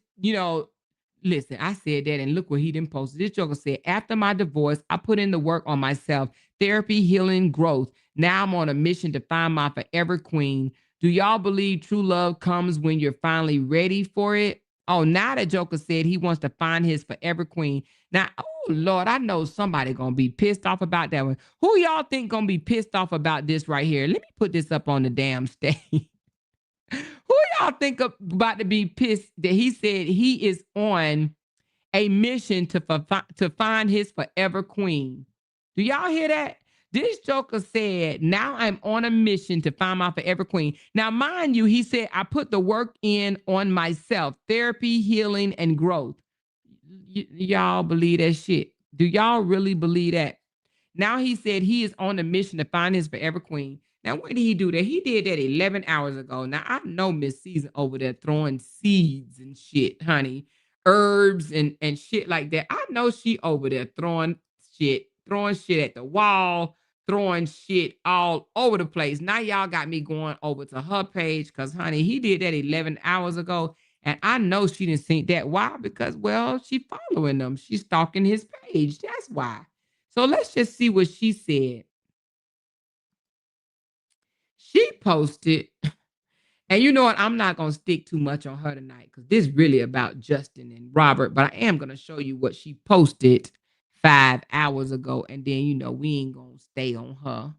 B: listen, I said that and look what he didn't post. This joker said, after my divorce, I put in the work on myself, therapy, healing, growth. Now I'm on a mission to find my forever queen. Do y'all believe true love comes when you're finally ready for it? Oh, now the joker said he wants to find his forever queen. Now, oh Lord, I know somebody gonna be pissed off about that one. Who y'all think gonna be pissed off about this right here? Let me put this up on the damn stage. Who y'all think about to be pissed that he said he is on a mission to find his forever queen? Do y'all hear that? This joker said, now I'm on a mission to find my forever queen. Now, mind you, he said, I put the work in on myself, therapy, healing, and growth. Y'all believe that shit? Do y'all really believe that? Now he said he is on a mission to find his forever queen. Now, when did he do that? He did that 11 hours ago. Now, I know Miss Season over there throwing seeds and shit, honey, herbs and shit like that. I know she over there throwing shit at the wall, throwing shit all over the place. Now, y'all got me going over to her page because, honey, he did that 11 hours ago. And I know she didn't see that. Why? Because, well, she following them. She's stalking his page. That's why. So let's just see what she said. She posted, and you know what? I'm not going to stick too much on her tonight because this is really about Justin and Robert, but I am going to show you what she posted 5 hours ago. And then, we ain't going to stay on her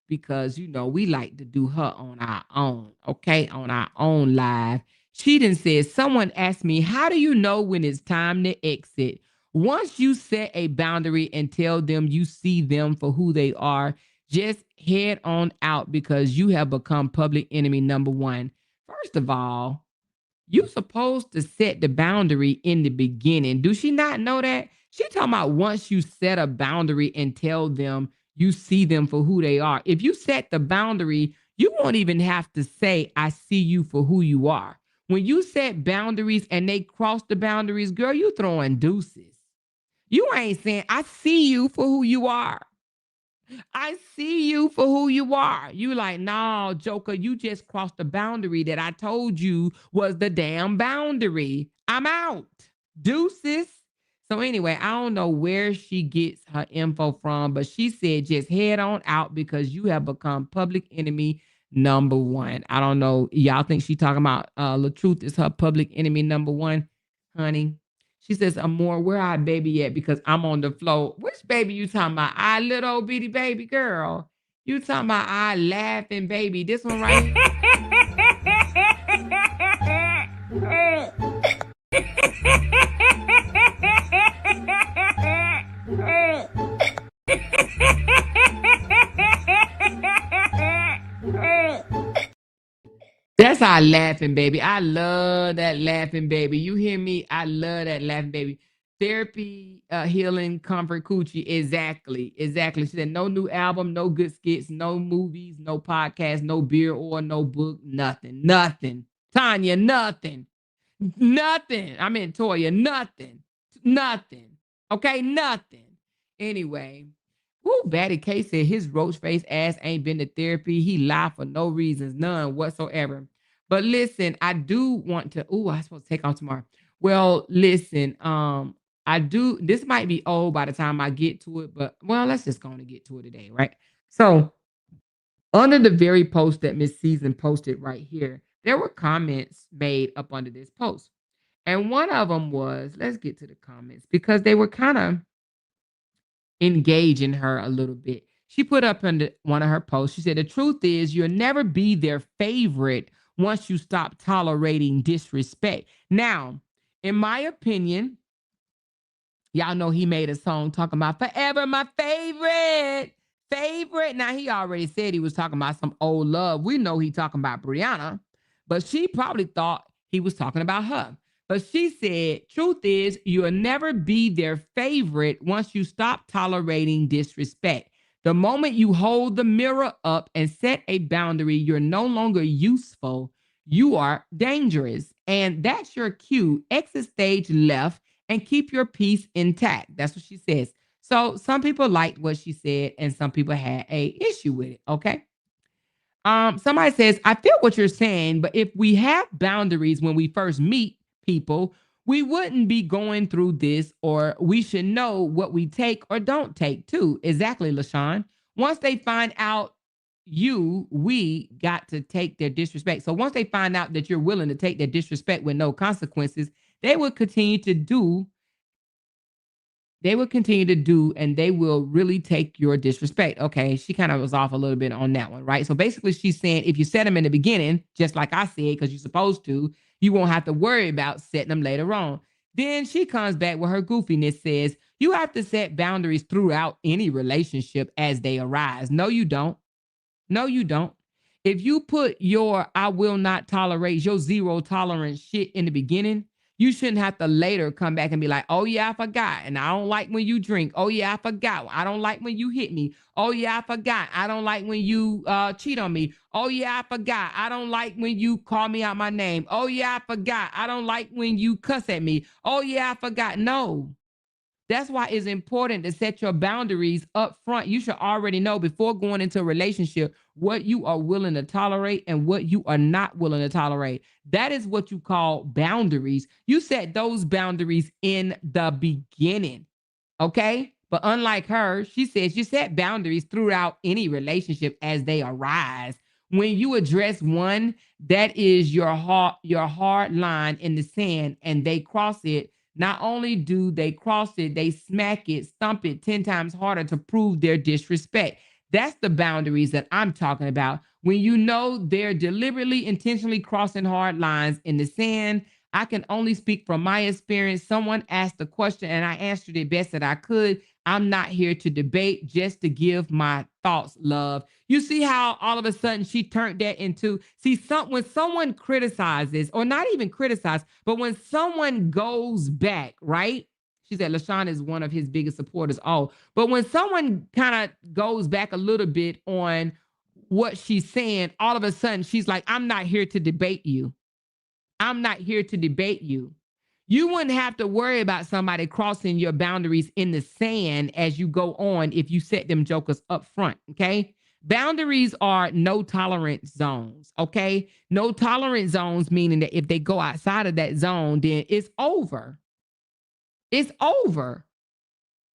B: because, we like to do her on our own, okay? On our own live. She done said, someone asked me, how do you know when it's time to exit? Once you set a boundary and tell them you see them for who they are, just head on out because you have become public enemy number one. First of all, you're supposed to set the boundary in the beginning. Do she not know that? She talking about once you set a boundary and tell them you see them for who they are. If you set the boundary, you won't even have to say, I see you for who you are. When you set boundaries and they cross the boundaries, girl, you throwing deuces. You ain't saying, I see you for who you are. I see you for who you are. You like, no, Joker, you just crossed the boundary that I told you was the damn boundary. I'm out. Deuces. So anyway, I don't know where she gets her info from, but she said just head on out because you have become public enemy number one. I don't know. Y'all think she talking about LaTruth is her public enemy number one? Honey, she says, Amor, where our baby at? Because I'm on the floor. Which baby you talking about? Our little old bitty baby girl. You talking about our laughing baby. This one right here. That's our laughing baby. I love that laughing baby. You hear me? I love that laughing baby. Therapy, healing, comfort, coochie. Exactly. Exactly. She said no new album, no good skits, no movies, no podcast, no beer or no book, nothing. Nothing. Tanya, nothing. Nothing. I mean, Toya, nothing. Nothing. Okay, nothing. Anyway, Batty K said his roach face ass ain't been to therapy. He lied for no reasons, none whatsoever. But listen, I do want to. I'm supposed to take off tomorrow. Well, listen, I do. This might be old by the time I get to it, but well, let's just go on and get to it today, right? So, under the very post that Miss Season posted right here, there were comments made up under this post. And one of them was, let's get to the comments because they were kind of engaging her a little bit. She put up under one of her posts, she said, the truth is you'll never be their favorite once you stop tolerating disrespect. Now, in my opinion, y'all know he made a song talking about forever my favorite. Now, he already said he was talking about some old love. We know he talking about Brianna, but she probably thought he was talking about her. But she said, truth is, you'll never be their favorite once you stop tolerating disrespect. The moment you hold the mirror up and set a boundary, you're no longer useful. You are dangerous. And that's your cue. Exit stage left and keep your peace intact. That's what she says. So some people liked what she said and some people had a issue with it. Okay. Somebody says, I feel what you're saying, but if we have boundaries when we first meet people, we wouldn't be going through this, or we should know what we take or don't take too. Exactly, LaShawn. Once they find out we got to take their disrespect. So once they find out that you're willing to take their disrespect with no consequences, they will continue to do and they will really take your disrespect. Okay, she kind of was off a little bit on that one, right? So basically she's saying if you set them in the beginning, just like I said, because you're supposed to, you won't have to worry about setting them later on. Then she comes back with her goofiness, says, you have to set boundaries throughout any relationship as they arise. No, you don't. No, you don't. If you put your I will not tolerate, your zero tolerance shit in the beginning, you shouldn't have to later come back and be like, oh, yeah, I forgot. And I don't like when you drink. Oh, yeah, I forgot. I don't like when you hit me. Oh, yeah, I forgot. I don't like when you cheat on me. Oh, yeah, I forgot. I don't like when you call me out my name. Oh, yeah, I forgot. I don't like when you cuss at me. Oh, yeah, I forgot. No. That's why it's important to set your boundaries up front. You should already know before going into a relationship what you are willing to tolerate and what you are not willing to tolerate. That is what you call boundaries. You set those boundaries in the beginning, okay? But unlike her, she says you set boundaries throughout any relationship as they arise. When you address one, that is your hard line in the sand, and they cross it. Not only do they cross it, they smack it, stomp it 10 times harder to prove their disrespect. That's the boundaries that I'm talking about. When you know they're deliberately, intentionally crossing hard lines in the sand. I can only speak from my experience. Someone asked a question and I answered it best that I could. I'm not here to debate, just to give my thoughts, love. You see how all of a sudden she turned that into, when someone criticizes, or not even criticize, but when someone goes back, right? She said LaShawn is one of his biggest supporters. Oh, but when someone kind of goes back a little bit on what she's saying, all of a sudden she's like, I'm not here to debate you. I'm not here to debate you. You wouldn't have to worry about somebody crossing your boundaries in the sand as you go on if you set them jokers up front, okay? Boundaries are no tolerance zones, okay? No tolerance zones, meaning that if they go outside of that zone, then it's over. It's over.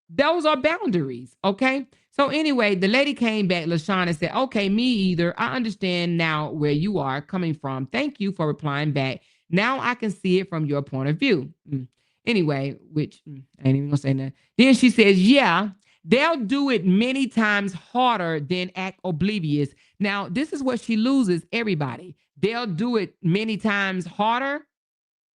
B: Those are boundaries, okay? So anyway, the lady came back, LaShawn, and said, okay, me either. I understand now where you are coming from. Thank you for replying back. Now I can see it from your point of view. Anyway, which I ain't even gonna say that. Then she says, yeah, they'll do it many times harder than act oblivious. Now, this is what she loses everybody. They'll do it many times harder.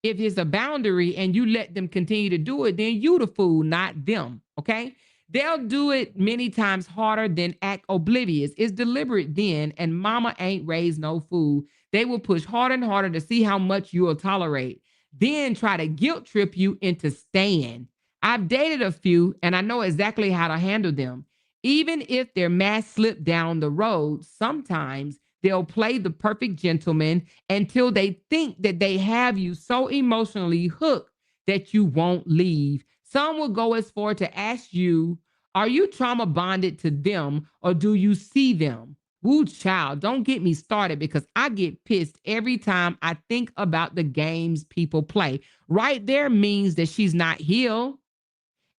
B: If it's a boundary and you let them continue to do it, then you the fool, not them, okay? They'll do it many times harder than act oblivious. It's deliberate then, and mama ain't raised no fool. They will push harder and harder to see how much you'll tolerate, then try to guilt trip you into staying. I've dated a few, and I know exactly how to handle them. Even if their mask slipped down the road, sometimes they'll play the perfect gentleman until they think that they have you so emotionally hooked that you won't leave. Some will go as far to ask you, are you trauma bonded to them or do you see them? Woo, child, don't get me started because I get pissed every time I think about the games people play. Right there means that she's not healed.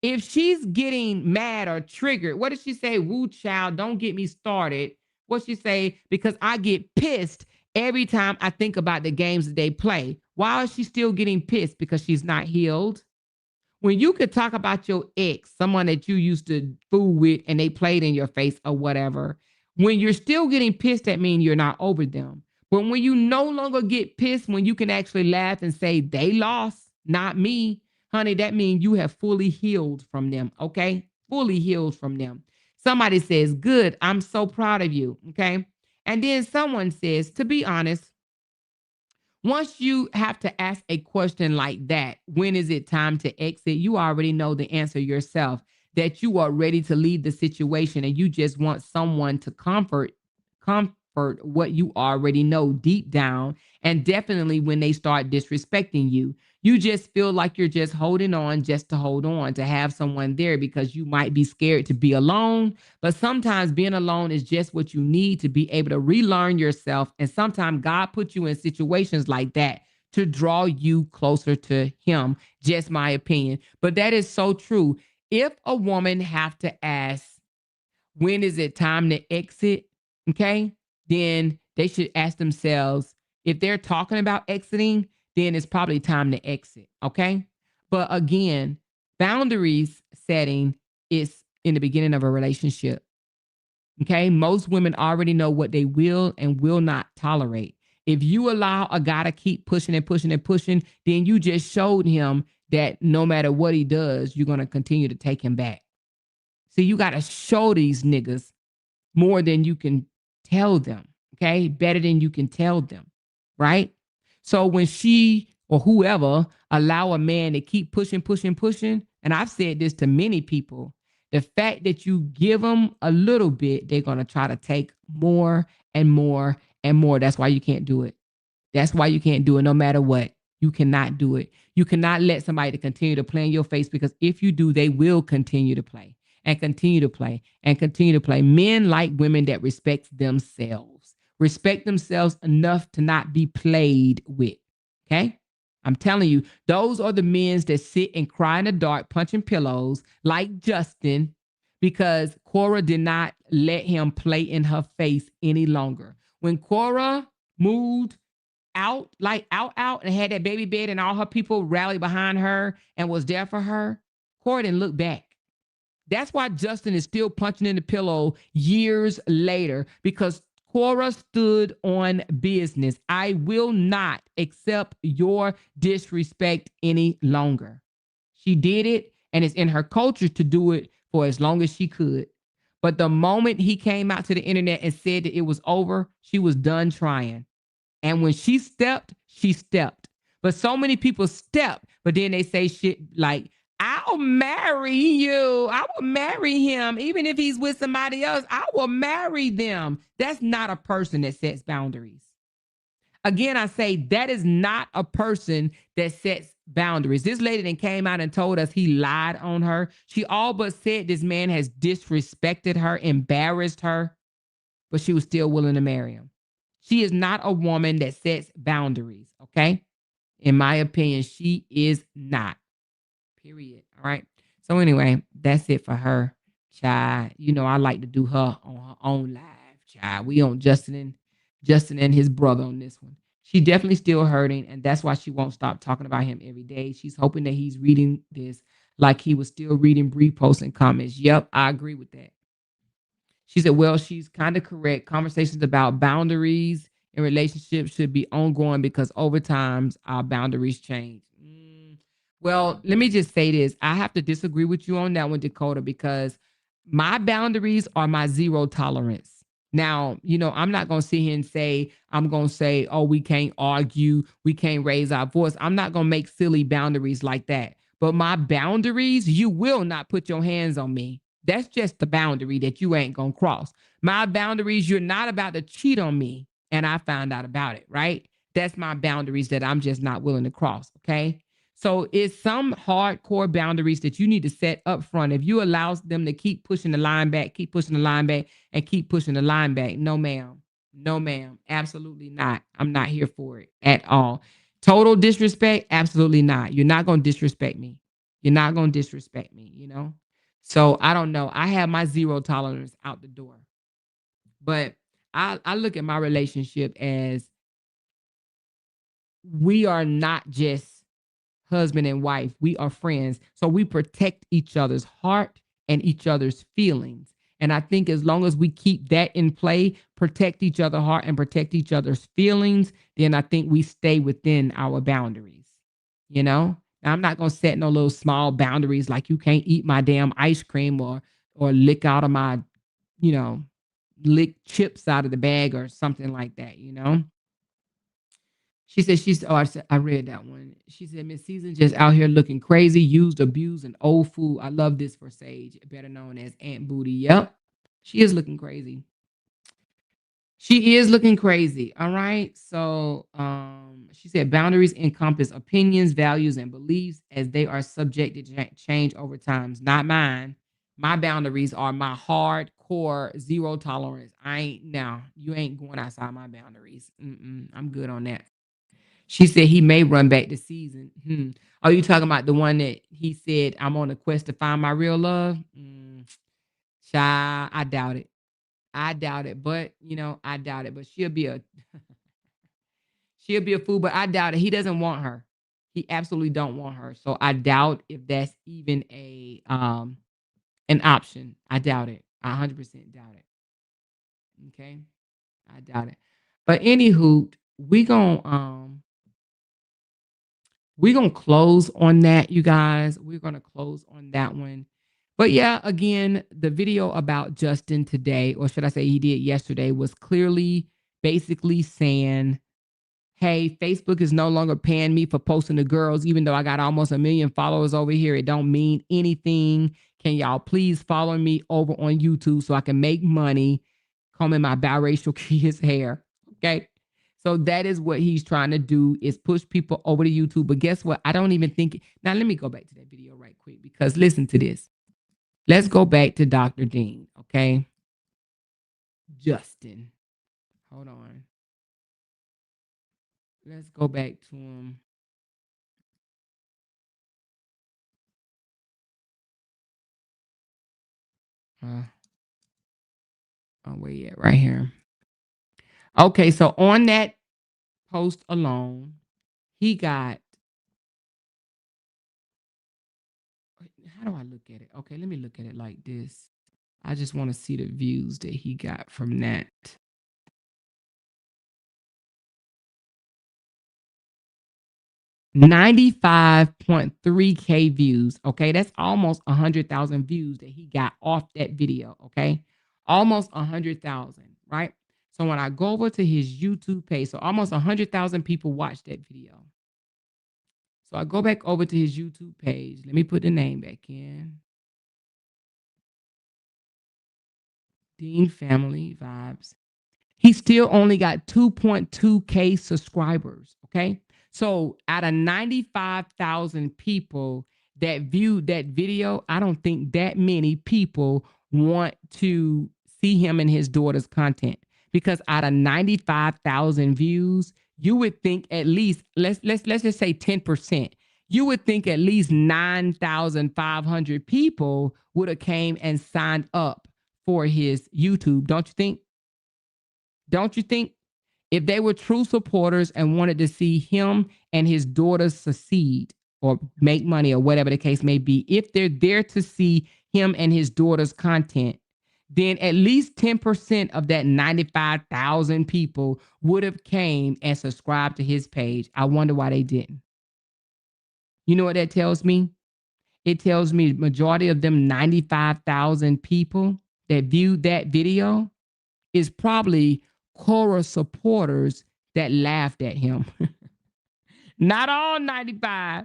B: If she's getting mad or triggered, what does she say? Woo, child, don't get me started. What she say? Because I get pissed every time I think about the games that they play. Why is she still getting pissed? Because she's not healed. When you could talk about your ex, someone that you used to fool with and they played in your face or whatever, when you're still getting pissed, that means you're not over them. But when you no longer get pissed, when you can actually laugh and say, they lost, not me, honey, that means you have fully healed from them, okay? Fully healed from them. Somebody says, good, I'm so proud of you, okay? And then someone says, to be honest, once you have to ask a question like that, when is it time to exit? You already know the answer yourself, that you are ready to leave the situation and you just want someone to comfort what you already know deep down. And definitely when they start disrespecting you, you just feel like you're just holding on just to hold on, to have someone there because you might be scared to be alone. But sometimes being alone is just what you need to be able to relearn yourself. And sometimes God puts you in situations like that to draw you closer to him. Just my opinion. But that is so true. If a woman have to ask, when is it time to exit? Okay. Then they should ask themselves, if they're talking about exiting, then it's probably time to exit. Okay. But again, boundaries setting is in the beginning of a relationship. Okay. Most women already know what they will and will not tolerate. If you allow a guy to keep pushing and pushing and pushing, then you just showed him that no matter what he does, you're going to continue to take him back. So you got to show these niggas more than you can tell them. Okay. Better than you can tell them. Right. So when she or whoever allow a man to keep pushing, pushing, pushing, and I've said this to many people, the fact that you give them a little bit, they're going to try to take more and more and more. That's why you can't do it. That's why you can't do it no matter what. You cannot do it. You cannot let somebody continue to play in your face, because if you do, they will continue to play and continue to play and continue to play. Men like women that respect themselves enough to not be played with. Okay. I'm telling you, those are the men that sit and cry in the dark, punching pillows like Justin, because Cora did not let him play in her face any longer. When Cora moved out, like out, and had that baby bed and all her people rallied behind her and was there for her, Cora didn't look back. That's why Justin is still punching in the pillow years later, because Cora stood on business. I will not accept your disrespect any longer. She did it, and it's in her culture to do it for as long as she could. But the moment he came out to the internet and said that it was over, she was done trying. And when she stepped, she stepped. But so many people step, but then they say shit like, I'll marry you. I will marry him. Even if he's with somebody else, I will marry them. That's not a person that sets boundaries. Again, I say that is not a person that sets boundaries. This lady then came out and told us he lied on her. She all but said this man has disrespected her, embarrassed her, but she was still willing to marry him. She is not a woman that sets boundaries, okay? In my opinion, she is not. Period. All right. So anyway, that's it for her. Child, you know, I like to do her on her own live. Child, we on Justin and his brother on this one. She definitely still hurting, and that's why she won't stop talking about him every day. She's hoping that he's reading this like he was still reading Bree posts and comments. Yep, I agree with that. She said, well, she's kind of correct. Conversations about boundaries in relationships should be ongoing because over time, our boundaries change. Well, let me just say this. I have to disagree with you on that one, Dakota, because my boundaries are my zero tolerance. Now, you know, I'm not going to sit here and say, I'm going to say, oh, we can't argue. We can't raise our voice. I'm not going to make silly boundaries like that. But my boundaries, you will not put your hands on me. That's just the boundary that you ain't going to cross. My boundaries, you're not about to cheat on me. And I found out about it, right? That's my boundaries that I'm just not willing to cross. Okay. So it's some hardcore boundaries that you need to set up front. If you allow them to keep pushing the line back, keep pushing the line back, and keep pushing the line back, no, ma'am. No, ma'am. Absolutely not. I'm not here for it at all. Total disrespect? Absolutely not. You're not going to disrespect me. You're not going to disrespect me, you know? So I don't know. I have my zero tolerance out the door. But I look at my relationship as we are not just husband and wife. We are friends. So we protect each other's heart and each other's feelings. And I think as long as we keep that in play, protect each other's heart and protect each other's feelings, then I think we stay within our boundaries. You know, now, I'm not going to set no little small boundaries like you can't eat my damn ice cream or lick out of my, you know, lick chips out of the bag or something like that, you know? She said I read that one. She said Miss Season just out here looking crazy, used, abused, and old fool. I love this for Sage, better known as Aunt Booty. Yep. She is looking crazy. She is looking crazy. All right. So she said boundaries encompass opinions, values, and beliefs as they are subject to change over time. Not mine. My boundaries are my hardcore zero tolerance. You ain't going outside my boundaries. I'm good on that. She said he may run back this season. Are you talking about the one that he said I'm on a quest to find my real love? Child, I doubt it. I doubt it, but I doubt it. But she'll be a fool, but I doubt it. He doesn't want her. He absolutely don't want her. So I doubt if that's even a an option. I doubt it. I 100% doubt it. Okay, I doubt it. But anywho, we're gonna close on that, you guys. We're gonna close on that one. But yeah, again, the video about Justin today, or should I say he did yesterday, was clearly basically saying, hey, Facebook is no longer paying me for posting to girls, even though I got almost 1 million followers over here. It don't mean anything. Can y'all please follow me over on YouTube so I can make money combing my biracial kids' hair? Okay. So that is what he's trying to do, is push people over to YouTube. But guess what? I don't even think now let me go back to that video right quick, because listen to this. Let's go back to Dr. Dean. Okay. Justin. Hold on. Let's go back to him. Where you at? Right here. Okay, so on that post alone, he got, how do I look at it? Okay, let me look at it like this. I just want to see the views that he got from that. 95.3K views. Okay, that's almost 100,000 views that he got off that video. Okay, almost 100,000, right? So when I go over to his YouTube page, so almost 100,000 people watched that video. So I go back over to his YouTube page. Let me put the name back in. Dean Family Vibes. He still only got 2.2K subscribers. Okay. So out of 95,000 people that viewed that video, I don't think that many people want to see him and his daughter's content, because out of 95,000 views, you would think at least, let's just say 10%. You would think at least 9,500 people would have came and signed up for his YouTube. Don't you think? Don't you think? If they were true supporters and wanted to see him and his daughters succeed or make money or whatever the case may be, if they're there to see him and his daughter's content, then at least 10% of that 95,000 people would have came and subscribed to his page. I wonder why they didn't. You know what that tells me? It tells me the majority of them 95,000 people that viewed that video is probably Cora supporters that laughed at him. Not all 95,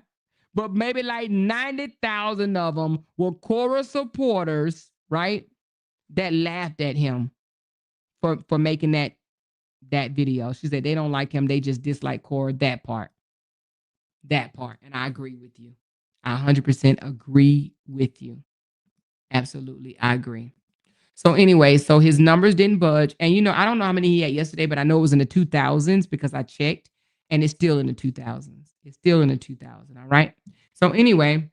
B: but maybe like 90,000 of them were Cora supporters, right? That laughed at him for making that video. She said they don't like him. They just dislike Cora, that part. That part. And I agree with you. I 100% agree with you. Absolutely. I agree. So anyway, so his numbers didn't budge. And I don't know how many he had yesterday, but I know it was in the 2000s because I checked, and it's still in the 2000s. It's still in the 2000s. All right. So anyway,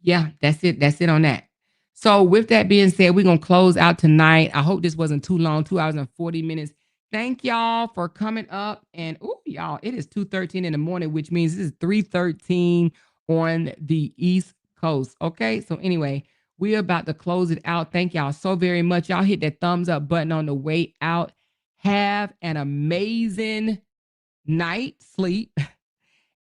B: yeah, that's it. That's it on that. So with that being said, we're going to close out tonight. I hope this wasn't too long, 2 hours and 40 minutes. Thank y'all for coming up. And y'all, it is 2:13 in the morning, which means this is 3:13 on the East Coast. Okay. So anyway, we're about to close it out. Thank y'all so very much. Y'all hit that thumbs up button on the way out. Have an amazing night sleep.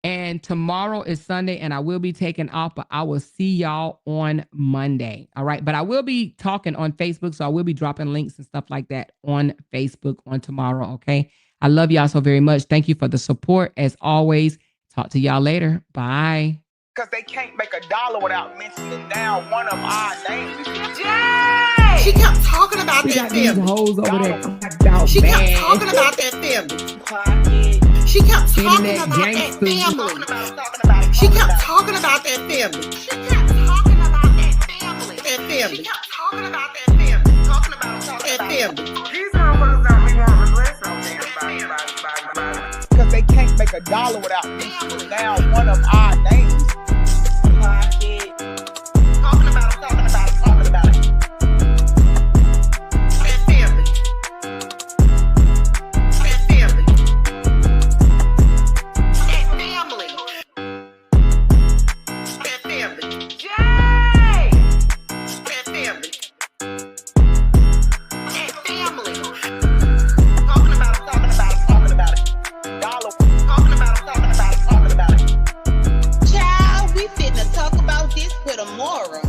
B: And tomorrow is Sunday, and I will be taking off, but I will see y'all on Monday. All right. But I will be talking on Facebook, so I will be dropping links and stuff like that on Facebook on tomorrow. Okay. I love y'all so very much. Thank you for the support. As always, talk to y'all later. Bye.
H: Because they can't make $1 without mentioning down one of our names.
I: Jay! She kept talking about that family.
B: Hoes over there.
I: She kept talking about that family. She kept talking about that family. She kept talking about that family. She kept talking about that family. That family. She kept talking about that family. Talking about that family. These motherfuckers got me wanting to bless something.
H: Because they can't make $1 without mentioning down one of our names.
I: Talking about it, talking about it, talking about it. That family. That family. That family. That family. Jay! That family. That family. Talking about it, talking about it, talking about it.
H: $1.
I: Talking about it, talking about it, talking about it. Child, we finna talk about this with Amora.